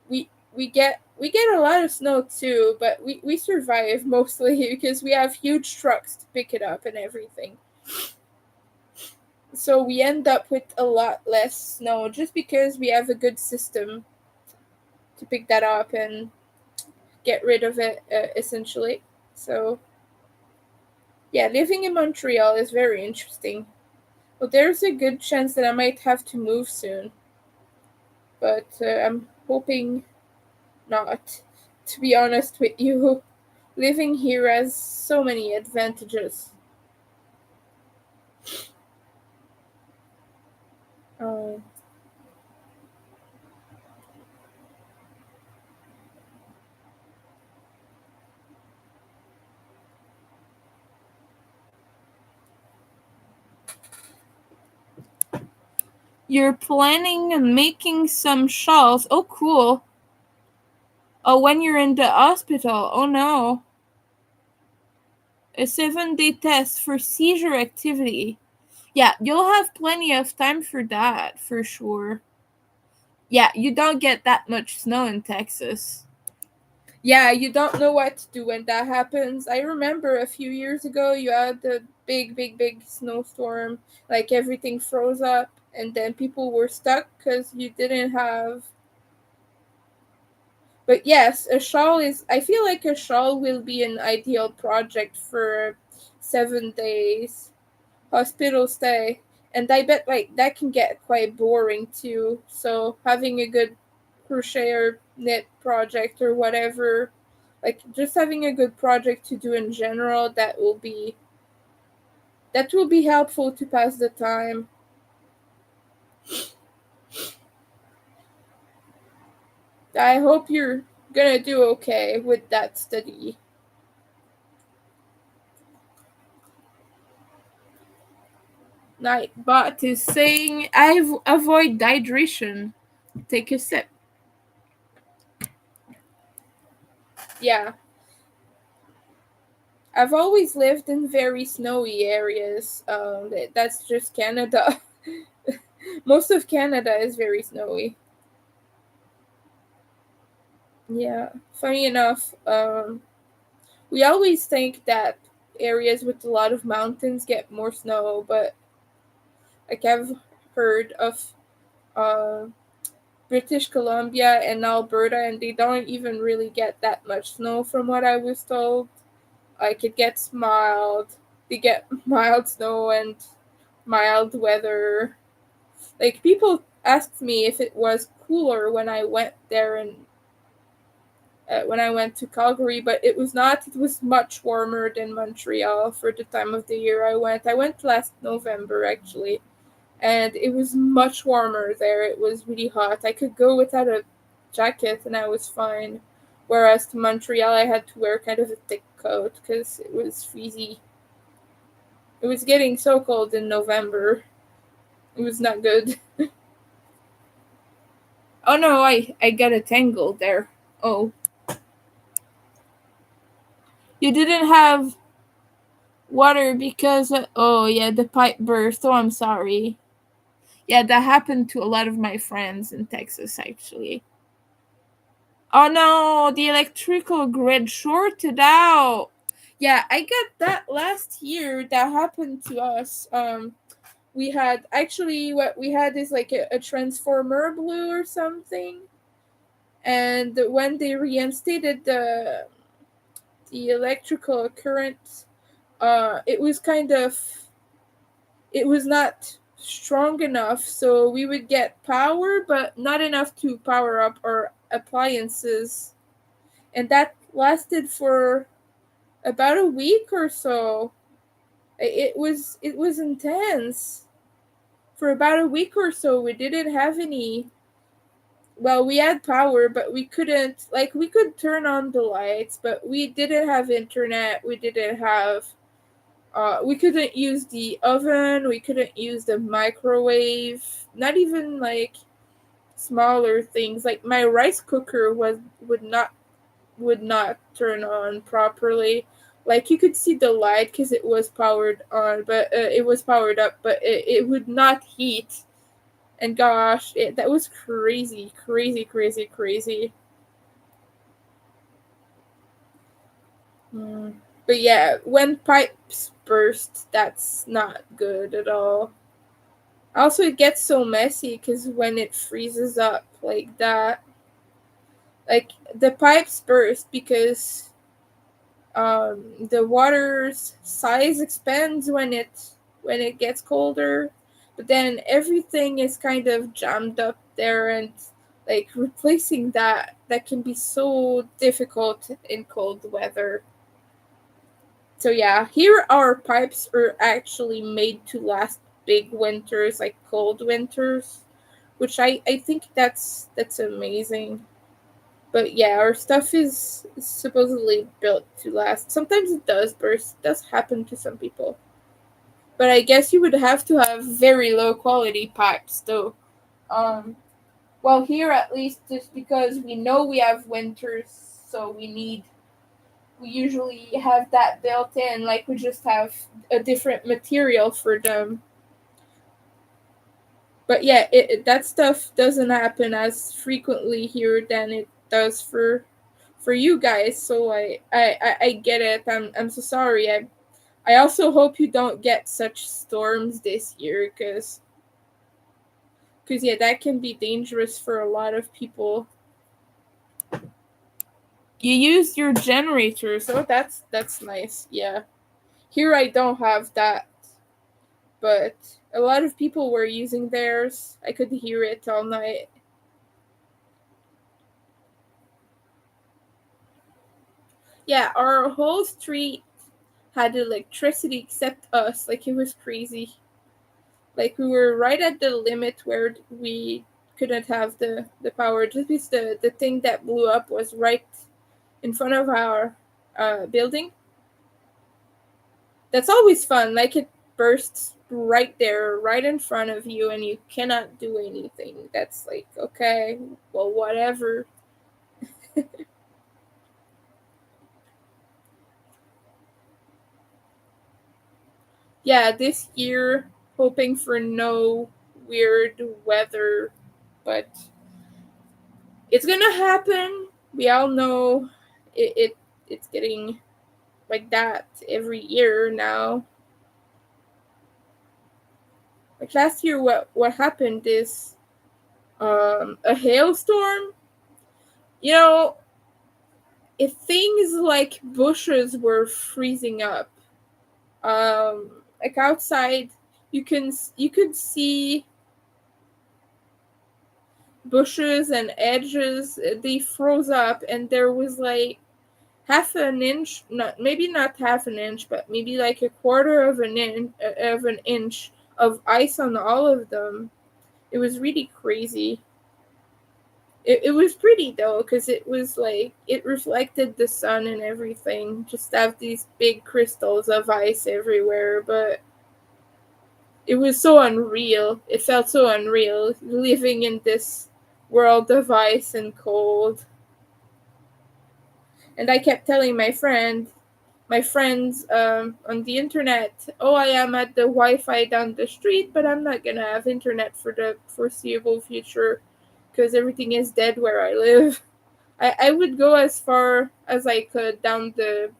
Speaker 1: We get a lot of snow too, but we survive mostly because we have huge trucks to pick it up and everything. So we end up with a lot less snow just because we have a good system to pick that up and get rid of it essentially. So yeah, living in Montreal is very interesting. Well, there's a good chance that I might have to move soon, but I'm hoping not. To be honest with you, living here has so many advantages. Uh, you're planning on making some shawls. Oh, cool. Oh, when you're in the hospital. Oh, no. A 7-day test for seizure activity. Yeah, you'll have plenty of time for that, for sure. Yeah, you don't get that much snow in Texas. Yeah, you don't know what to do when that happens. I remember a few years ago you had the big snowstorm, like everything froze up and then people were stuck cuz you didn't have. But yes, a shawl is I feel like a shawl will be an ideal project for 7 days hospital stay. And I bet like that can get quite boring too. So having a good crochet or knit project or whatever, like just having a good project to do in general, that will be That will be helpful to pass the time. I hope you're gonna do okay with that study. Nightbot is saying, I avoid dehydration. Take a sip. Yeah, I've always lived in very snowy areas. That's just Canada. Most of Canada is very snowy. Yeah, funny enough, we always think that areas with a lot of mountains get more snow, but like I've heard of uh, British Columbia and Alberta, and they don't even really get that much snow from what I was told. Like it gets mild, they get mild snow and mild weather. Like people asked me if it was cooler when I went there and when I went to Calgary, but it was not. It was much warmer than Montreal for the time of the year I went. I went last November actually, and it was much warmer there. It was really hot. I could go without a jacket and I was fine. Whereas to Montreal, I had to wear kind of a thick coat because it was freezy. It was getting so cold in November. It was not good. Oh no, I got a tangle there. Oh, you didn't have water because oh yeah, the pipe burst. Oh, I'm sorry. Yeah, that happened to a lot of my friends in Texas actually. Oh no, the electrical grid shorted out. Yeah, I got that last year. That happened to us. We had actually what we had is like a transformer blew or something, and when they reinstated the electrical current, it was kind of it was not strong enough, so we would get power, but not enough to power up our appliances, and that lasted for about a week or so. It was intense. For about a week or so, we didn't have any. Well, we had power, but we couldn't. Like, we could turn on the lights, but we didn't have internet. We didn't have. We couldn't use the oven. We couldn't use the microwave. Not even like smaller things. Like my rice cooker would not turn on properly. Like you could see the light because it was powered on, but it was powered up, but it would not heat. And gosh, that was crazy, crazy, crazy, crazy. Mm. But yeah, when pipes burst, that's not good at all. Also, it gets so messy because when it freezes up like that, like the pipes burst because the water's size expands when it gets colder, but then everything is kind of jammed up there, and like replacing that can be so difficult in cold weather. So yeah, here our pipes are actually made to last big winters, like cold winters, which I think that's amazing. But yeah, our stuff is supposedly built to last. Sometimes it does burst. It does happen to some people. But I guess you would have to have very low quality pipes though. Um well, here at least just because we know we have winters, so we usually have that built in, like we just have a different material for them. But yeah, that stuff doesn't happen as frequently here than it does for you guys. So I get it. I'm so sorry. I also hope you don't get such storms this year, because yeah, that can be dangerous for a lot of people. You used your generator, so that's nice. Yeah, here I don't have that, but a lot of people were using theirs. I could hear it all night. Yeah, our whole street had electricity except us. Like, it was crazy. Like, we were right at the limit where we couldn't have the power. Just because the thing that blew up was right in front of our building. That's always fun. Like, it bursts right there, right in front of you, and you cannot do anything. That's like, okay, well, whatever. Yeah, this year, hoping for no weird weather, but it's gonna happen. We all know it's getting like that every year now. Like last year, what happened is a hailstorm. You know, if things like bushes were freezing up, like outside, you could see bushes and edges. They froze up, and there was like half an inch, not maybe not half an inch, but maybe like a quarter of an inch of ice on all of them. It was really crazy. It was pretty though, because it was like it reflected the sun and everything. Just have these big crystals of ice everywhere, but it was so unreal. It felt so unreal living in this world of ice and cold. And I kept telling my friends on the internet, oh, I am at the Wi-Fi down the street, but I'm not gonna have internet for the foreseeable future because everything is dead where I live. I would go as far as I could down the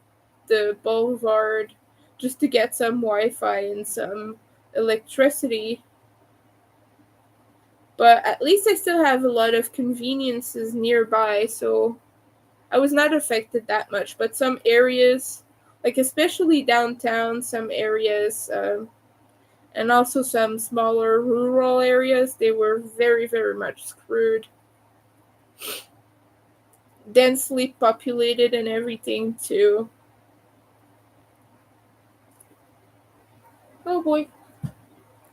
Speaker 1: boulevard just to get some Wi-Fi and some electricity. But at least I still have a lot of conveniences nearby, so I was not affected that much. But some areas, like especially downtown, some areas, and also some smaller rural areas, they were very, very much screwed. Densely populated and everything, too. Oh boy.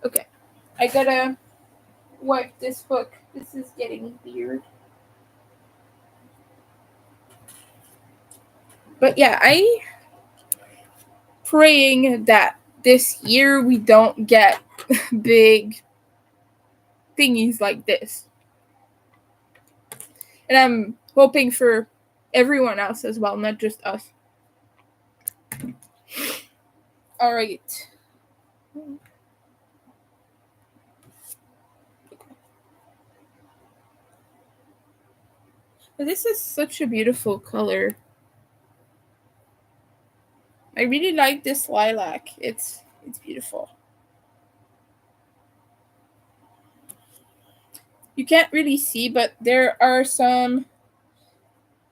Speaker 1: Okay. I gotta wipe this hook. This is getting weird. But yeah, I praying that this year we don't get big thingies like this. And I'm hoping for everyone else as well, not just us. All right. This is such a beautiful color. I really like this lilac. It's beautiful. You can't really see, but there are some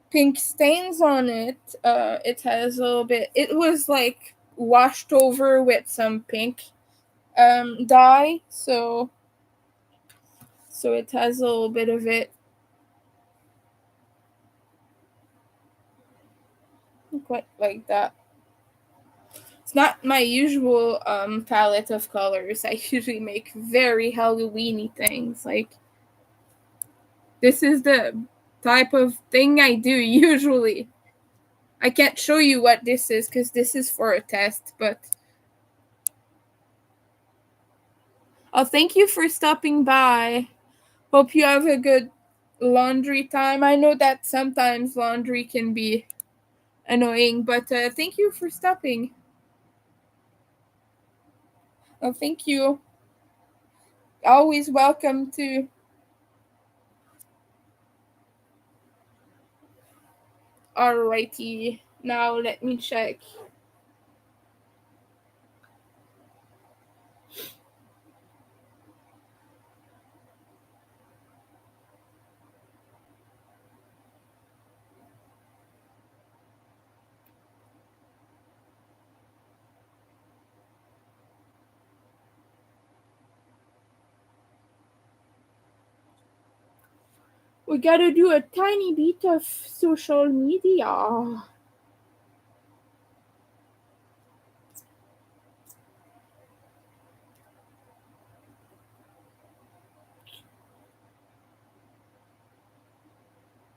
Speaker 1: pink stains on it. It has a little bit. It was like washed over with some pink dye, so it has a little bit of it. Quite like that. It's not my usual palette of colors. I usually make very Halloweeny things. Like this is the type of thing I do usually. I can't show you what this is because this is for a test, but oh, thank you for stopping by. Hope you have a good laundry time. I know that sometimes laundry can be annoying, but thank you for stopping. Oh, thank you. Always welcome to. Alrighty. Now let me check. We gotta do a tiny bit of social media.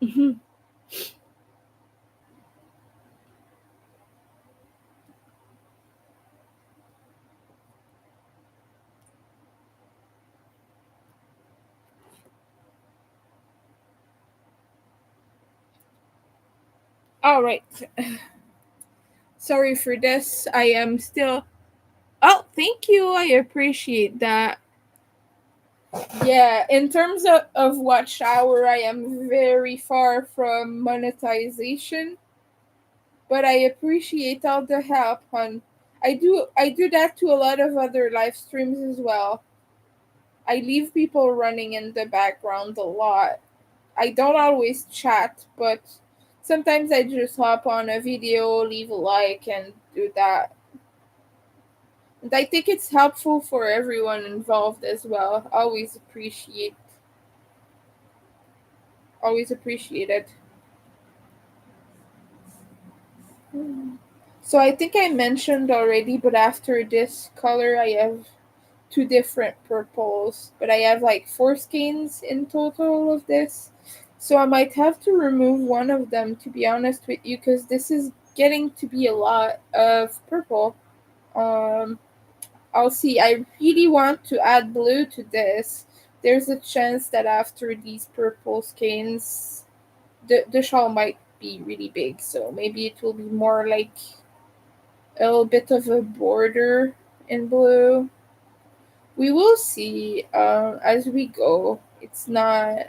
Speaker 1: Mhm. All right. Sorry for this. I am still. Oh, thank you. I appreciate that. Yeah, in terms of what shower, I am very far from monetization, but I appreciate all the help, hon. I do that to a lot of other live streams as well. I leave people running in the background a lot. I don't always chat, but sometimes I just hop on a video, leave a like, and do that. And I think it's helpful for everyone involved as well. Always appreciated. So I think I mentioned already, but after this color, I have two different purples, but I have like four skeins in total of this. So I might have to remove one of them, to be honest with you, because this is getting to be a lot of purple. Um, I'll see. I really want to add blue to this. There's a chance that after these purple skeins, the shawl might be really big, so maybe it will be more like a little bit of a border in blue. We will see as we go. It's not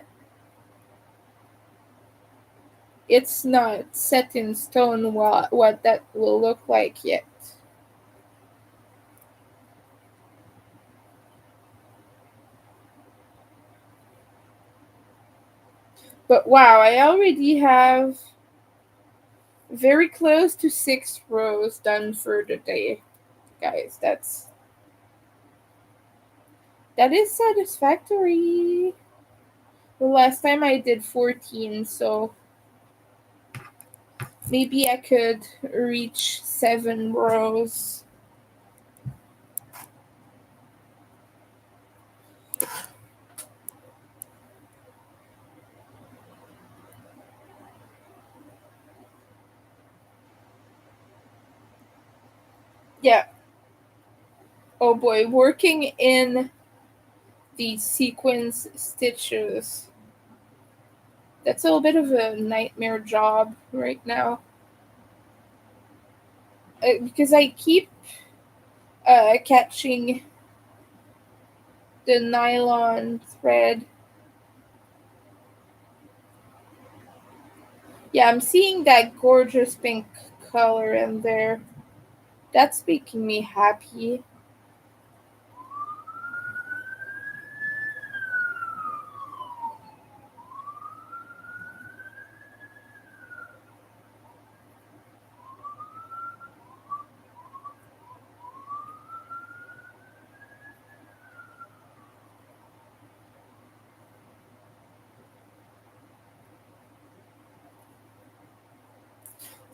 Speaker 1: set in stone what that will look like yet. But wow, I already have very close to 6 rows done for the day, guys. That is satisfactory. The last time I did 14, so maybe I could reach 7 rows. Yeah. Oh boy, working in these sequence stitches. That's a little bit of a nightmare job right now. Because I keep catching the nylon thread. Yeah, I'm seeing that gorgeous pink color in there. That's making me happy.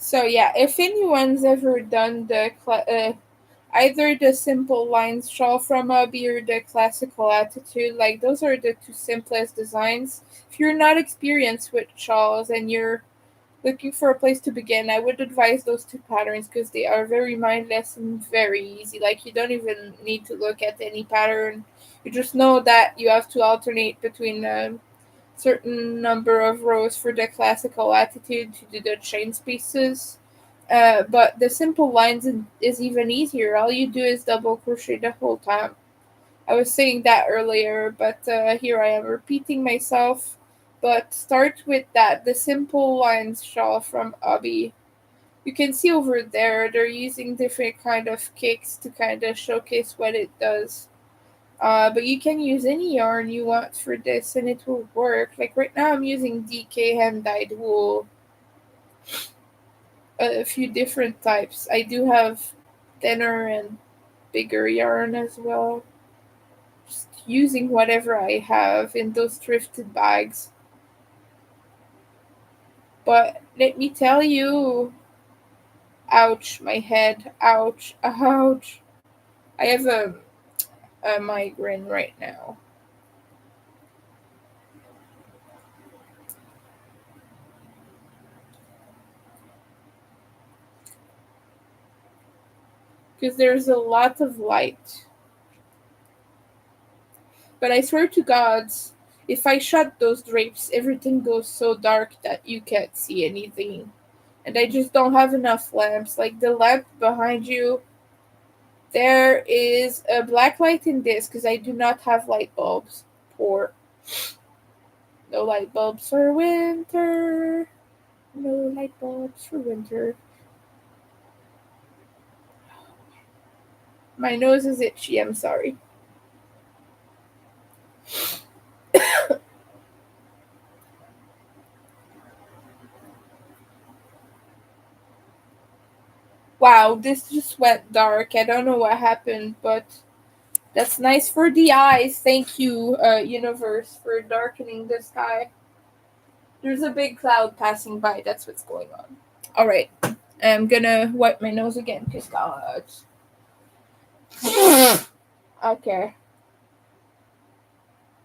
Speaker 1: So yeah, if anyone's ever done either the simple lines shawl from Hobby or the classical attitude, like those are the two simplest designs. If you're not experienced with shawls and you're looking for a place to begin, I would advise those two patterns because they are very mindless and very easy. Like you don't even need to look at any pattern. You just know that you have to alternate between a certain number of rows for the classical attitude to do the chain spaces. But the simple lines is even easier. All you do is double crochet the whole time. I was saying that earlier, but here I am repeating myself. But start with that, the simple lines shawl from Obi. You can see over there they're using different kind of cakes to kind of showcase what it does. But you can use any yarn you want for this and it will work. Like right now I'm using DK hand dyed wool, a few different types. I do have thinner and bigger yarn as well. Just using whatever I have in those thrifted bags. But let me tell you, ouch, my head, ouch, ouch. I have a migraine right now. because there's a lot of light. But I swear to God, if I shut those drapes, everything goes so dark that you can't see anything. And I just don't have enough lamps. Like the lamp behind you, there is a black light in this because I do not have light bulbs. Poor. No light bulbs for winter. No light bulbs for winter. My nose is itchy, I'm sorry. Wow, this just went dark. I don't know what happened, but that's nice for the eyes. Thank you, universe, for darkening the sky. There's a big cloud passing by. That's what's going on. All right. I'm gonna wipe my nose again because God. Okay.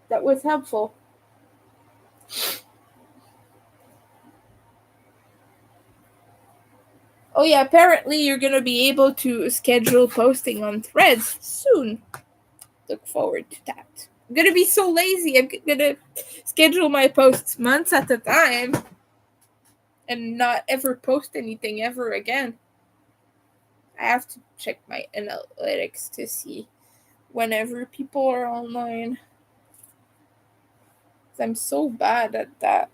Speaker 1: That was helpful. Oh yeah, apparently you're gonna be able to schedule posting on Threads soon. Look forward to that. I'm gonna be so lazy. I'm gonna schedule my posts months at a time and not ever post anything ever again. I have to check my analytics to see whenever people are online. I'm so bad at that.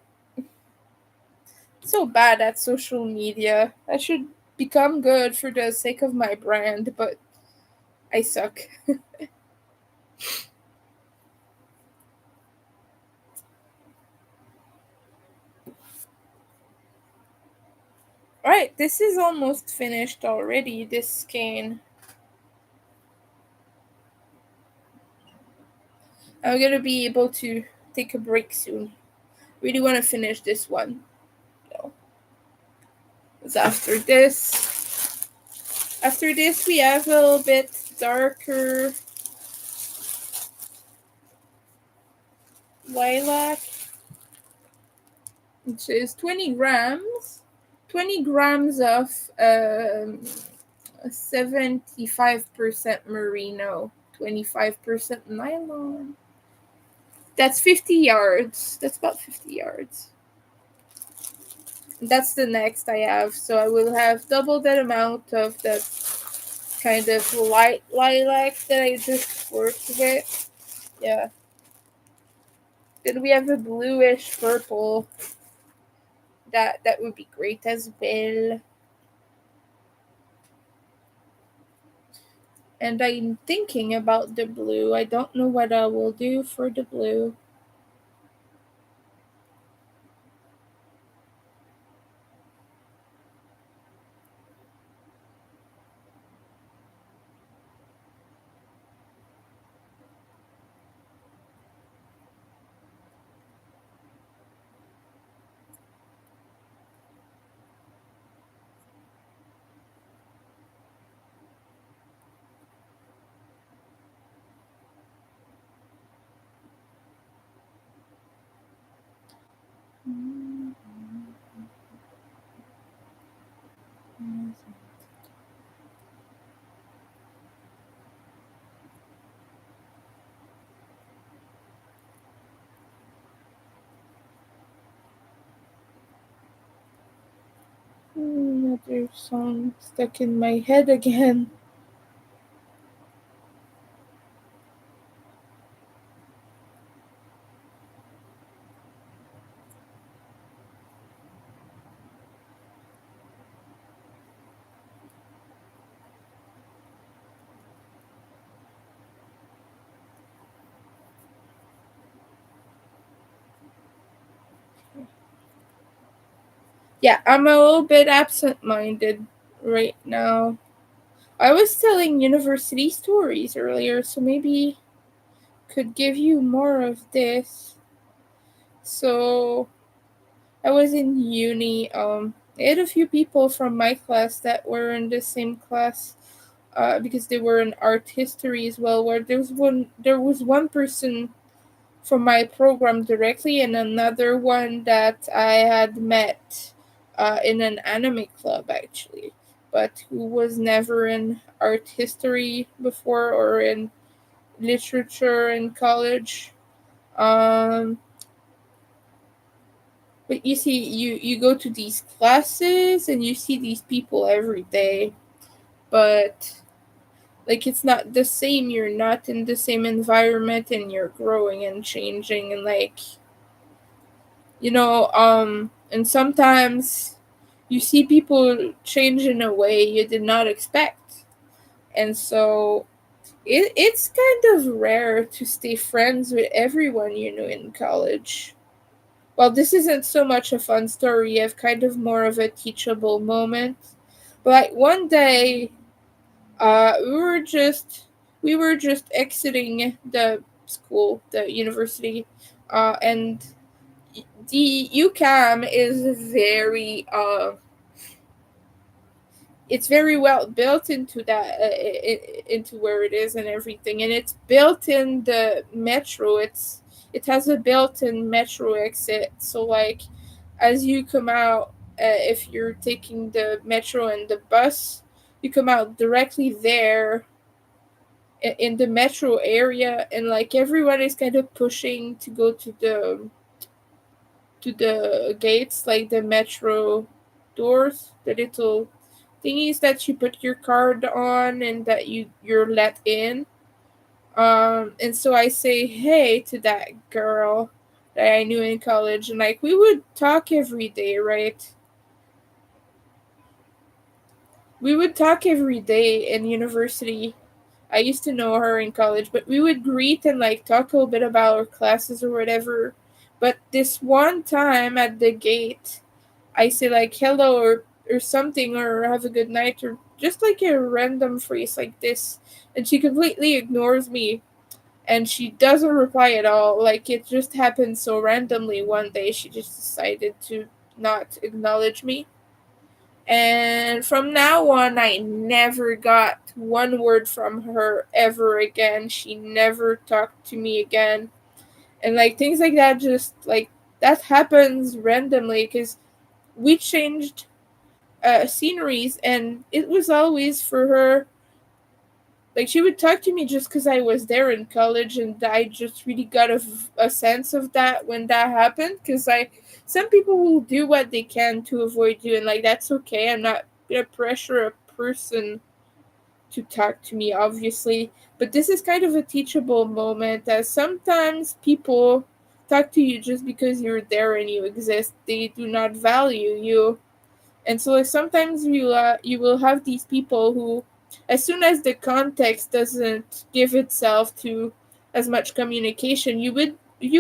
Speaker 1: So bad at social media. I should become good for the sake of my brand, but I suck. Alright, this is almost finished already, this skein. I'm gonna be able to take a break soon. Really want to finish this one. No. Because after this we have a little bit darker lilac, which is 20 grams. 20 grams of 75% merino, 25% nylon. That's 50 yards. That's about 50 yards. That's the next I have. So I will have double that amount of that kind of light lilac that I just worked with. Yeah. Then we have a bluish purple. That would be great as well. And I'm thinking about the blue. I don't know what I will do for the blue. Another song stuck in my head again. Yeah, I'm a little bit absent minded right now. I was telling university stories earlier, so maybe could give you more of this. So I was in uni. I had a few people from my class that were in the same class, because they were in art history as well. Where there was one person from my program directly, and another one that I had met in an anime club actually. but who was never in art history before or in literature in college. Um, but you see, you go to these classes and you see these people every day, but like it's not the same. You're not in the same environment, and you're growing and changing, and like and sometimes you see people change in a way you did not expect, and so it's kind of rare to stay friends with everyone you know in college. Well, this isn't so much a fun story. You have kind of more of a teachable moment. But like one day, uh, we were just we were just exiting the school, the university, and the UCAM is it's very well built into into where it is and everything, and it's built in the metro. It has a built-in metro exit, so like as you come out, if you're taking the metro and the bus, you come out directly there in the metro area, and like everyone is kind of pushing to go to the gates, like the metro doors, the little thingies that you put your card on and that you're let in. And so I say hey to that girl that I knew in college, and like we would talk every day, right? We would talk every day in university. I used to know her in college, but we would greet and like talk a little bit about our classes or whatever. But this one time at the gate, I say like hello or something, or have a good night, or just like a random phrase like this, and she completely ignores me, and she doesn't reply at all. Like it just happened so randomly one day. She just decided to not acknowledge me. And from now on, I never got one word from her ever again. She never talked to me again. And like things like that, just like that happens randomly because we changed sceneries, and it was always for her. Like she would talk to me just because I was there in college, and I just really got a sense of that when that happened. Because some people will do what they can to avoid you, and like that's okay. I'm not gonna pressure a person to talk to me, obviously, but this is kind of a teachable moment. As sometimes people talk to you just because you're there and you exist. They do not value you, and so like sometimes you will have these people who, as soon as the context doesn't give itself to as much communication, you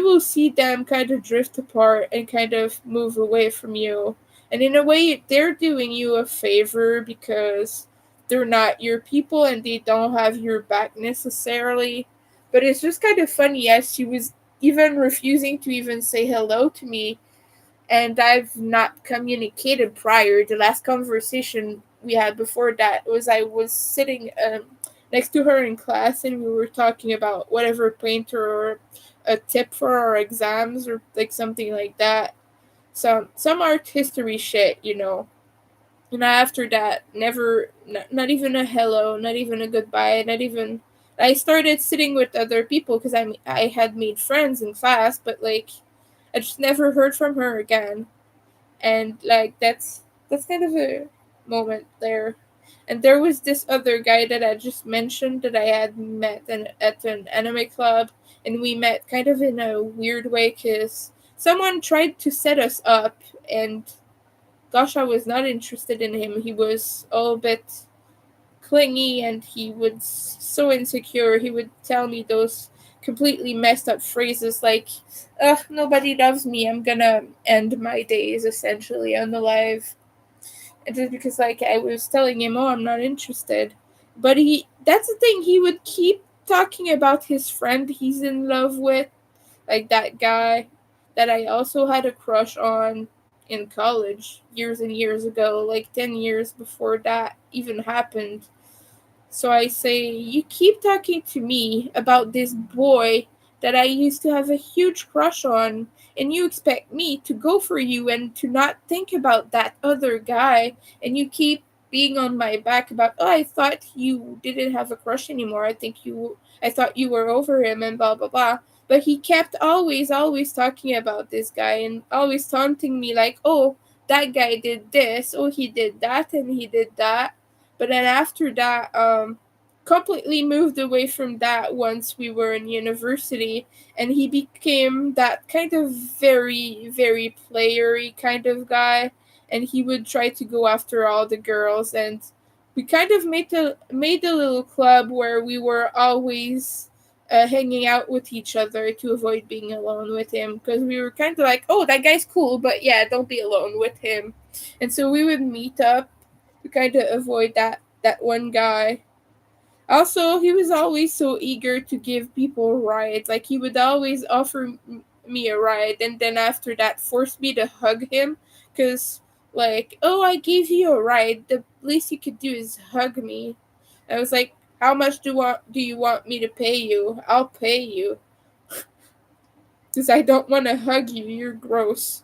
Speaker 1: will see them kind of drift apart and kind of move away from you. And in a way, they're doing you a favor because they're not your people and they don't have your back necessarily. But it's just kind of funny as she was even refusing to even say hello to me, and I've not communicated prior. The last conversation we had before that was I was sitting next to her in class, and we were talking about whatever painter or a tip for our exams or like something like that. Some art history shit. And after that, never, not even a hello, not even a goodbye, not even. I started sitting with other people because I had made friends in class, but like I just never heard from her again. And like that's kind of a moment there. And there was this other guy that I just mentioned that I had met at an anime club, and we met kind of in a weird way because someone tried to set us up, and gosh, I was not interested in him. He was all a bit clingy, and he was so insecure. He would tell me those completely messed up phrases like, ugh, nobody loves me, I'm gonna end my days essentially on the live. And just because like I was telling him, oh, I'm not interested. But that's the thing, he would keep talking about his friend he's in love with, like that guy that I also had a crush on in college years and years ago, like 10 years before that even happened. So I say, you keep talking to me about this boy that I used to have a huge crush on, and you expect me to go for you and to not think about that other guy, and you keep being on my back about, oh, I thought you didn't have a crush anymore. I thought you were over him and blah blah blah. But he kept always talking about this guy and always taunting me like, oh, that guy did this, oh, he did that, and he did that. But then after that, completely moved away from that once we were in university, and he became that kind of very playery kind of guy, and he would try to go after all the girls, and we kind of made a little club where we were always hanging out with each other to avoid being alone with him, because we were kind of like, oh, that guy's cool, but yeah, don't be alone with him. And so we would meet up to kind of avoid that one guy. Also, he was always so eager to give people rides. Like, he would always offer me a ride, and then after that, force me to hug him. Because, like, oh, I gave you a ride. The least you could do is hug me. I was like, how much do you want me to pay you? I'll pay you. Because I don't want to hug you. You're gross.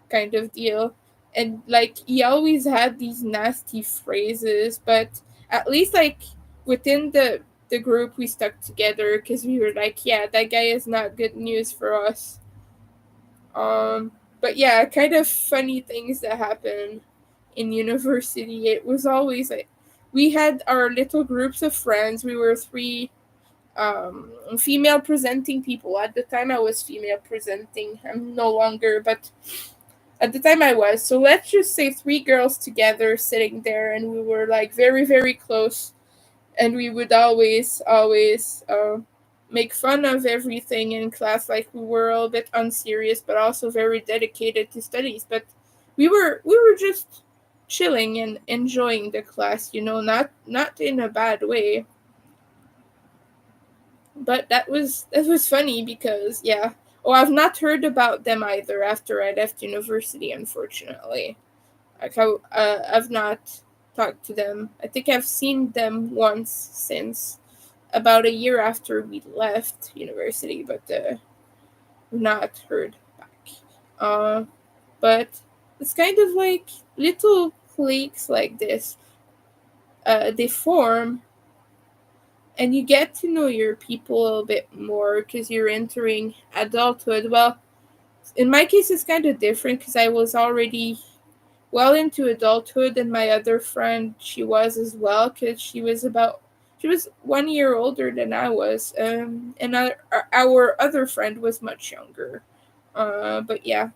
Speaker 1: Kind of deal. And like, he always had these nasty phrases, but at least like within the group we stuck together because we were like, yeah, that guy is not good news for us. But yeah, kind of funny things that happen in university. It was always like we had our little groups of friends. We were three female presenting people. At the time I was female presenting. I'm no longer, but at the time I was. So let's just say three girls together sitting there, and we were like very close, and we would always make fun of everything in class. Like, we were a little bit unserious, but also very dedicated to studies. But we were just chilling and enjoying the class, not in a bad way. But that was funny because, yeah. Oh, I've not heard about them either after I left university, unfortunately. Like, I've not talked to them. I think I've seen them once since about a year after we left university, but not heard back. Uh, but it's kind of like little cliques like this. They form, and you get to know your people a little bit more because you're entering adulthood. Well, in my case, it's kind of different because I was already well into adulthood, and my other friend, she was as well, because she was 1 year older than I was, and our other friend was much younger. But yeah,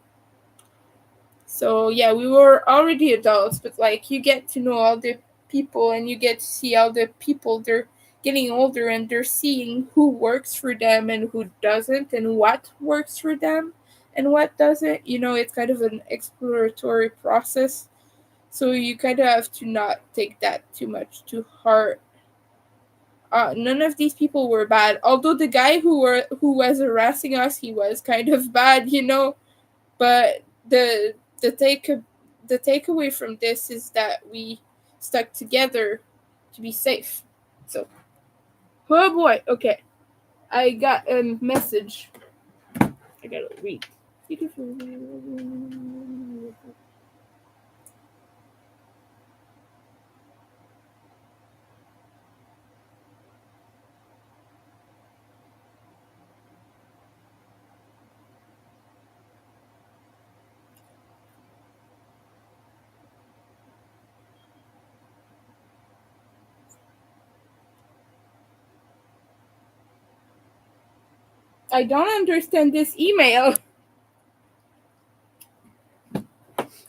Speaker 1: so yeah, we were already adults, but like, you get to know all the people, and you get to see all the people. They're getting older, and they're seeing who works for them and who doesn't, and what works for them and what doesn't. It's kind of an exploratory process, so you kind of have to not take that too much to heart. None of these people were bad. Although the guy who was harassing us, he was kind of bad. But the take the takeaway from this is that we stuck together to be safe. So, oh boy, okay, I got a message. I gotta read. I don't understand this email.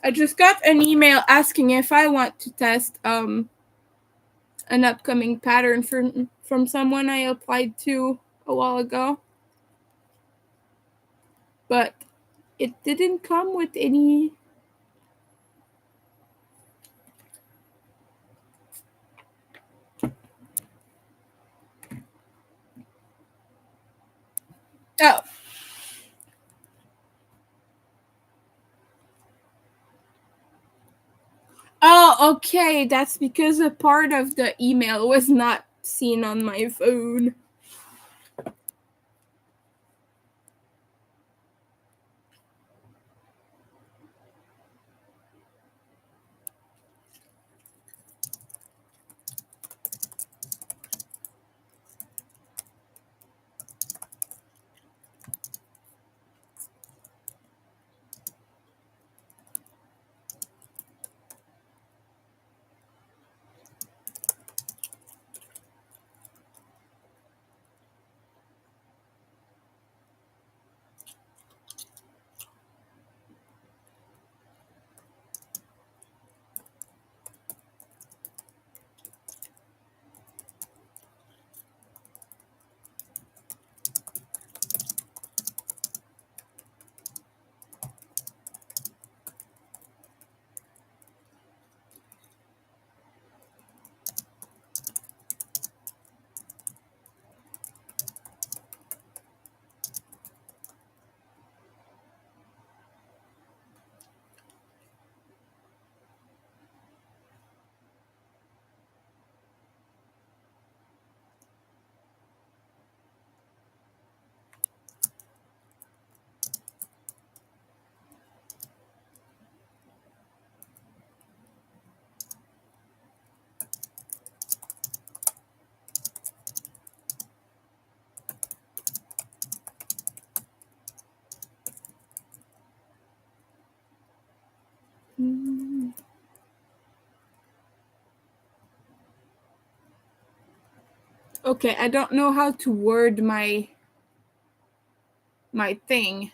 Speaker 1: I just got an email asking if I want to test an upcoming pattern from someone I applied to a while ago, but it didn't come with any. Oh. Oh, okay. That's because a part of the email was not seen on my phone. Okay, I don't know how to word my thing.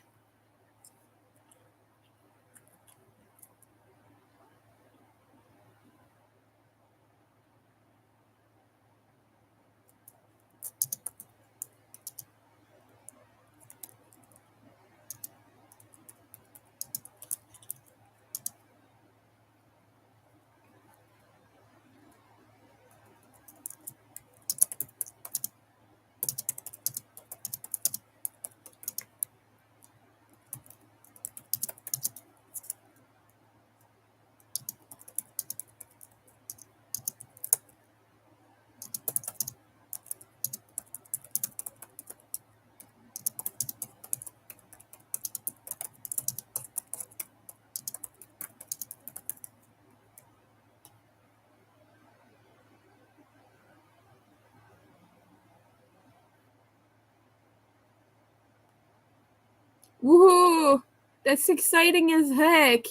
Speaker 1: Woohoo! That's exciting as heck.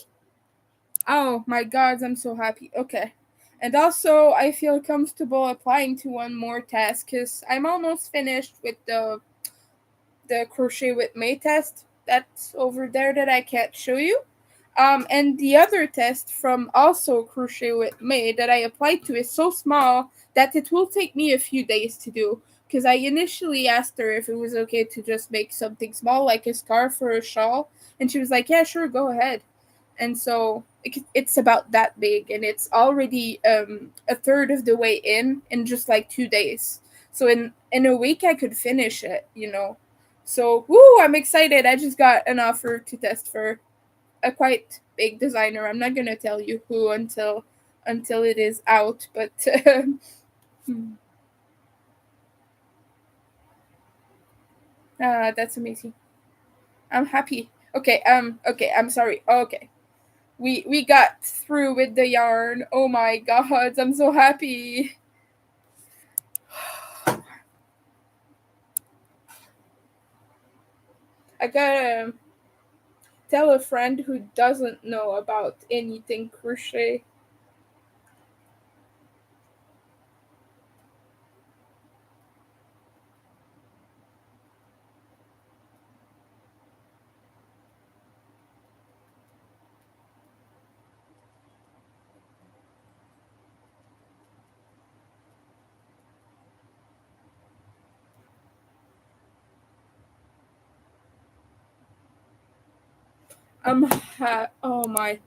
Speaker 1: Oh my god, I'm so happy. Okay. And also, I feel comfortable applying to one more test because I'm almost finished with the crochet with May test that's over there that I can't show you. And the other test from also Crochet with May that I applied to is so small that it will take me a few days to do. Because I initially asked her if it was okay to just make something small, like a scarf or a shawl. And she was like, yeah, sure, go ahead. And so it's about that big, and it's already a third of the way in just like 2 days. So in a week, I could finish it, you know. So, woo, I'm excited. I just got an offer to test for a quite big designer. I'm not gonna tell you who until it is out, but that's amazing. I'm happy. Okay, I'm sorry. Okay. We got through with the yarn. Oh my god, I'm so happy. I gotta tell a friend who doesn't know about anything crochet. Oh my.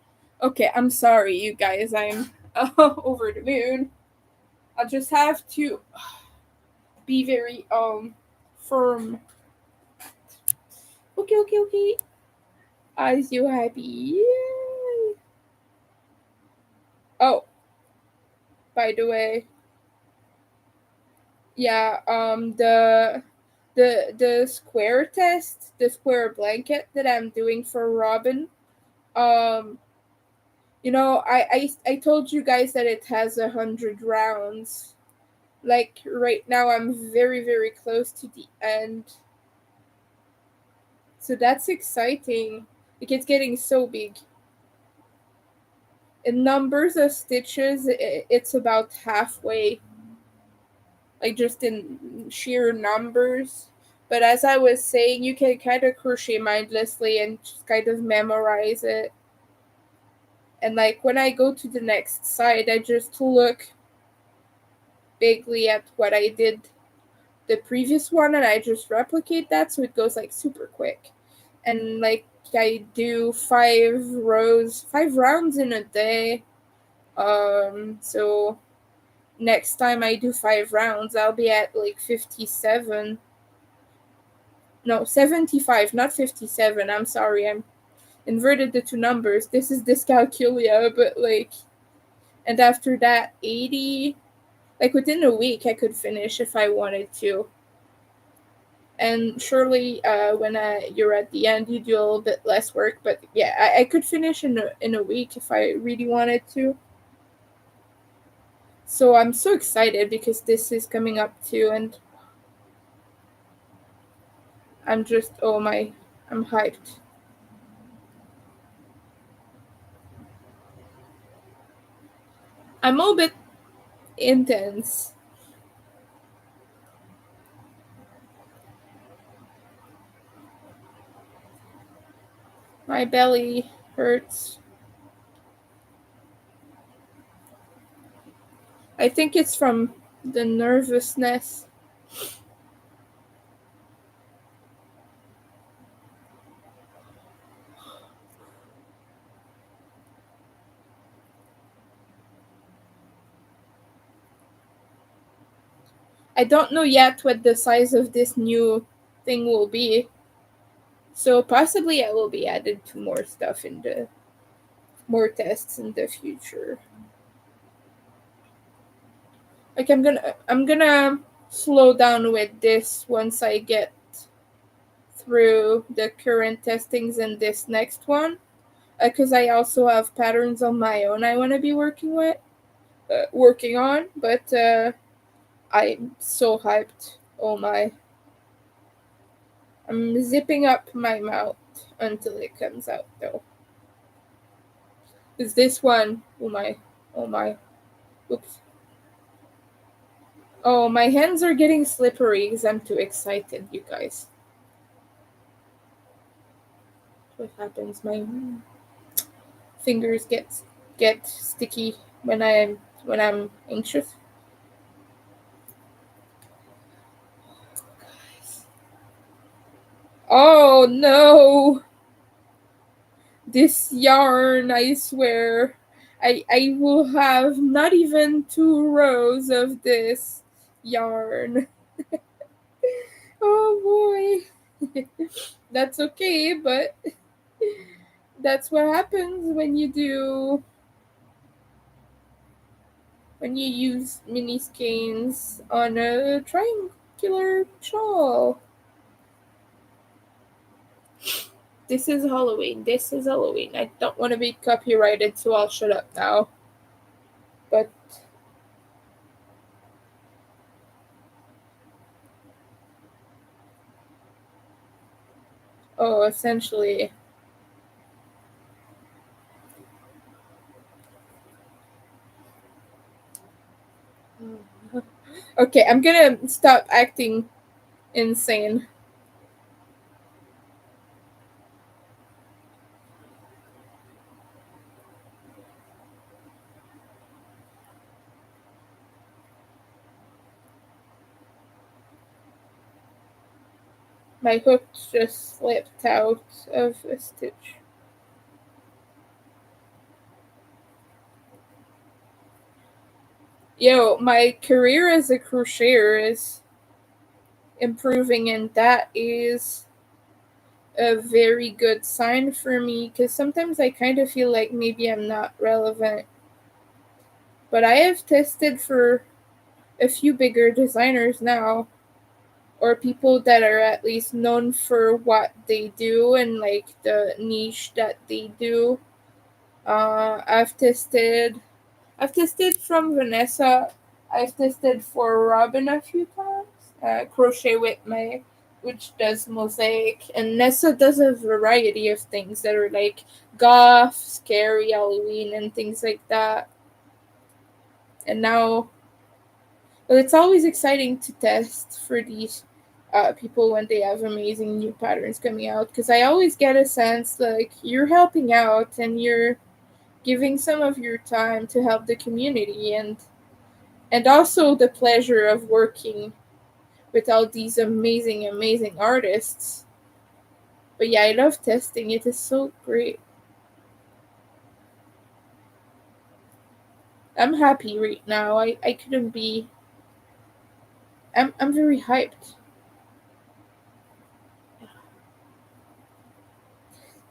Speaker 1: Okay, I'm sorry, you guys. I'm over the moon. I'll just have to be very firm. Okay, okay, okay. Are you happy? Yay. Oh, by the way, yeah, the square test, the square blanket that I'm doing for Robin. Um, I told you guys that it has 100 rounds. Like right now, I'm very very close to the end, so that's exciting. Like it's getting so big. In numbers of stitches, it's about halfway, like just in sheer numbers. But as I was saying, you can kind of crochet mindlessly and just kind of memorize it. And like when I go to the next side, I just look bigly at what I did the previous one and I just replicate that so it goes like super quick. And like I do 5 rounds in a day. So next time I do 5 rounds, I'll be at like 57. No, 75, not 57. I'm sorry, I'm inverted the two numbers. This is dyscalculia, but like, and after that, 80. Like within a week, I could finish if I wanted to. And surely, when you're at the end, you do a little bit less work. But yeah, I could finish in a week if I really wanted to. So I'm so excited because this is coming up too, and I'm just oh my, I'm hyped. I'm a little bit intense. My belly hurts. I think it's from the nervousness. I don't know yet what the size of this new thing will be. So possibly I will be added to more stuff in the more tests in the future. Like I'm gonna slow down with this once I get through the current testings and this next one, because I also have patterns on my own I want to be working on. But I'm so hyped. Oh my! I'm zipping up my mouth until it comes out though. Is this one? Oh my! Oh my! Oops! Oh, my hands are getting slippery because I'm too excited, you guys. What happens? My fingers get sticky when I'm anxious. Oh no! This yarn, I swear. I will have not even 2 rows of this yarn. Oh boy. That's okay, but that's what happens when you use mini skeins on a triangular shawl. This is Halloween. This is Halloween. I don't want to be copyrighted, so I'll shut up now. But oh, essentially. Okay, I'm gonna stop acting insane. My hook just slipped out of a stitch. Yo, my career as a crocheter is improving, and that is a very good sign for me because sometimes I kind of feel like maybe I'm not relevant. But I have tested for a few bigger designers now, or people that are at least known for what they do and like the niche that they do. I've tested from Vanessa. I've tested for Robin a few times. Crochet with May, which does mosaic, and Nessa does a variety of things that are like goth, scary, Halloween, and things like that. And now, well, it's always exciting to test for these people when they have amazing new patterns coming out because I always get a sense like you're helping out and you're giving some of your time to help the community and also the pleasure of working with all these amazing artists. But yeah, I love testing. It is so great. I'm happy right now. I couldn't be. I'm very hyped.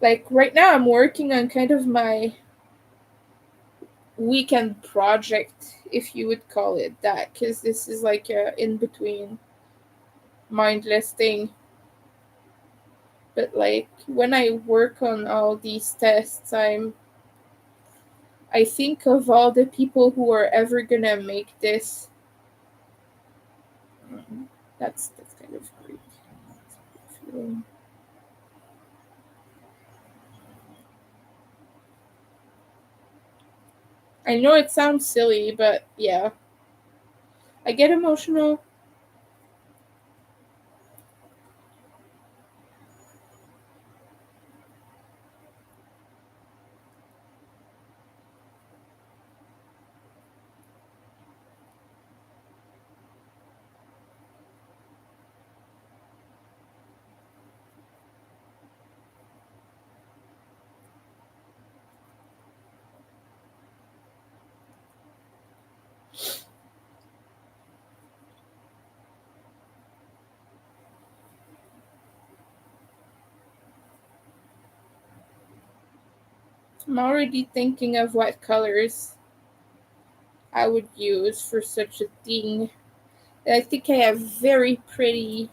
Speaker 1: Like right now, I'm working on kind of my weekend project, if you would call it that, because this is like a in between mindless thing. But like when I work on all these tests, I think of all the people who are ever gonna make this. That's kind of great. Feeling. I know it sounds silly, but yeah, I get emotional. I'm already thinking of what colors I would use for such a thing. I think I have very pretty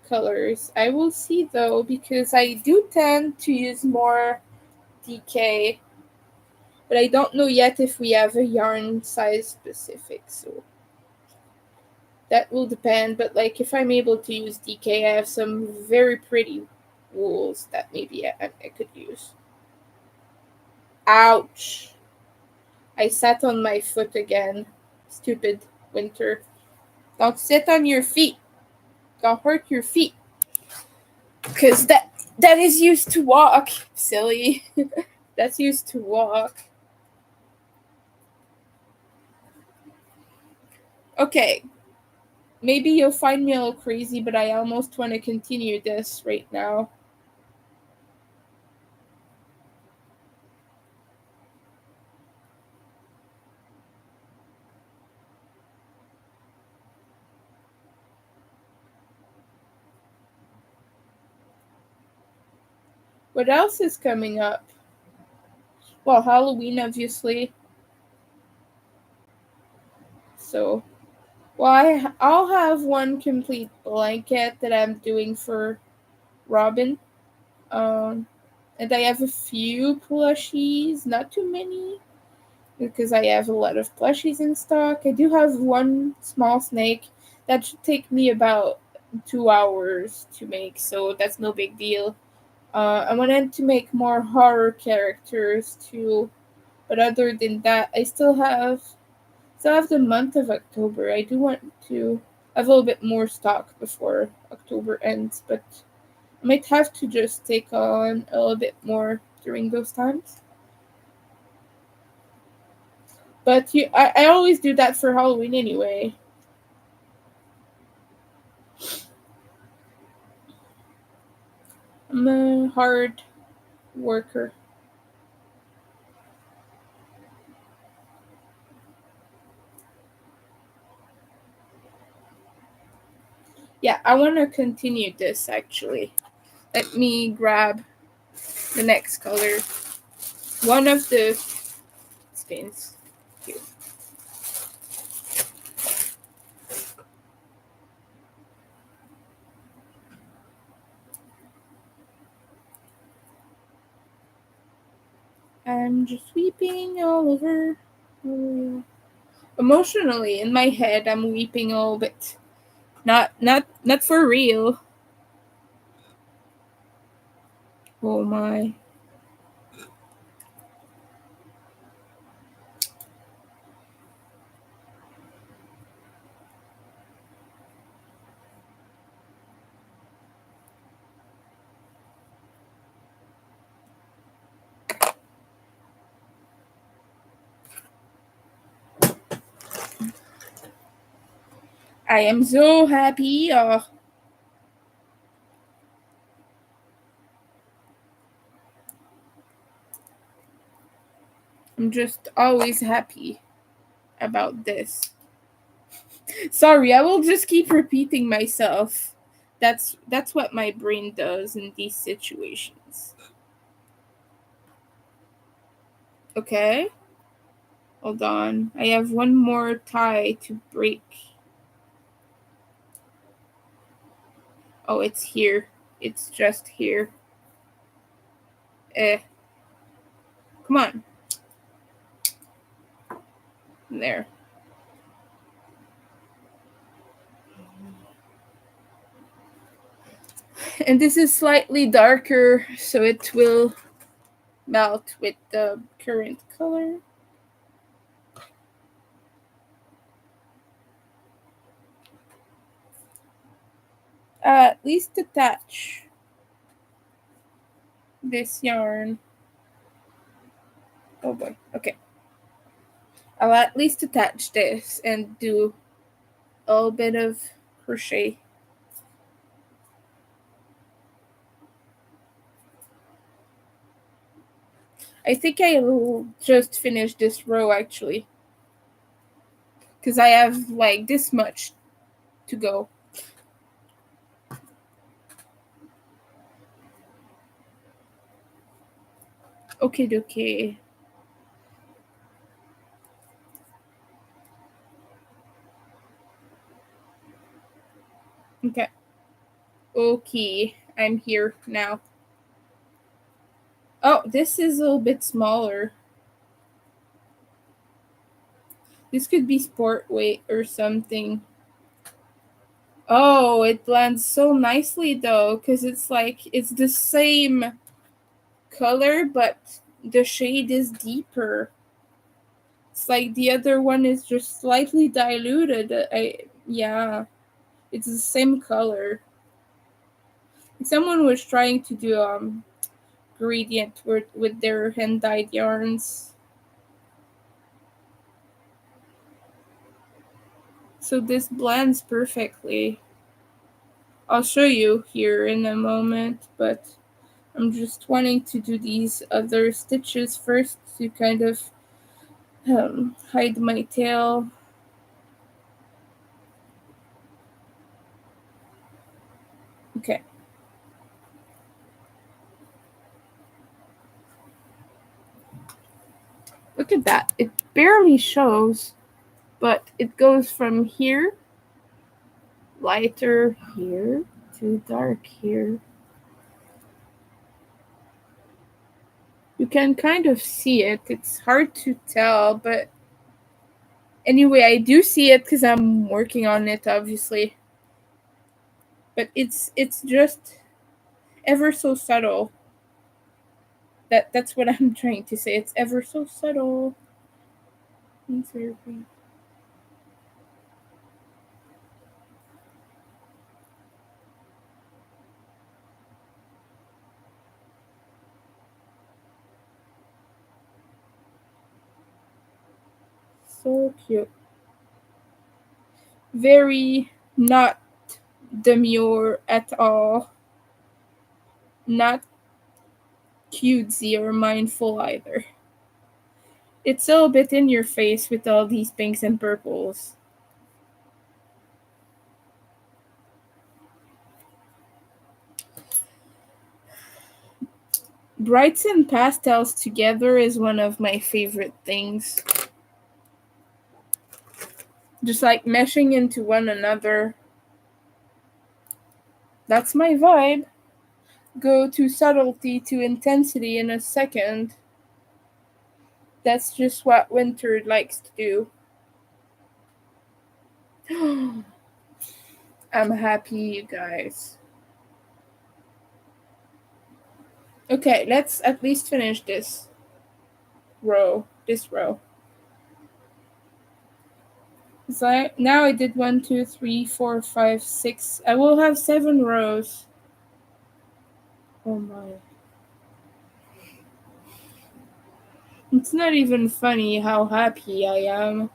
Speaker 1: colors. I will see though, because I do tend to use more DK, but I don't know yet if we have a yarn size specific, so that will depend. But like if I'm able to use DK, I have some very pretty wools that maybe I could use. Ouch! I sat on my foot again. Stupid Winter. Don't sit on your feet. Don't hurt your feet. Because that is used to walk, silly. That's used to walk. Okay. Maybe you'll find me a little crazy, but I almost want to continue this right now. What else is coming up? Well, Halloween, obviously. So, well, I'll have one complete blanket that I'm doing for Robin. And I have a few plushies, not too many, because I have a lot of plushies in stock. I do have one small snake that should take me about 2 hours to make, so that's no big deal. I wanted to make more horror characters too, but other than that, I still have the month of October. I do want to have a little bit more stock before October ends, but I might have to just take on a little bit more during those times. But I always do that for Halloween anyway. I'm a hard worker. Yeah, I want to continue this actually. Let me grab the next color. One of the skins. Here. I'm just weeping all over. Emotionally, in my head, I'm weeping a little bit. Not for real. Oh my. I am so happy. Oh, I'm just always happy about this. Sorry, I will just keep repeating myself. That's what my brain does in these situations. Okay? Hold on. I have one more tie to break. Oh, it's here. It's just here. Eh. Come on. There. And this is slightly darker, so it will melt with the current color. At least attach this yarn. Oh boy. Okay. I'll at least attach this and do a little bit of crochet. I think I'll just finish this row actually, because I have like this much to go. Okay, okay. Okay. Okay. I'm here now. Oh, this is a little bit smaller. This could be sport weight or something. Oh, it blends so nicely though, because it's like it's the same color, but the shade is deeper. It's like the other one is just slightly diluted. Yeah, it's the same color. Someone was trying to do gradient with their hand dyed yarns. So this blends perfectly. I'll show you here in a moment, but I'm just wanting to do these other stitches first to kind of hide my tail. Okay. Look at that. It barely shows, but it goes from here, lighter here, to dark here. You can kind of see it. It's hard to tell, but anyway, I do see it because I'm working on it, obviously. But it's just ever so subtle. That's what I'm trying to say. It's ever so subtle. It's very pretty. So cute. Very not demure at all. Not cutesy or mindful either. It's so a bit in your face with all these pinks and purples. Brights and pastels together is one of my favorite things. Just like meshing into one another. That's my vibe. Go to subtlety to intensity in a second. That's just what Winter likes to do. I'm happy, you guys. Okay, let's at least finish this row. This row. So now I did 1, 2, 3, 4, 5, 6. I will have 7 rows. Oh my. It's not even funny how happy I am.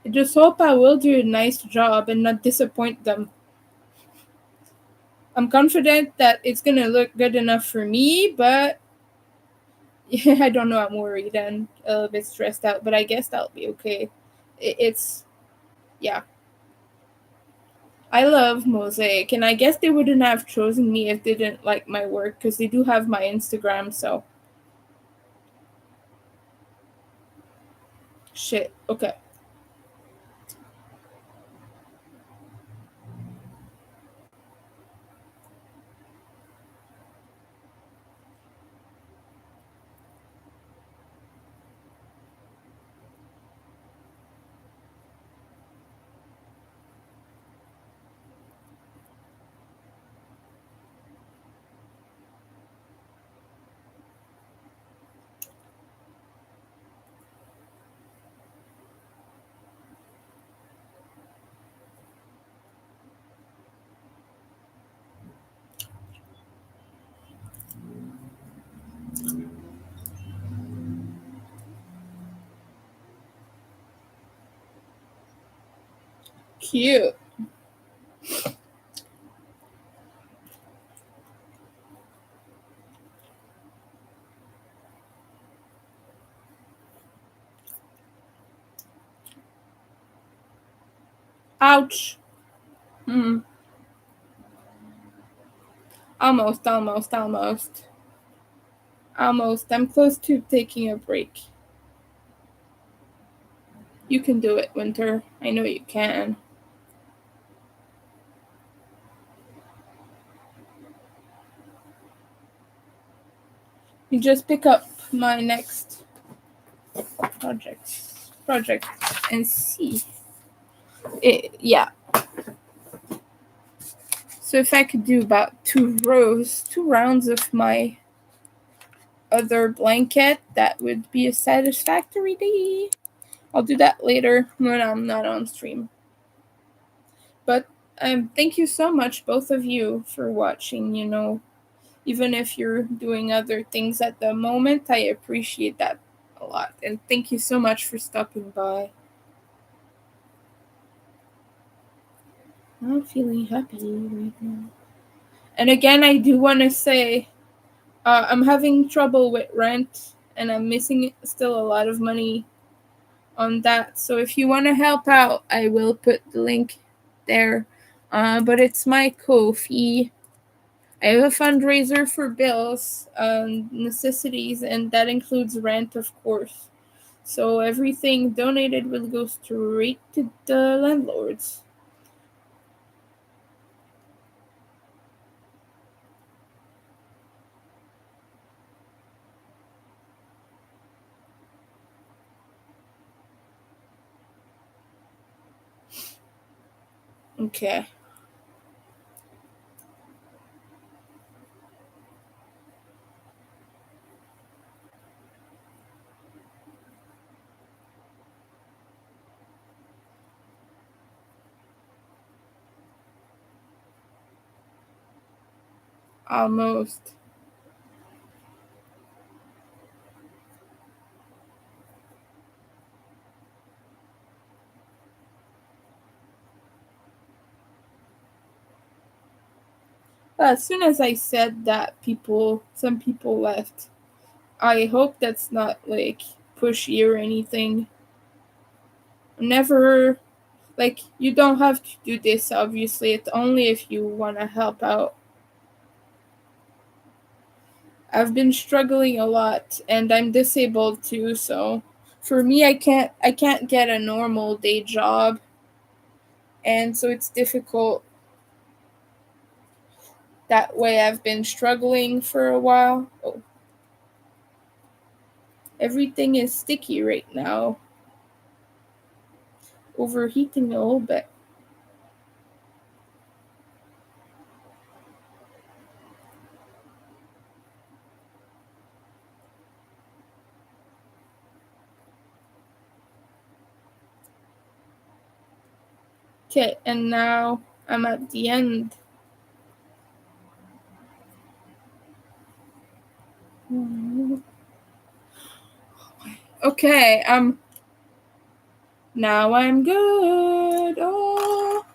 Speaker 1: I just hope I will do a nice job and not disappoint them. I'm confident that it's gonna look good enough for me, but yeah, I don't know. I'm worried and a little bit stressed out, but I guess that'll be okay. It's yeah. I love Mosaic, and I guess they wouldn't have chosen me if they didn't like my work because they do have my Instagram. So shit. Okay. Cute. Ouch. Hmm. Almost, almost, almost. Almost. I'm close to taking a break. You can do it, Winter. I know you can. You just pick up my next project and see. Yeah. So if I could do about 2 rounds of my other blanket, that would be a satisfactory day. I'll do that later when I'm not on stream. But thank you so much, both of you, for watching. Even if you're doing other things at the moment, I appreciate that a lot. And thank you so much for stopping by. I'm feeling happy right now. And again, I do want to say I'm having trouble with rent, and I'm missing still a lot of money on that. So if you want to help out, I will put the link there. But it's my Ko-fi. I have a fundraiser for bills, necessities, and that includes rent, of course. So everything donated will go straight to the landlords. Okay. Almost. As soon as I said that, some people left. I hope that's not like pushy or anything. Never, like, you don't have to do this, obviously. It's only if you want to help out. I've been struggling a lot, and I'm disabled too, so for me I can't get a normal day job, and so it's difficult. That way I've been struggling for a while. Oh, everything is sticky right now. Overheating a little bit. Okay, and now I'm at the end. Okay, now I'm good. Oh,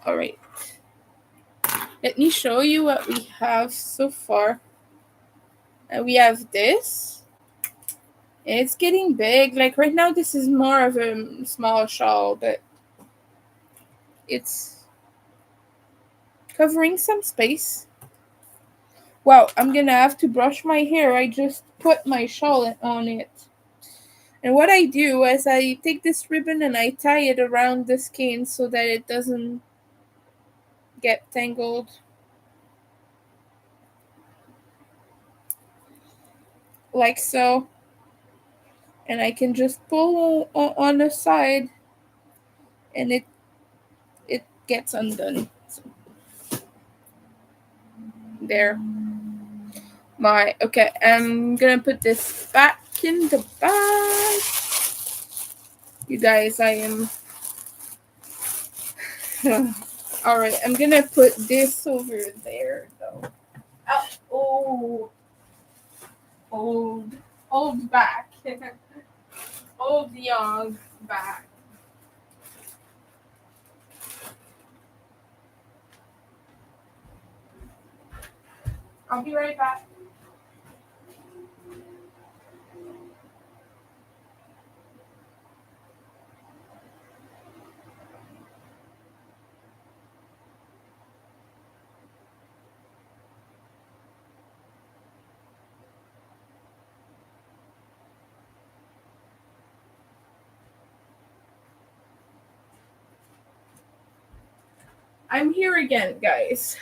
Speaker 1: all right. Let me show you what we have so far. We have this. It's getting big. Like right now, this is more of a small shawl, but it's covering some space. Wow, I'm gonna have to brush my hair. I just put my shawl on it. And what I do is I take this ribbon and I tie it around the skein so that it doesn't get tangled. Like so. And I can just pull on the side and it gets undone. So, there. Okay, I'm gonna put this back in the bag. You guys, I am alright, I'm gonna put this over there though. Oh, old back. Old young back. I'll be right back. I'm here again, guys.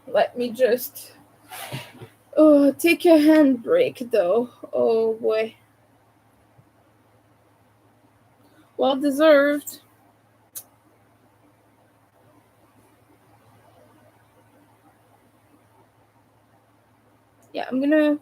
Speaker 1: Let me just take a hand break though. Oh boy. Well deserved. Yeah, I'm gonna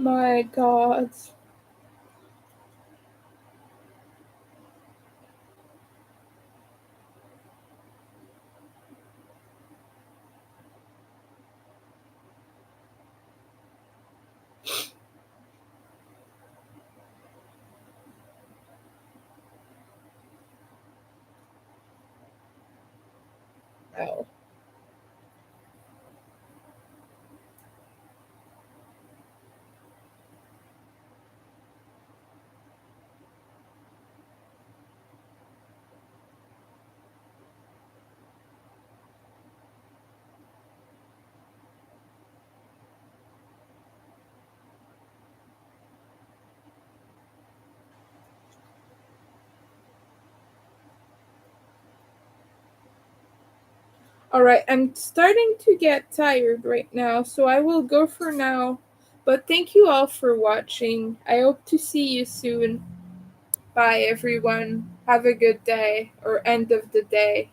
Speaker 1: my god. Ow. Alright, I'm starting to get tired right now, so I will go for now. But thank you all for watching. I hope to see you soon. Bye, everyone. Have a good day or end of the day.